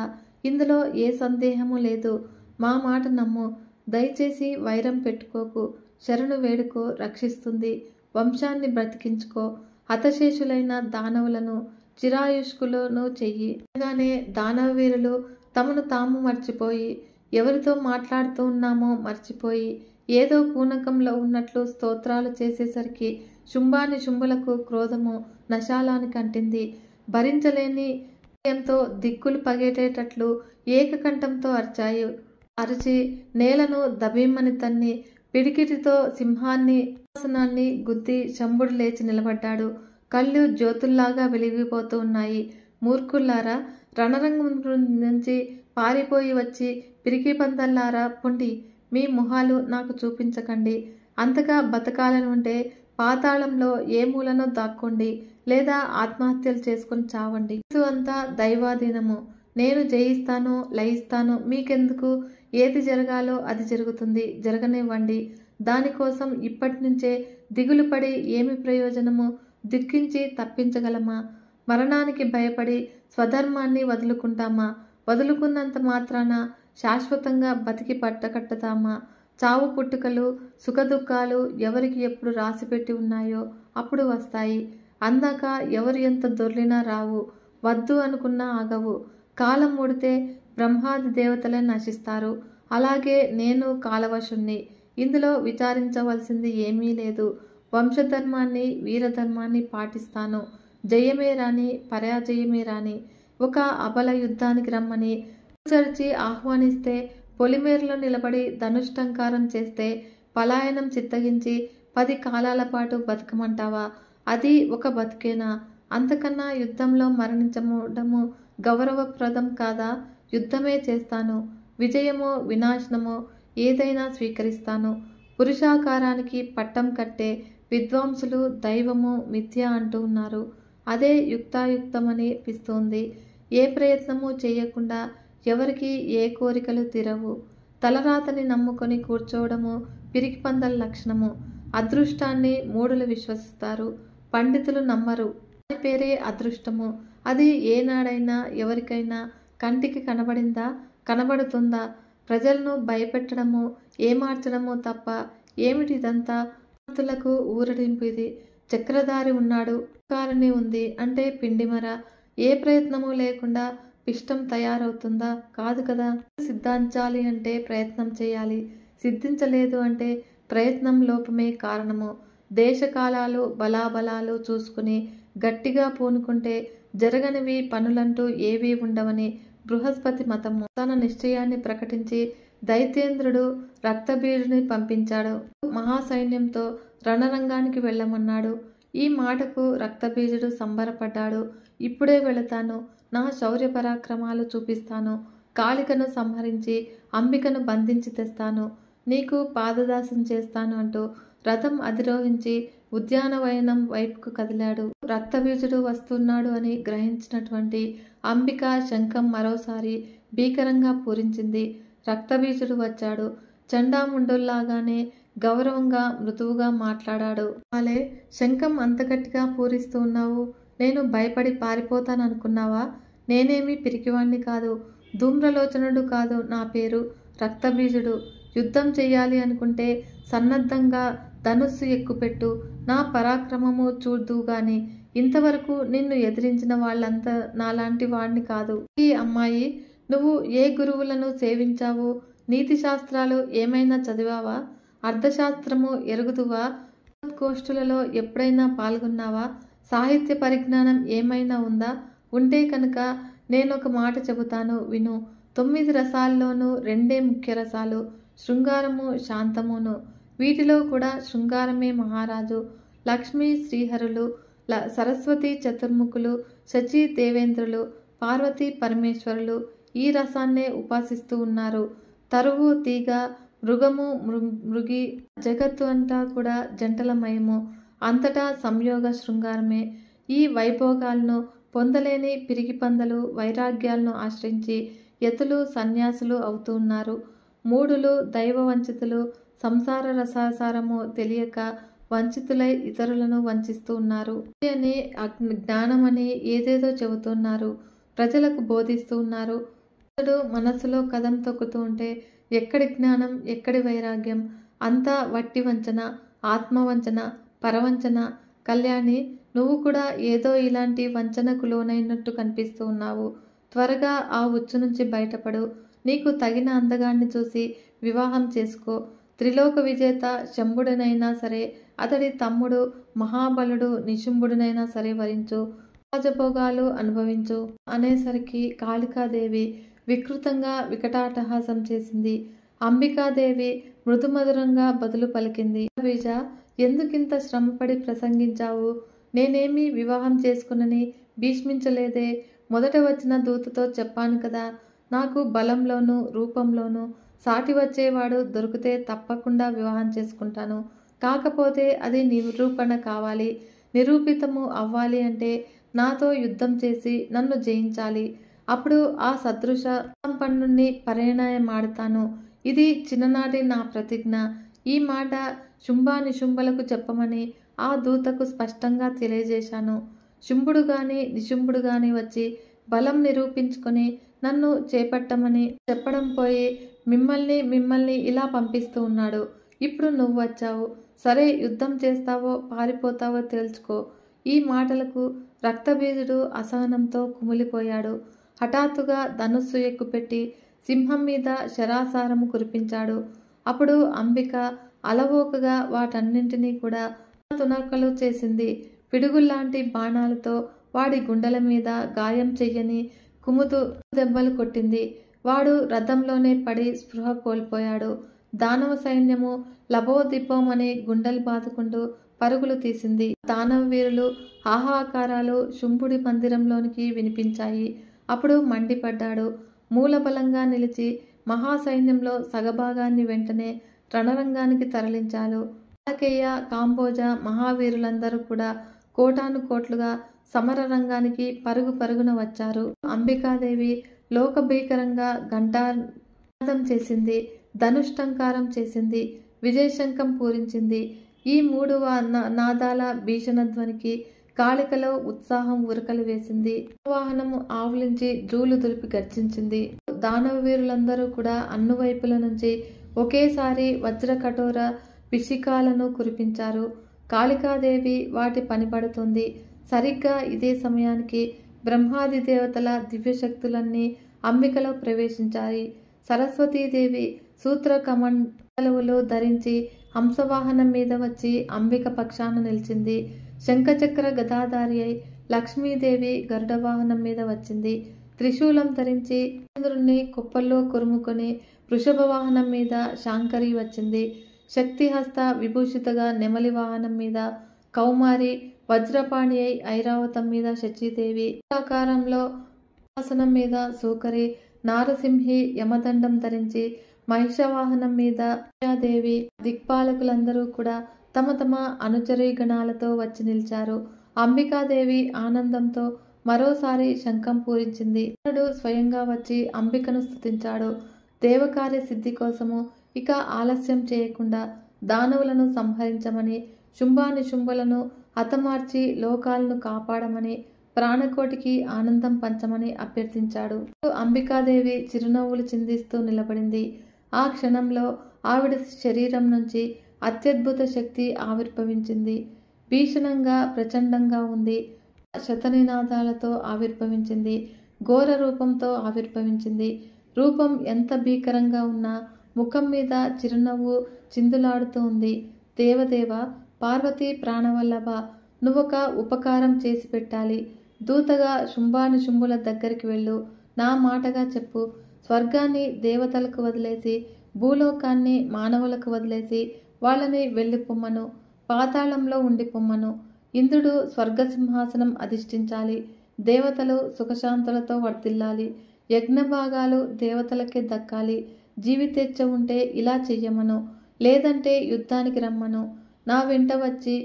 ఇందులో ఏ సందేహము లేదు. మా మాట నమ్ము. దయచేసి వైరం పెట్టుకోకు. శరణు వేడుకో, రక్షిస్తుంది. వంశాన్ని బ్రతికించుకో. హతశేషులైన దానవులను చిరాయుష్కులను చెయ్యి. అనగానే దానవవీరులు తమను తాము మర్చిపోయి, ఎవరితో మాట్లాడుతూ ఉన్నామో మర్చిపోయి, ఏదో పూనకంలో ఉన్నట్లు స్తోత్రాలు చేసేసరికి శుంభులకు క్రోధము నశాలానికి అంటింది. భరించలేని ఎంతో దిక్కులు పగేటేటట్లు ఏకకంఠంతో అరిచి నేలను దబీమ్మని తన్ని పిడికిటితో సింహాసనాన్ని గుద్ది శంభుడు లేచి నిలబడ్డాడు. కళ్ళు జ్యోతుల్లాగా వెలిగిపోతూ ఉన్నాయి. మూర్ఖుల్లారా, రణరంగం నుంచి పారిపోయి వచ్చి పిరికి పందల్లారా పొండి. మీ మొహాలు నాకు చూపించకండి. అంతగా బతకాలని ఉంటే పాతాళంలో ఏ మూలనో దాక్కోండి, లేదా ఆత్మహత్యలు చేసుకుని చావండి. ఇది అంతా దైవాధీనము. నేను జయిస్తాను, లయిస్తాను. మీకెందుకు? ఏది జరగాలో అది జరుగుతుంది, జరగనివ్వండి. దానికోసం ఇప్పటి నుంచే దిగులు పడి ఏమి ప్రయోజనము? దుఃఖించి తప్పించగలమా? మరణానికి భయపడి స్వధర్మాన్ని వదులుకుంటామా? వదులుకున్నంత మాత్రాన శాశ్వతంగా బతికి పట్టకట్టతామా? చావు పుట్టుకలు, సుఖదుఖాలు ఎవరికి ఎప్పుడు రాసిపెట్టి ఉన్నాయో అప్పుడు వస్తాయి. అందాక ఎవరు ఎంత దొర్లినా రావు. వద్దు అనుకున్నా ఆగవు. కాలం ముడితే బ్రహ్మాది దేవతలే నశిస్తారు. అలాగే నేను కాలవశుణ్ణి. ఇందులో విచారించవలసింది ఏమీ లేదు. వంశధర్మాన్ని, వీరధర్మాన్ని పాటిస్తాను. జయమే రాని, పరాజయమే రాని. ఒక అబల యుద్ధానికి రమ్మని చరిచి ఆహ్వానిస్తే, పొలిమేరలో నిలబడి ధనుష్టంకారం చేస్తే, పలాయనం చిత్తగించి 10 కాలాల పాటు బతకమంటావా? అది ఒక బతికేనా? అంతకన్నా యుద్ధంలో మరణించడము గౌరవప్రదం కాదా? యుద్ధమే చేస్తాను. విజయమో వినాశనమో ఏదైనా స్వీకరిస్తాను. పురుషాకారానికి పట్టం కట్టే విద్వాంసులు దైవము మిథ్య అంటూ ఉన్నారు. అదే యుక్తాయుక్తమని అనిపిస్తోంది. ఏ ప్రయత్నము చేయకుండా ఎవరికి ఏ కోరికలు తీరవు. తలరాతని నమ్ముకొని కూర్చోవడము పిరికిపందల లక్షణము. అదృష్టాన్ని మూఢులు విశ్వసిస్తారు, పండితులు నమ్మరు. దాని పేరే అదృష్టము. అది ఏనాడైనా ఎవరికైనా కంటికి కనబడిందా? కనబడుతుందా? ప్రజలను భయపెట్టడము, ఏమార్చడము తప్ప ఏమిటి ఇదంతా? భక్తులకు ఊరడింపు ఇది. చక్రధారి ఉన్నాడు, కారణి ఉంది అంటే పిండిమర. ఏ ప్రయత్నము లేకుండా పిష్టం తయారవుతుందా? కాదు కదా. సిద్ధించాలి అంటే ప్రయత్నం చేయాలి. సిద్ధించలేదు అంటే ప్రయత్నం లోపమే కారణము. దేశకాలాలు బలాబలాలు చూసుకుని గట్టిగా పూనుకుంటే జరగనివి పనులంటూ ఏవీ ఉండవని బృహస్పతి మతము. తన నిశ్చయాన్ని ప్రకటించి దైత్యేంద్రుడు రక్తబీజుని పంపించాడు. మహాసైన్యంతో రణరంగానికి వెళ్ళమన్నాడు. ఈ మాటకు రక్తబీజుడు సంబరపడ్డాడు. ఇప్పుడే వెళతాను, నా శౌర్య పరాక్రమాలు చూపిస్తాను. కాళికను సంహరించి అంబికను బంధించి తెస్తాను. నీకు పాదదాసం చేస్తాను అంటూ రథం అధిరోహించి ఉద్యానవనం వైపుకు కదిలాడు. రక్తబీజుడు వస్తున్నాడు అని గ్రహించినటువంటి అంబిక శంఖం మరోసారి భీకరంగా పూరించింది. రక్తబీజుడు వచ్చాడు. చండాముండుల్లాగానే గౌరవంగా మృదువుగా మాట్లాడాడు. అలే, శంఖం అంత గట్టిగా పూరిస్తూ ఉన్నావు. నేను భయపడి పారిపోతాననుకున్నావా? నేనేమీ పిరికివాణ్ణి కాదు. ధూమ్రలోచనుడు కాదు నా పేరు. రక్తబీజుడు. యుద్ధం చెయ్యాలి అనుకుంటే సన్నద్ధంగా ధనుస్సు ఎక్కుపెట్టు. నా పరాక్రమము చూద్దువుగాని. ఇంతవరకు నిన్ను ఎదిరించిన వాళ్ళంతా నాలాంటి వాణ్ణి కాదు. ఈ అమ్మాయి, నువ్వు ఏ గురువులను సేవించావు? నీతి శాస్త్రాలు ఏమైనా చదివావా? అర్థశాస్త్రము ఎరుగుదువా? గోష్ఠులలో ఎప్పుడైనా పాల్గొన్నావా? సాహిత్య పరిజ్ఞానం ఏమైనా ఉందా? ఉంటే కనుక నేనొక మాట చెబుతాను విను. 9 రసాల్లోనూ 2 ముఖ్య రసాలు, శృంగారము శాంతమును. వీటిలో కూడా శృంగారమే మహారాజు. లక్ష్మీ శ్రీహరులు, సరస్వతి చతుర్ముఖులు, శచీ దేవేంద్రులు, పార్వతీ పరమేశ్వరులు ఈ రసాన్నే ఉపాసిస్తూ ఉన్నారు. తరువు తీగ, మృగము మృగి, జగత్తు అంతా కూడా జంటలమయము. అంతటా సంయోగ శృంగారమే. ఈ వైభోగాలను పొందలేని పిరికిపందలు వైరాగ్యాలను ఆశ్రయించి యతులు సన్యాసులు అవుతూ ఉన్నారు. మూఢులు, దైవ వంచితులు సంసార రసాసారము తెలియక వంచితులై ఇతరులను వంచిస్తూ ఉన్నారు అని జ్ఞానమని ఏదేదో చెబుతున్నారు. ప్రజలకు బోధిస్తూ ఉన్నారు. మనస్సులో కదం తొక్కుతూ ఉంటే ఎక్కడి జ్ఞానం, ఎక్కడి వైరాగ్యం? అంతా వట్టి వంచన, ఆత్మవంచన, పరవంచన. కళ్యాణి, నువ్వు కూడా ఏదో ఇలాంటి వంచనకు లోనైనట్టు కనిపిస్తూ ఉన్నావు. త్వరగా ఆ ఉచ్చు నుంచి బయటపడు. నీకు తగిన అందగాన్ని చూసి వివాహం చేసుకో. త్రిలోక విజేత శంభుడినైనా సరే, అతడి తమ్ముడు మహాబలుడు నిశుంభుడినైనా సరే వరించు. రాజభోగాలు అనుభవించు అనేసరికి కాళికాదేవి వికృతంగా వికటాటహాసం చేసింది. అంబికాదేవి మృదుమధురంగా బదులు పలికింది. బీజ, ఎందుకింత శ్రమపడి ప్రసంగించావు? నేనేమీ వివాహం చేసుకునని భీష్మించలేదే. మొదట వచ్చిన దూతతో చెప్పాను కదా, నాకు బలంలోనూ రూపంలోనూ సాటి వచ్చేవాడు దొరికితే తప్పకుండా వివాహం చేసుకుంటాను. కాకపోతే అది నిరూపణ కావాలి. నిరూపితము అవ్వాలి అంటే నాతో యుద్ధం చేసి నన్ను జయించాలి. అప్పుడు ఆ సదృశ సంపన్నుణ్ణి పరిణయమాడతాను. ఇది చిన్ననాటి నా ప్రతిజ్ఞ. ఈ మాట శుంభానిశుంభులకు చెప్పమని ఆ దూతకు స్పష్టంగా తెలియజేశాను. శుంభుడు గాని నిశుంభుడు గాని వచ్చి బలం నిరూపించుకొని నన్ను చేపట్టమని చెప్పడం పోయి మిమ్మల్ని ఇలా పంపిస్తూ ఉన్నాడు. ఇప్పుడు నువ్వు వచ్చావు. సరే, యుద్ధం చేస్తావో పారిపోతావో తేల్చుకో. ఈ మాటలకు రక్తబీజుడు అసహనంతో కుమిలిపోయాడు. హఠాత్తుగా ధనుస్సు ఎక్కుపెట్టి సింహం మీద శరాసారము కురిపించాడు. అప్పుడు అంబిక అలవోకగా వాటన్నింటినీ కూడా తునకలు చేసింది. పిడుగుల్లాంటి బాణాలతో వాడి గుండెల మీద గాయం చెయ్యని కుముతు దెబ్బలు కొట్టింది. వాడు రథంలోనే పడి స్పృహ కోల్పోయాడు. దానవ సైన్యము లబోదిపోమని గుండెలు బాదుకుంటూ పరుగులు తీసింది. దానవ వీరులు హాహాకారాలు శుంభుడి మందిరంలోనికి వినిపించాయి. అప్పుడు మండిపడ్డాడు. మూలబలంగా నిలిచి మహాసైన్యంలో సగభాగాన్ని వెంటనే రణరంగానికి తరలించారు. కాలకేయ, కాంబోజ మహావీరులందరూ కూడా కోటాను కోట్లుగా సమర రంగానికి పరుగు పరుగున వచ్చారు. అంబికాదేవి లోకభీకరంగా ఘంటానాదం చేసింది. ధనుష్టంకారం చేసింది. విజయశంఖం పూరించింది. ఈ మూడు నాదాల భీషణధ్వనికి కాళికలో ఉత్సాహం ఉరకలు వేసింది. వాహనము ఆవులించి జూలు దులిపి గర్జించింది. దానవ వీరులందరూ కూడా అన్నువైపుల నుంచి ఒకేసారి వజ్రకఠోర పిశికాలను కురిపించారు. కాళికాదేవి వాటి పనిపడుతుంది. సరిగ్గా ఇదే సమయానికి బ్రహ్మాది దేవతల దివ్యశక్తులన్నీ అంబికలో ప్రవేశించాయి. సరస్వతీదేవి సూత్ర కమండలువులు ధరించి హంసవాహనం మీద వచ్చి అంబిక పక్షాన నిలిచింది. శంఖచక్ర గదాధారి అయి లక్ష్మీదేవి గరుడ వాహనం మీద వచ్చింది. త్రిశూలం ధరించి చంద్రుణ్ణి కుప్పల్లో కురుముకొని వృషభ వాహనం మీద శాంకరి వచ్చింది. శక్తిహస్త విభూషితగా నెమలి వాహనం మీద కౌమారి, వజ్రపాణి అయి ఐరావతం మీద శచీదేవి, ఆకారంలో ఆసనం మీద సూకరి, నారసింహి యమదండం ధరించి మహిషవాహనం మీద దేవి, దిక్పాలకులందరూ కూడా తమ తమ అనుచరీ గణాలతో వచ్చి నిలిచారు. అంబికాదేవి ఆనందంతో మరోసారి శంఖం పూరించింది. కృష్ణుడు స్వయంగా వచ్చి అంబికను స్తుతించాడు. దేవకార్య సిద్ధి కోసము ఇక ఆలస్యం చేయకుండా దానవులను సంహరించమని, శుంభానిశుంభులను హతమార్చి లోకాలను కాపాడమని, ప్రాణకోటికి ఆనందం పంచమని అభ్యర్థించాడు. అంబికాదేవి చిరునవ్వులు చిందిస్తూ నిలబడింది. ఆ క్షణంలో ఆవిడ శరీరం నుంచి అత్యద్భుత శక్తి ఆవిర్భవించింది. భీషణంగా ప్రచండంగా ఉంది. శతనినాదాలతో ఆవిర్భవించింది. ఘోర రూపంతో ఆవిర్భవించింది. రూపం ఎంత భీకరంగా ఉన్నా ముఖం మీద చిరునవ్వు చిందులాడుతూ ఉంది. దేవదేవ, పార్వతీ ప్రాణవల్లభ, నువ్వొక ఉపకారం చేసి పెట్టాలి. దూతగా శుంభానిశుంభుల దగ్గరికి వెళ్ళు. నా మాటగా చెప్పు. స్వర్గాన్ని దేవతలకు వదిలేసి భూలోకాన్ని మానవులకు వదిలేసి వాళ్ళని వెళ్ళిపోమ్మను. పాతాళంలో ఉండిపోమ్మను. ఇంద్రుడు స్వర్గసింహాసనం అధిష్ఠించాలి. దేవతలు సుఖశాంతులతో వర్ధిల్లాలి. యజ్ఞభాగాలు దేవతలకే దక్కాలి. జీవితేచ్ఛ ఉంటే ఇలా చెయ్యమను, లేదంటే యుద్ధానికి రమ్మను. నా వెంట వచ్చి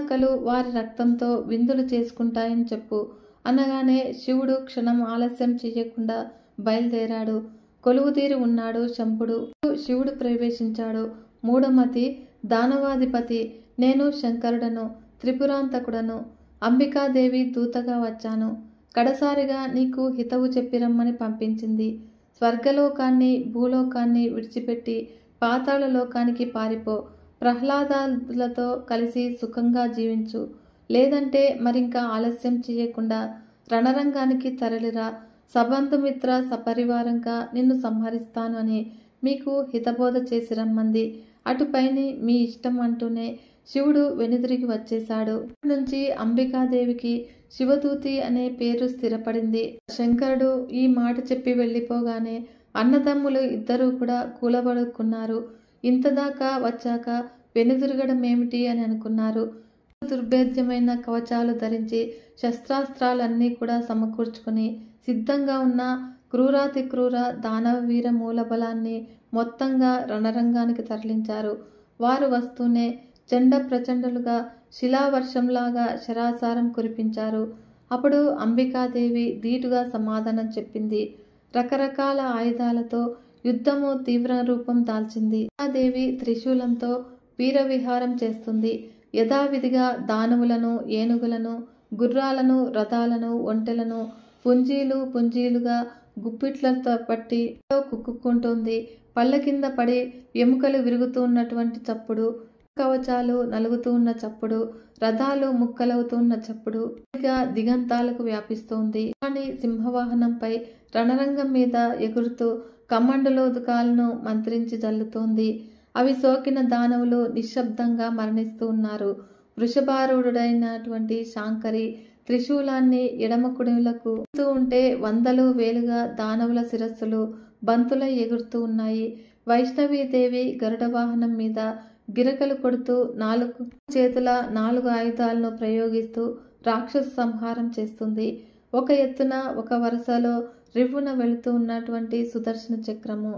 కలు వారి రక్తంతో విందులు చేసుకుంటాయని చెప్పు అనగానే శివుడు క్షణం ఆలస్యం చెయ్యకుండా బయలుదేరాడు. కొలువుదీరి ఉన్నాడు శంభుడు. శివుడు ప్రవేశించాడు. మూఢమతి, దానవాధిపతి, నేను శంకరుడను, త్రిపురాంతకుడను. అంబికాదేవి దూతగా వచ్చాను. కడసారిగా నీకు హితవు చెప్పిరమ్మని పంపించింది. స్వర్గలోకాన్ని భూలోకాన్ని విడిచిపెట్టి పాతాళ లోకానికి పారిపో. ప్రహ్లాదాదులతో కలిసి సుఖంగా జీవించు. లేదంటే మరింకా ఆలస్యం చేయకుండా రణరంగానికి తరలిరా. సబంధుమిత్ర సపరివారంగా నిన్ను సంహరిస్తాను అని మీకు హితబోధ చేసి రమ్మంది. అటుపైని మీ ఇష్టం అంటూనే శివుడు వెనుదిరిగి వచ్చేశాడు. నుంచి అంబికాదేవికి శివదూతి అనే పేరు స్థిరపడింది. శంకరుడు ఈ మాట చెప్పి వెళ్ళిపోగానే అన్నదమ్ములు ఇద్దరూ కూడా కూలబడుకున్నారు. ఇంతదాకా వచ్చాక వెనుదిరగడం ఏమిటి అని అనుకున్నారు. దుర్భేద్యమైన కవచాలు ధరించి శస్త్రాస్త్రాలన్నీ కూడా సమకూర్చుకుని సిద్ధంగా ఉన్న క్రూరాతి క్రూర దానవ వీర మూలబలాన్ని మొత్తంగా రణరంగానికి తరలించారు. వారు వస్తూనే చండ ప్రచండులుగా శిలావర్షంలాగా శరాసారం కురిపించారు. అప్పుడు అంబికాదేవి ధీటుగా సమాధానం చెప్పింది. రకరకాల ఆయుధాలతో యుద్ధము తీవ్ర రూపం దాల్చింది. దేవి త్రిశూలంతో వీరవిహారం చేస్తుంది. యథావిధిగా దానవులను, ఏనుగులను, గుర్రాలను, రథాలను, ఒంటెలను పుంజీలు పుంజీలుగా గుప్పిట్లతో పట్టి కుక్కుకుంటుంది. పళ్ళ కింద పడి ఎముకలు విరుగుతున్నటువంటి చప్పుడు కవచాలు నలుగుతూ ఉన్న చప్పుడు, రథాలు ముక్కలవుతూ ఉన్న చప్పుడు దిగంతాలకు వ్యాపిస్తోంది. కానీ సింహవాహనంపై రణరంగం మీద ఎగురుతూ కమండలోదుకాలను మంత్రించి జల్లుతోంది. అవి సోకిన దానవులు నిశ్శబ్దంగా మరణిస్తూ ఉన్నారు. వృషభారూఢుడైనటువంటి శాంకరి త్రిశూలాన్ని ఎడమ కుడిలకు ఉంటే వందలు వేలుగా దానవుల శిరస్సులు బంతులై ఎగురుతూ ఉన్నాయి. వైష్ణవీదేవి గరుడ వాహనం మీద గిరకలు కొడుతూ 4 చేతుల 4 ఆయుధాలను ప్రయోగిస్తూ రాక్షస సంహారం చేస్తుంది. ఒక ఎత్తున ఒక వరుసలో రివ్వున వెళుతూ ఉన్నటువంటి సుదర్శన చక్రము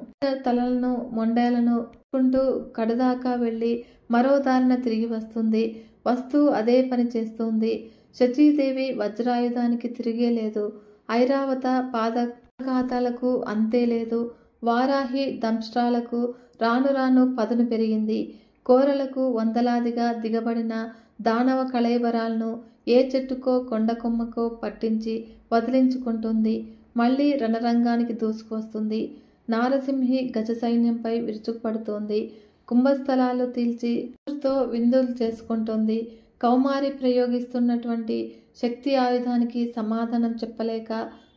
తలలను మొండేలను కుంటూ కడుదాకా వెళ్ళి మరో దారిన తిరిగి వస్తుంది. వస్తూ అదే పని చేస్తుంది. శచీదేవి వజ్రాయుధానికి తిరిగే లేదు. ఐరావత పాదఘాతాలకు అంతే లేదు. వారాహి దంష్ట్రాలకు రాను రాను పదును పెరిగింది. కోరలకు వందలాదిగా దిగబడిన దానవ కళేబరాలను ఏ చెట్టుకో కొండ కొమ్మకో పట్టించి వదిలించుకుంటుంది. మళ్లీ రణరంగానికి దూసుకొస్తుంది. నారసింహి గజ సైన్యంపై విరుచుకుపడుతోంది. కుంభస్థలాలు తీల్చి తో విందులు చేసుకుంటోంది. కౌమారి ప్రయోగిస్తున్నటువంటి శక్తి ఆయుధానికి సమాధానం చెప్పలేక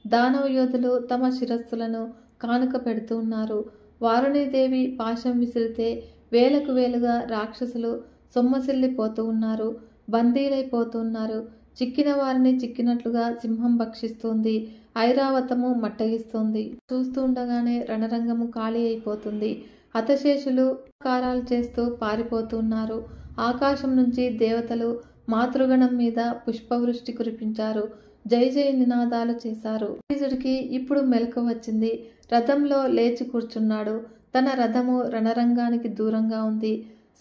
దానవ యోధులు తమ శిరస్సులను కానుక పెడుతూ ఉన్నారు. వారుణీదేవి పాశం విసిరితే వేలకు వేలుగా రాక్షసులు సొమ్మసిల్లిపోతూ ఉన్నారు. బందీలైపోతున్నారు. చిక్కిన వారిని చిక్కినట్లుగా సింహం భక్షిస్తుంది. ఐరావతము మట్టగిస్తోంది. చూస్తూ ఉండగానే రణరంగము ఖాళీ అయిపోతుంది. హతశేషులు కారాలు చేస్తూ పారిపోతున్నారు. ఆకాశం నుంచి దేవతలు మాతృగణం మీద పుష్పవృష్టి కురిపించారు. జై జై నినాదాలు చేశారు. శ్రీజుడికి ఇప్పుడు మెలకు వచ్చింది. రథంలో లేచి కూర్చున్నాడు. తన రథము రణరంగానికి దూరంగా ఉంది.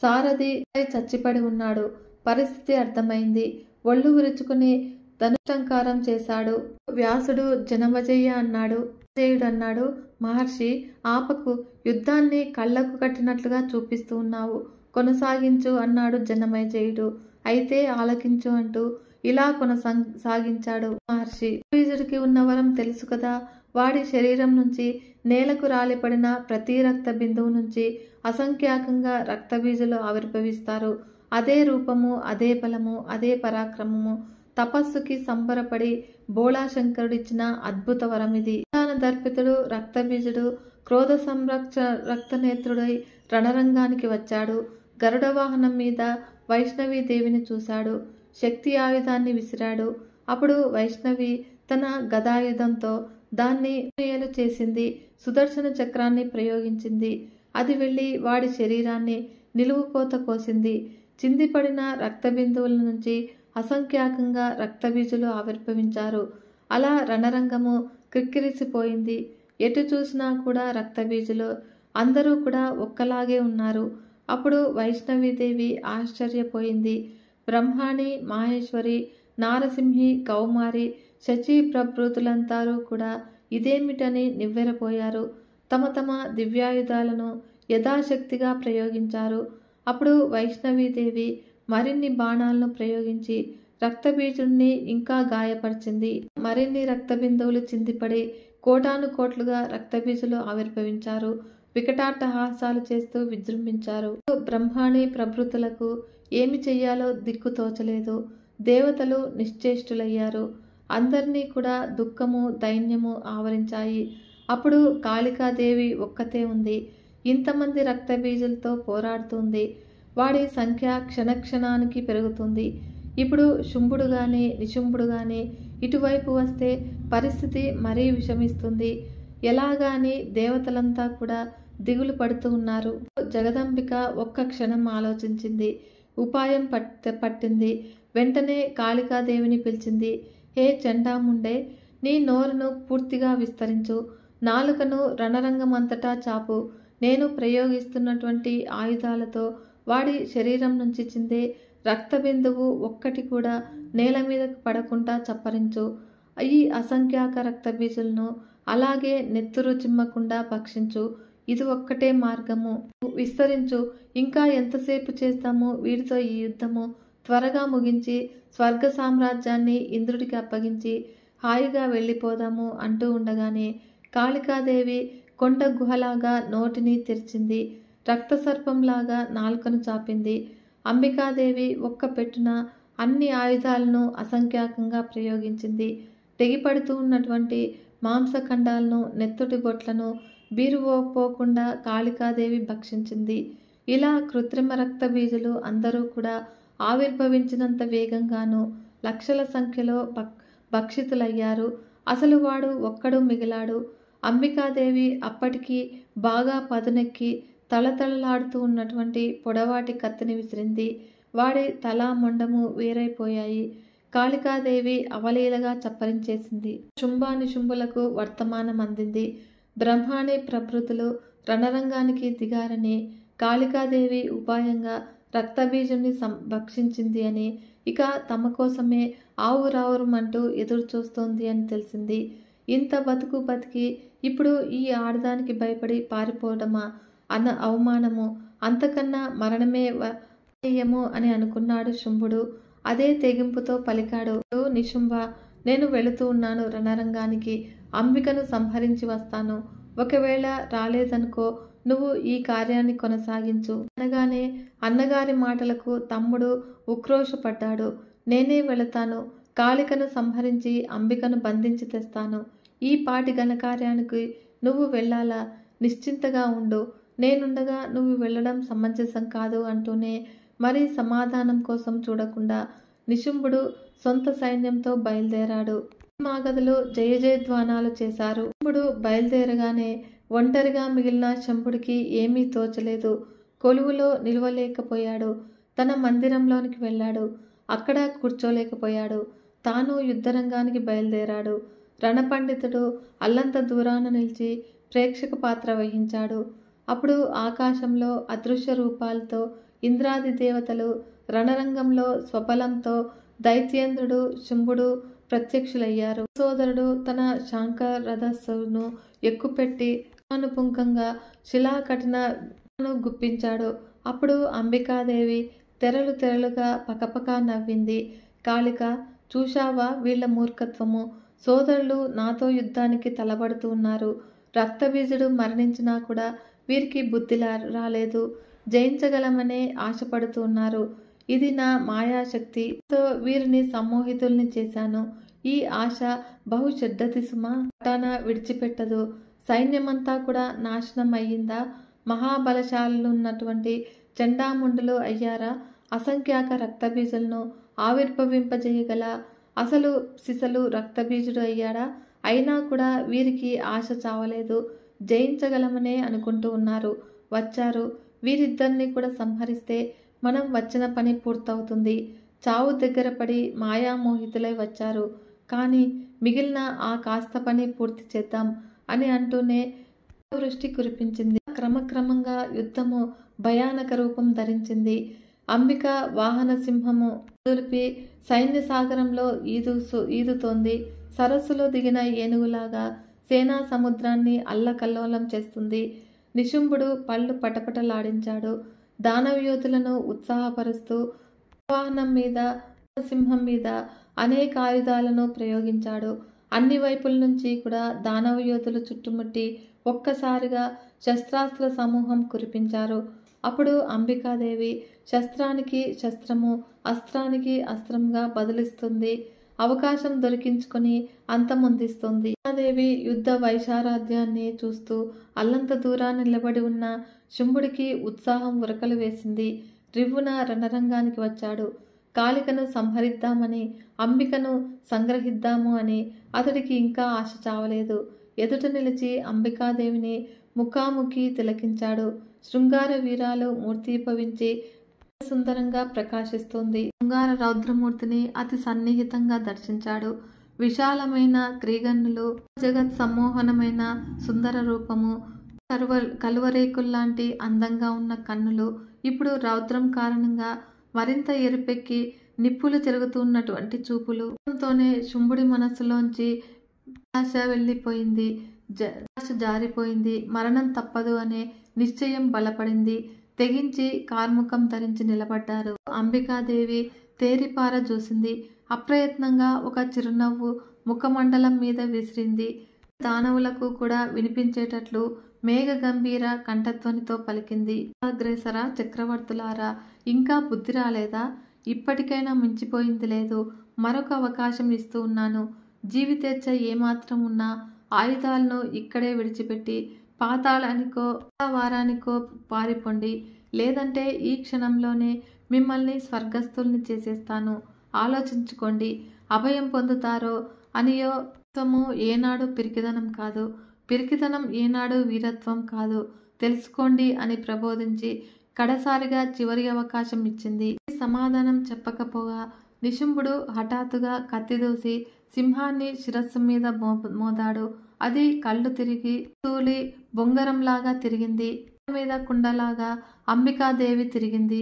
సారథి చచ్చిపడి ఉన్నాడు. పరిస్థితి అర్థమైంది. ఒళ్ళు విరుచుకుని ధనుష్టంకారం చేశాడు. వ్యాసుడు జనమజయ్య అన్నాడు. అన్నాడు, మహర్షి ఆపకు, యుద్ధాన్ని కళ్లకు కట్టినట్లుగా చూపిస్తూ ఉన్నావు, కొనసాగించు అన్నాడు జనమేజయుడు. అయితే ఆలకించు అంటూ ఇలా కొనసాగించాడు మహర్షి. బీజుడికి ఉన్న వరం తెలుసు కదా. వాడి శరీరం నుంచి నేలకు రాలిపడిన ప్రతి రక్త బిందువు నుంచి అసంఖ్యాకంగా రక్తబీజులు ఆవిర్భవిస్తారు. అదే రూపము, అదే బలము, అదే పరాక్రమము. తపస్సుకి సంబరపడి బోళాశంకరుడిచ్చిన అద్భుత వరమిది. దర్పితుడు రక్తబీజుడు క్రోధ రక్తనేత్రుడై రణరంగానికి వచ్చాడు. గరుడ వాహనం మీద వైష్ణవీదేవిని చూశాడు. శక్తి ఆయుధాన్ని విసిరాడు. అప్పుడు వైష్ణవి తన గదాయుధంతో దాన్ని ఏలు చేసింది. సుదర్శన చక్రాన్ని ప్రయోగించింది. అది వెళ్లి వాడి శరీరాన్ని నిలువుకోత కోసింది. చిందిపడిన రక్తబిందువుల నుంచి అసంఖ్యాకంగా రక్తబీజులు ఆవిర్భవించారు. అలా రణరంగము క్రిక్కిరిసిపోయింది. ఎటు చూసినా కూడా రక్తబీజులు. అందరూ కూడా ఒక్కలాగే ఉన్నారు. అప్పుడు వైష్ణవీదేవి ఆశ్చర్యపోయింది. బ్రహ్మాణి, మాహేశ్వరి, నారసింహి, కౌమారి, శచీ ప్రభృతులంతారూ కూడా ఇదేమిటని నివ్వెరపోయారు. తమ తమ దివ్యాయుధాలను యథాశక్తిగా ప్రయోగించారు. అప్పుడు వైష్ణవీదేవి మరిన్ని బాణాలను ప్రయోగించి రక్తబీజుడిని ఇంకా గాయపరిచింది. మరిన్ని రక్తబిందువులు చిందిపడి కోటాను కోట్లుగా రక్తబీజులు ఆవిర్భవించారు. వికటాట్టహాసాలు చేస్తూ విజృంభించారు. బ్రహ్మాణి ప్రభృతులకు ఏమి చెయ్యాలో దిక్కు తోచలేదు. దేవతలు నిశ్చేష్టులయ్యారు. అందరినీ కూడా దుఃఖము, దైన్యము ఆవరించాయి. అప్పుడు కాళికాదేవి ఒక్కతే ఉంది. ఇంతమంది రక్తబీజులతో పోరాడుతుంది. వాడి సంఖ్య క్షణక్షణానికి పెరుగుతుంది. ఇప్పుడు శుంభుడు గాని నిశుంభుడు గాని ఇటువైపు వస్తే పరిస్థితి మరీ విషమిస్తుంది. ఎలాగాని దేవతలంతా కూడా దిగులు పడుతూ ఉన్నారు. జగదంబిక ఒక్క క్షణం ఆలోచించింది. ఉపాయం పట్టింది. వెంటనే కాళికాదేవిని పిలిచింది. హే చండాముండే, నీ నోరును పూర్తిగా విస్తరించు. నాలుకను రణరంగమంతటా చాపు. నేను ప్రయోగిస్తున్నటువంటి ఆయుధాలతో వాడి శరీరం నుంచి చిందే రక్తబిందువు ఒక్కటి కూడా నేల మీదకు పడకుండా చప్పరించు. ఈ అసంఖ్యాక రక్తబీజులను అలాగే నెత్తురు చిమ్మకుండా భక్షించు. ఇది ఒక్కటే మార్గము. విస్తరించు. ఇంకా ఎంతసేపు చేస్తాము వీరితో ఈ యుద్ధము? త్వరగా ముగించి స్వర్గ సామ్రాజ్యాన్ని ఇంద్రుడికి అప్పగించి హాయిగా వెళ్ళిపోదాము అంటూ ఉండగానే కాళికాదేవి కొండ గుహలాగా నోటిని తెరిచింది. రక్తసర్పంలాగా నాలుకను చాపింది. అంబికాదేవి ఒక్క పెట్టున అన్ని ఆయుధాలను అసంఖ్యాకంగా ప్రయోగించింది. తెగిపడుతూ ఉన్నటువంటి మాంసఖండాలను, నెత్తుటి బొట్లను బీరుపోకుండా కాళికాదేవి భక్షించింది. ఇలా కృత్రిమ రక్త బీజులు అందరూ కూడా ఆవిర్భవించినంత వేగంగానూ లక్షల సంఖ్యలో భక్షితులయ్యారు. అసలు వాడు ఒక్కడు మిగిలాడు. అంబికాదేవి అప్పటికి బాగా పదునెక్కి తళతళలాడుతూ ఉన్నటువంటి పొడవాటి కత్తిని విసిరింది. వాడి తల మొండము వేరైపోయాయి. కాళికాదేవి అవలీలగా చప్పరించేసింది. శుంభానిశుంభులకు వర్తమానం అందింది. బ్రహ్మాని ప్రభృతులు రణరంగానికి దిగారని, కాళికాదేవి ఉపాయంగా రక్తబీజుని భక్షించింది అని, ఇక తమ కోసమే ఆవురావురమంటూ ఎదురు చూస్తోంది అని తెలిసింది. ఇంత బతికి ఇప్పుడు ఈ ఆడదానికి భయపడి పారిపోవడమా అన్న అవమానము, అంతకన్నా మరణమే వయ్యము అని అనుకున్నాడు శుంభుడు. అదే తెగింపుతో పలికాడు, నిశుంభ, నేను వెళుతూ ఉన్నాను రణరంగానికి. అంబికను సంహరించి వస్తాను. ఒకవేళ రాలేదనుకో, నువ్వు ఈ కార్యాన్ని కొనసాగించు అనగానే అన్నగారి మాటలకు తమ్ముడు ఉక్రోషపడ్డాడు. నేనే వెళతాను. కాళికను సంహరించి అంబికను బంధించి తెస్తాను. ఈ పాటి ఘనకార్యానికి నువ్వు వెళ్ళాలా? నిశ్చింతగా ఉండు. నేనుండగా నువ్వు వెళ్ళడం సమంజసం కాదు అంటూనే మరీ సమాధానం కోసం చూడకుండా నిశుంభుడు సొంత సైన్యంతో బయలుదేరాడు. మాగధులు జయ జయధ్వానాలు చేశారు. శంభుడు బయలుదేరగానే ఒంటరిగా మిగిలిన శంభుడికి ఏమీ తోచలేదు. కొలువులో నిలవలేకపోయాడు. తన మందిరంలోనికి వెళ్ళాడు. అక్కడ కూర్చోలేకపోయాడు. తాను యుద్ధరంగానికి బయలుదేరాడు. రణపండితుడు అల్లంత దూరాన నిలిచి ప్రేక్షక పాత్ర వహించాడు. అప్పుడు ఆకాశంలో అదృశ్య రూపాలతో ఇంద్రాది దేవతలు, రణరంగంలో స్వబలంతో దైత్యేంద్రుడు, శుంభుడు ప్రత్యక్షులయ్యారు. సోదరుడు తన శాంకరధస్సును ఎక్కుపెట్టి అనుపుంకంగా శిలాకఠినను గుప్పించాడు. అప్పుడు అంబికాదేవి తెరలు తెరలుగా పకపక నవ్వింది. కాళిక, చూశావా వీళ్ల మూర్ఖత్వము? సోదరులు నాతో యుద్ధానికి తలబడుతూ ఉన్నారు. రక్తబీజుడు మరణించినా కూడా వీరికి బుద్ధి రాలేదు. జయించగలమనే ఆశపడుతూ ఉన్నారు. ఇది నా మాయాశక్తి. వీరిని సమ్మోహితుల్ని చేశాను. ఈ ఆశ బహు చెడ్డది సుమా. పటాన విడిచిపెట్టదు. సైన్యమంతా కూడా నాశనం అయ్యిందా? మహాబలశాలున్నటువంటి చండాముండులు అయ్యారా? అసంఖ్యాక రక్తబీజులను ఆవిర్భవింపజేయగల అసలు సిసలు రక్తబీజుడు అయ్యాడా? అయినా కూడా వీరికి ఆశ చావలేదు. జయించగలమనే అనుకుంటూ ఉన్నారు. వచ్చారు. వీరిద్దరిని కూడా సంహరిస్తే మనం వచ్చిన పని పూర్తవుతుంది. చావు దగ్గర పడి మాయామోహితులై వచ్చారు. కానీ మిగిలిన ఆ కాస్త పని పూర్తి చేద్దాం అని అంటూనే వృష్టి కురిపించింది. క్రమక్రమంగా యుద్ధము భయానక రూపం ధరించింది. అంబిక వాహన సింహము దులిపి సైన్య సాగరంలో ఈదుతోంది. సరస్సులో దిగిన ఏనుగులాగా సేనా సముద్రాన్ని అల్లకల్లోలం చేస్తుంది. నిశుంభుడు పళ్ళు పటపటలాడించాడు. దానవయోధులను ఉత్సాహపరుస్తూ వాహనం మీద, సింహం మీద అనేక ఆయుధాలను ప్రయోగించాడు. అన్ని వైపుల నుంచి కూడా దానవయోధులు చుట్టుముట్టి ఒక్కసారిగా శస్త్రాస్త్ర సమూహం కురిపించారు. అప్పుడు అంబికాదేవి శస్త్రానికి శస్త్రము, అస్త్రానికి అస్త్రంగా బదులిస్తుంది. అవకాశం దొరికించుకొని అంతమొందిస్తుంది. దేవి యుద్ధ వైశారాధ్యాన్ని చూస్తూ అల్లంత దూరాన్ని నిలబడి ఉన్న శుంభుడికి ఉత్సాహం ఉరకలు వేసింది. రివ్వున రణరంగానికి వచ్చాడు. కాళికను సంహరిద్దామని, అంబికను సంగ్రహిద్దాము అని అతడికి ఇంకా ఆశ చావలేదు. ఎదుట నిలిచి అంబికాదేవిని ముఖాముఖి తిలకించాడు. శృంగార వీరాలు మూర్తీభవించి సుందరంగా ప్రకాశిస్తోంది. శృంగార రౌద్రమూర్తిని అతి సన్నిహితంగా దర్శించాడు. విశాలమైన క్రీగన్నులు, జగత్ సమ్మోహనమైన సుందర రూపము, కలువరేకుల్లాంటి అందంగా ఉన్న కన్నులు ఇప్పుడు రౌద్రం కారణంగా మరింత ఎరుపెక్కి నిప్పులు చెరుగుతున్నటువంటి చూపులు. తోనే శుంభుడి మనస్సులోంచి ఆశ వెళ్ళిపోయింది. ఆశ జారిపోయింది. మరణం తప్పదు అనే నిశ్చయం బలపడింది. తెగించి కార్ముఖం ధరించి నిలబడ్డారు. అంబికాదేవి తేరిపార చూసింది. అప్రయత్నంగా ఒక చిరునవ్వు ముఖమండలం మీద విసిరింది. దానవులకు కూడా వినిపించేటట్లు మేఘ గంభీర కంఠధ్వనితో పలికింది. అగ్రేసర చక్రవర్తులారా, ఇంకా బుద్ధి రాలేదా? ఇప్పటికైనా మించిపోయింది లేదు. మరొక అవకాశం ఇస్తూ ఉన్నాను. జీవితేచ్ఛ ఏమాత్రం ఉన్నా ఆయుధాలను ఇక్కడే విడిచిపెట్టి పాతాళానికో వారానికో పారిపోండి. లేదంటే ఈ క్షణంలోనే మిమ్మల్ని స్వర్గస్థుల్ని చేసేస్తాను. ఆలోచించుకోండి. అభయం పొందుతారో అనియో. వీరత్వము ఏనాడు పిరికిదనం కాదు. పిరికితనం ఏనాడు వీరత్వం కాదు. తెలుసుకోండి అని ప్రబోధించి కడసారిగా చివరి అవకాశం ఇచ్చింది. సమాధానం చెప్పకపోగా నిశుంభుడు హఠాత్తుగా కత్తిదూసి సింహాన్ని శిరస్సు మీద మోదాడు. అది కళ్ళు తిరిగి తూలి బొంగరంలాగా తిరిగింది. మీద కుండలాగా అంబికాదేవి తిరిగింది.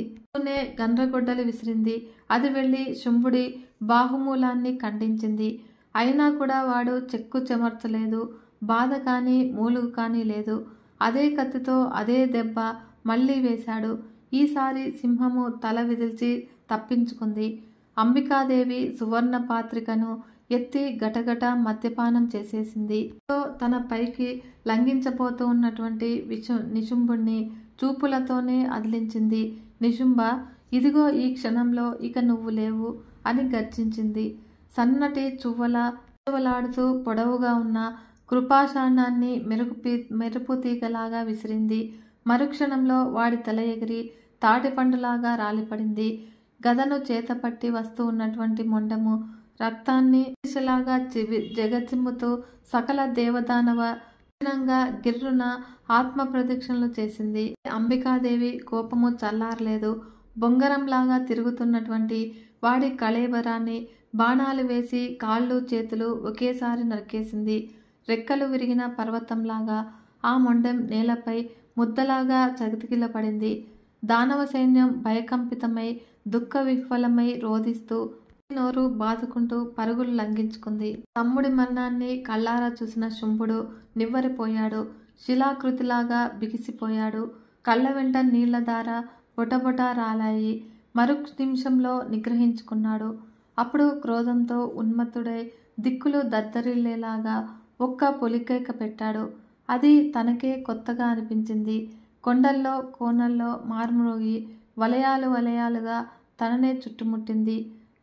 గండ్రగొడ్డలి విసిరింది. అది వెళ్ళి శుంభుడి బాహుమూలాన్ని ఖండించింది. అయినా కూడా వాడు చెక్కు చెమర్చలేదు. బాధ కానీ మూలుగు కానీ లేదు. అదే కత్తితో అదే దెబ్బ మళ్ళీ వేశాడు. ఈసారి సింహము తల విదిల్చి తప్పించుకుంది. అంబికాదేవి సువర్ణ పాత్రికను ఎత్తి గటగట మద్యపానం చేసేసింది. తన పైకి లంఘించబోతూ ఉన్నటువంటి నిశుంభుణ్ణి చూపులతోనే అదిలించింది. నిశుంభ, ఇదిగో ఈ క్షణంలో ఇక నువ్వు లేవు అని గర్జించింది. సన్నటి చువ్వలాడుతూ పొడవుగా ఉన్న కృపాశానాన్ని మెరుపు తీగలాగా విసిరింది. మరుక్షణంలో వాడి తల ఎగిరి తాటిపండులాగా రాలిపడింది. గదను చేతపట్టి వస్తూ ఉన్నటువంటి మొండము రక్తాన్ని దిశలాగా జగచిమ్ముతూ సకల దేవదానవ గిర్రున ఆత్మ ప్రదక్షిణలు చేసింది. అంబికాదేవి కోపము చల్లారలేదు. బొంగరంలాగా తిరుగుతున్నటువంటి వాడి కళేబరాన్ని బాణాలు వేసి కాళ్ళు చేతులు ఒకేసారి నరికేసింది. రెక్కలు విరిగిన పర్వతంలాగా ఆ మొండెం నేలపై ముద్దలాగా చతికిలపడింది. దానవ సైన్యం భయకంపితమై దుఃఖ విహ్వలమై రోధిస్తూ నోరు బాదుకుంటూ పరుగులు లంఘించుకుంది. తమ్ముడి మరణాన్ని కళ్ళారా చూసిన శుంభుడు నివ్వెరపోయాడు. శిలాకృతిలాగా బిగిసిపోయాడు. కళ్ళ వెంట నీళ్లధార బొటబొట రాలాయి. మరు నిమిషంలో నిగ్రహించుకున్నాడు. అప్పుడు క్రోధంతో ఉన్మత్తుడై దిక్కులు దద్దరిల్లేలాగా ఒక్క పొలికేక పెట్టాడు. అది తనకే కొత్తగా అనిపించింది. కొండల్లో కోనల్లో మార్మోగి వలయాలుగా తననే చుట్టుముట్టింది.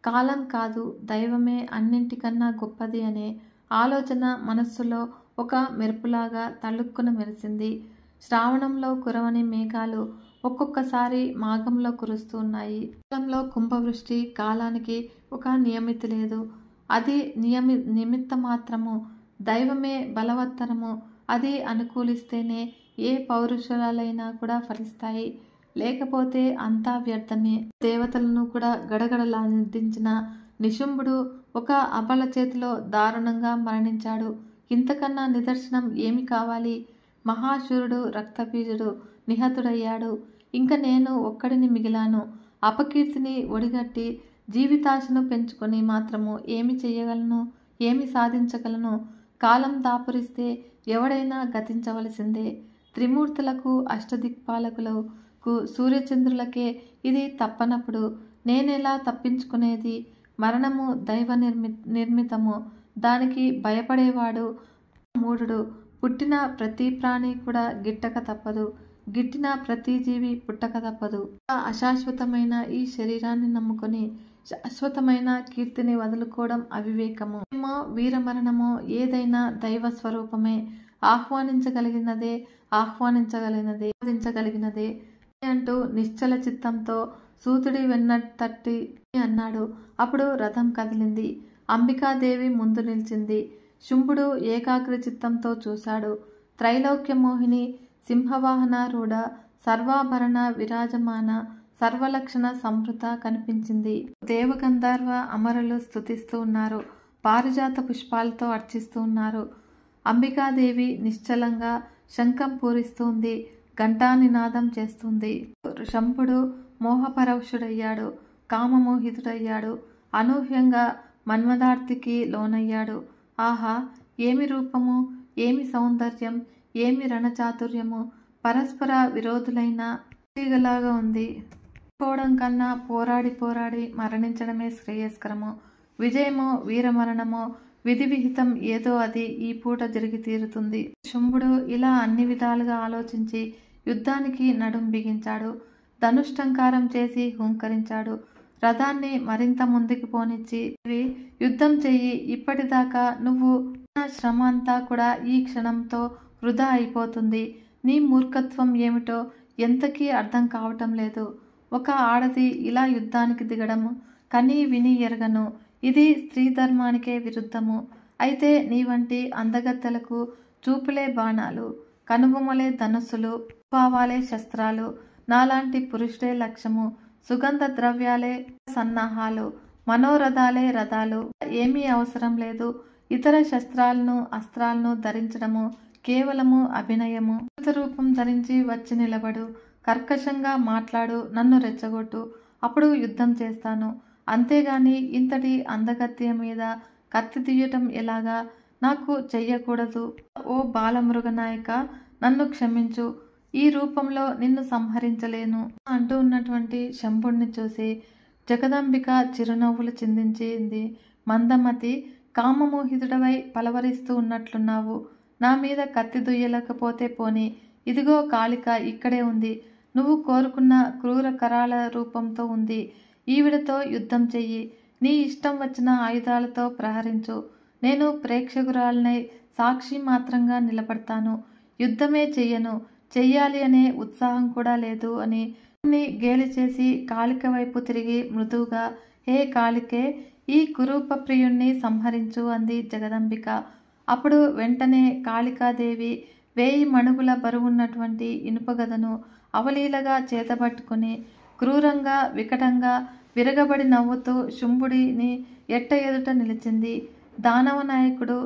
కాలం కాదు, దైవమే అన్నింటికన్నా గొప్పది అనే ఆలోచన మనస్సులో ఒక మెరుపులాగా తళుక్కున మెరిసింది. శ్రావణంలో కురవని మేఘాలు ఒక్కొక్కసారి మాఘంలో కురుస్తూ ఉన్నాయి. కాలంలో కుంభవృష్టి కాలానికి ఒక నియమితి లేదు. అది నిమిత్త మాత్రము. దైవమే బలవత్తరము. అది అనుకూలిస్తేనే ఏ పౌరుషాలైనా కూడా ఫలిస్తాయి. లేకపోతే అంతా వ్యర్థమే. దేవతలను కూడా గడగడలాడించిన నిశుంభుడు ఒక అబల చేతిలో దారుణంగా మరణించాడు. ఇంతకన్నా నిదర్శనం ఏమి కావాలి? మహాశూరుడు రక్తబీజుడు నిహతుడయ్యాడు. ఇంక నేను ఒక్కడిని మిగిలాను. అపకీర్తిని ఒడిగట్టి జీవితాశను పెంచుకొని మాత్రము ఏమి చెయ్యగలను? ఏమి సాధించగలను? కాలం దాపురిస్తే ఎవడైనా గతించవలసిందే. త్రిమూర్తులకు అష్టదిక్పాలకులకు సూర్యచంద్రులకే ఇది తప్పనప్పుడు నేనెలా తప్పించుకునేది? మరణము దైవ నిర్మితము. దానికి భయపడేవాడు మూఢుడు. పుట్టిన ప్రతి ప్రాణి కూడా గిట్టక తప్పదు. గిట్టిన ప్రతి జీవి పుట్టక తప్పదు. అశాశ్వతమైన ఈ శరీరాన్ని నమ్ముకొని శాశ్వతమైన కీర్తిని వదులుకోవడం అవివేకము. ఏమో వీరమరణమో ఏదైనా దైవ స్వరూపమే. ఆహ్వానించగలిగినదే సాధించగలిగినదే అంటూ నిశ్చల చిత్తంతో సూతుడి వెన్న తట్టి అన్నాడు. అప్పుడు రథం కదిలింది. అంబికాదేవి ముందు నిలిచింది. శుంభుడు ఏకాగ్ర చిత్తంతో చూశాడు. త్రైలోక్య మోహిని సింహవాహనారూఢ సర్వాభరణ విరాజమాన సర్వలక్షణ సంవృత కనిపించింది. దేవగంధర్వ అమరులు స్తుతిస్తూ ఉన్నారు. పారిజాత పుష్పాలతో అర్చిస్తూ ఉన్నారు. అంబికాదేవి నిశ్చలంగా శంఖం పూరిస్తుంది. ఘంటా నినాదం చేస్తుంది. శంభుడు మోహపరవశుడయ్యాడు. కామమోహితుడయ్యాడు. అనూహ్యంగా మన్మదార్తికి లోనయ్యాడు. ఆహా, ఏమి రూపము, ఏమి సౌందర్యం, ఏమి రణచాతుర్యము! పరస్పర విరోధులైన తీగలాగా ఉంది. పోవడం కన్నా పోరాడి మరణించడమే శ్రేయస్కరము. విజయమో వీరమరణమో విధి విహితం ఏదో అది ఈ పూట జరిగి తీరుతుంది. శుంభుడు ఇలా అన్ని విధాలుగా ఆలోచించి యుద్ధానికి నడుం బిగించాడు. ధనుష్టంకారం చేసి హుంకరించాడు. రథాన్ని మరింత ముందుకు పోనిచ్చి, యుద్ధం చెయ్యి, ఇప్పటిదాకా నువ్వు శ్రమ అంతా కూడా ఈ క్షణంతో వృధా అయిపోతుంది. నీ మూర్ఖత్వం ఏమిటో ఎంతకీ అర్థం కావటం లేదు. ఒక ఆడది ఇలా యుద్ధానికి దిగడం కనీ విని ఎరగను. ఇది స్త్రీ ధర్మానికే విరుద్ధము. అయితే నీ వంటి అందగత్తెలకు చూపులే బాణాలు, కనుబొమలే ధనుస్సులు, భావాలే శస్త్రాలు, నాలాంటి పురుషుడే లక్ష్యము, సుగంధ ద్రవ్యాలే సన్నాహాలు, మనోరథాలే రథాలు. ఏమీ అవసరం లేదు. ఇతర శస్త్రాలను అస్త్రాలను ధరించడము కేవలము అభినయము. రూపం ధరించి వచ్చి నిలబడు, కర్కశంగా మాట్లాడు, నన్ను రెచ్చగొట్టు, అప్పుడు యుద్ధం చేస్తాను. అంతేగాని ఇంతటి అందగత్య మీద కత్తి తీయటం ఎలాగా? నాకు చెయ్యకూడదు. ఓ బాలమృగనాయక, నన్ను క్షమించు. ఈ రూపంలో నిన్ను సంహరించలేను అంటూ ఉన్నటువంటి శంభుణ్ణి చూసి జగదంబిక చిరునవ్వులు చిందించింది. మందమతి, కామమోహితుడవై పలవరిస్తూ ఉన్నట్లున్నావు. నా మీద కత్తి దుయ్యలేకపోతే పోని, ఇదిగో కాళిక ఇక్కడే ఉంది. నువ్వు కోరుకున్న క్రూర కరాల రూపంతో ఉంది. ఈవిడతో యుద్ధం చెయ్యి. నీ ఇష్టం వచ్చిన ఆయుధాలతో ప్రహరించు. నేను ప్రేక్షకురాలనై సాక్షి మాత్రంగా నిలబడతాను. యుద్ధమే చెయ్యను. చెయ్యాలి అనే ఉత్సాహం కూడా లేదు అని గేలి చేసి కాళిక వైపు తిరిగి మృదువుగా, హే కాళికే, ఈ కురూప ప్రియుణ్ణి సంహరించు అంది జగదంబిక. అప్పుడు వెంటనే కాళికాదేవి 1000 మణుగుల బరువున్నటువంటి ఇనుపగదను అవలీలగా చేతబట్టుకుని క్రూరంగా వికటంగా విరగబడి నవ్వుతూ శుంభుడిని ఎట్ట ఎదుట నిలిచింది. దానవ నాయకుడు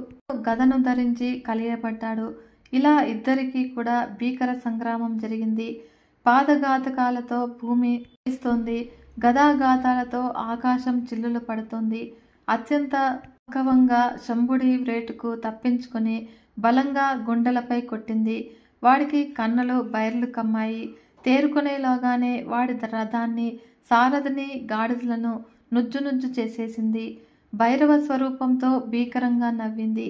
గదను ధరించి కలియబడ్డాడు. ఇలా ఇద్దరికీ కూడా భీకర సంగ్రామం జరిగింది. పాదఘాతకాలతో భూమి ఇస్తోంది. గదాఘాతాలతో ఆకాశం చిల్లులు పడుతోంది. అత్యంత అకవంగా శంభుడి వ్రేటుకు తప్పించుకుని బలంగా గుండెలపై కొట్టింది. వాడికి కన్నులు బైర్లు కమ్మాయి. తేరుకునేలోగానే వాడి రథాన్ని, సారథిని, గాడిదలను నుజ్జు చేసేసింది. భైరవ స్వరూపంతో భీకరంగా నవ్వింది.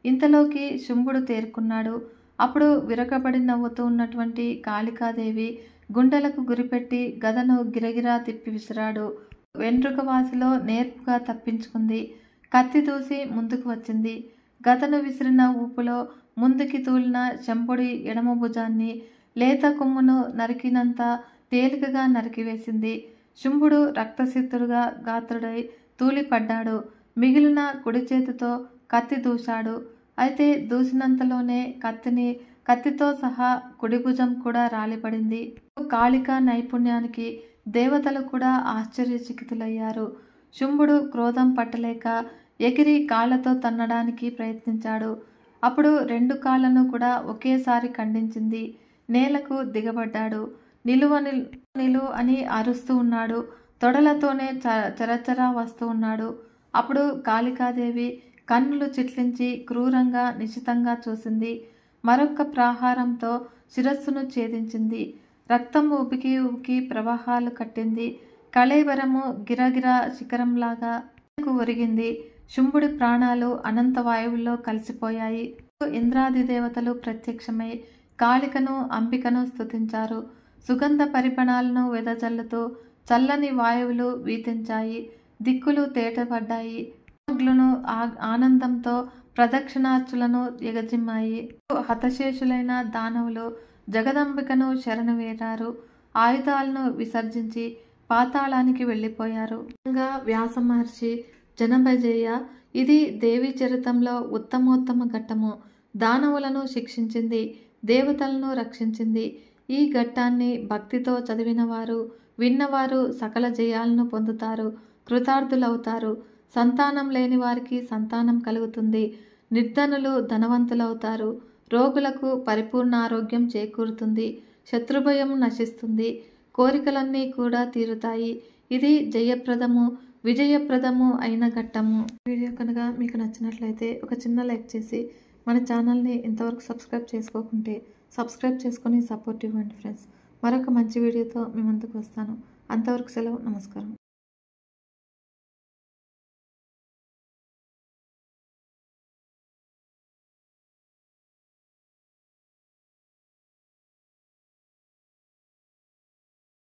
ఇంతలోకి శుంభుడు తేరుకున్నాడు. అప్పుడు విరగబడి నవ్వుతూ ఉన్నటువంటి కాళికాదేవి గుండెలకు గురిపెట్టి గదను గిరగిరా తిప్పి విసిరాడు. వెంట్రుకవాసిలో నేర్పుగా తప్పించుకుంది. కత్తి దూసి ముందుకు వచ్చింది. గదను విసిరిన ఊపులో ముందుకి తూలిన శంభుడి ఎడమ భుజాన్ని లేత కొమ్మును నరికినంత తేలికగా నరికివేసింది. శుంభుడు రక్తసిక్తుడుగా గాత్రుడై తూలిపడ్డాడు. మిగిలిన కుడి చేతితో కత్తి దూశాడు. అయితే దూసినంతలోనే కత్తితో సహా కుడి భుజం కూడా రాలిపడింది. కాళికా నైపుణ్యానికి దేవతలు కూడా ఆశ్చర్యచకితులయ్యారు. శుంభుడు క్రోధం పట్టలేక ఎగిరి కాళ్లతో తన్నడానికి ప్రయత్నించాడు. అప్పుడు 2 కాళ్లను కూడా ఒకేసారి ఖండించింది. నేలకు దిగబడ్డాడు. నిలువు అని అరుస్తూ ఉన్నాడు. తొడలతోనే చరచరా వస్తూ ఉన్నాడు. అప్పుడు కాళికాదేవి కన్నులు చిట్లించి క్రూరంగా నిశితంగా చూసింది. మరొక్క ప్రహారంతో శిరస్సును ఛేదించింది. రక్తం ఉబికి ప్రవాహాలు కట్టింది. కళేబరము గిరగిరా శిఖరంలాగా ఒరిగింది. శుంభుడి ప్రాణాలు అనంత వాయువుల్లో కలిసిపోయాయి. ఇంద్రాది దేవతలు ప్రత్యక్షమై కాళికను, అంబికను స్తుతించారు. సుగంధ పరిపణాలను వెదజల్లుతూ చల్లని వాయువులు వీతించాయి. దిక్కులు తేటపడ్డాయి. ను ఆనందంతో ప్రదక్షిణార్చులను ఎగజిమ్మాయి. హతశేషులైన దానవులు జగదంబికను శరణు వేరారు. ఆయుధాలను విసర్జించి పాతాళానికి వెళ్ళిపోయారు. వ్యాస మహర్షి జనభజేయ, ఇది దేవి చరితంలో ఉత్తమోత్తమ ఘట్టము. దానవులను శిక్షించింది, దేవతలను రక్షించింది. ఈ ఘట్టాన్ని భక్తితో చదివినవారు, విన్నవారు సకల జయాలను పొందుతారు, కృతార్థులవుతారు. సంతానం లేని వారికి సంతానం కలుగుతుంది. నిర్ధనులు ధనవంతులవుతారు. రోగులకు పరిపూర్ణ ఆరోగ్యం చేకూరుతుంది. శత్రుభయం నశిస్తుంది. కోరికలన్నీ కూడా తీరుతాయి. ఇది జయప్రదము, విజయప్రదము అయిన ఘట్టము. వీడియో కనుక మీకు నచ్చినట్లయితే ఒక చిన్న లైక్ చేసి మన ఛానల్ని ఇంతవరకు సబ్స్క్రైబ్ చేసుకోకుంటే సబ్స్క్రైబ్ చేసుకొని సపోర్ట్ ఇవ్వండి ఫ్రెండ్స్. మరొక మంచి వీడియోతో మీ ముందుకు వస్తాను. అంతవరకు సెలవు. నమస్కారం.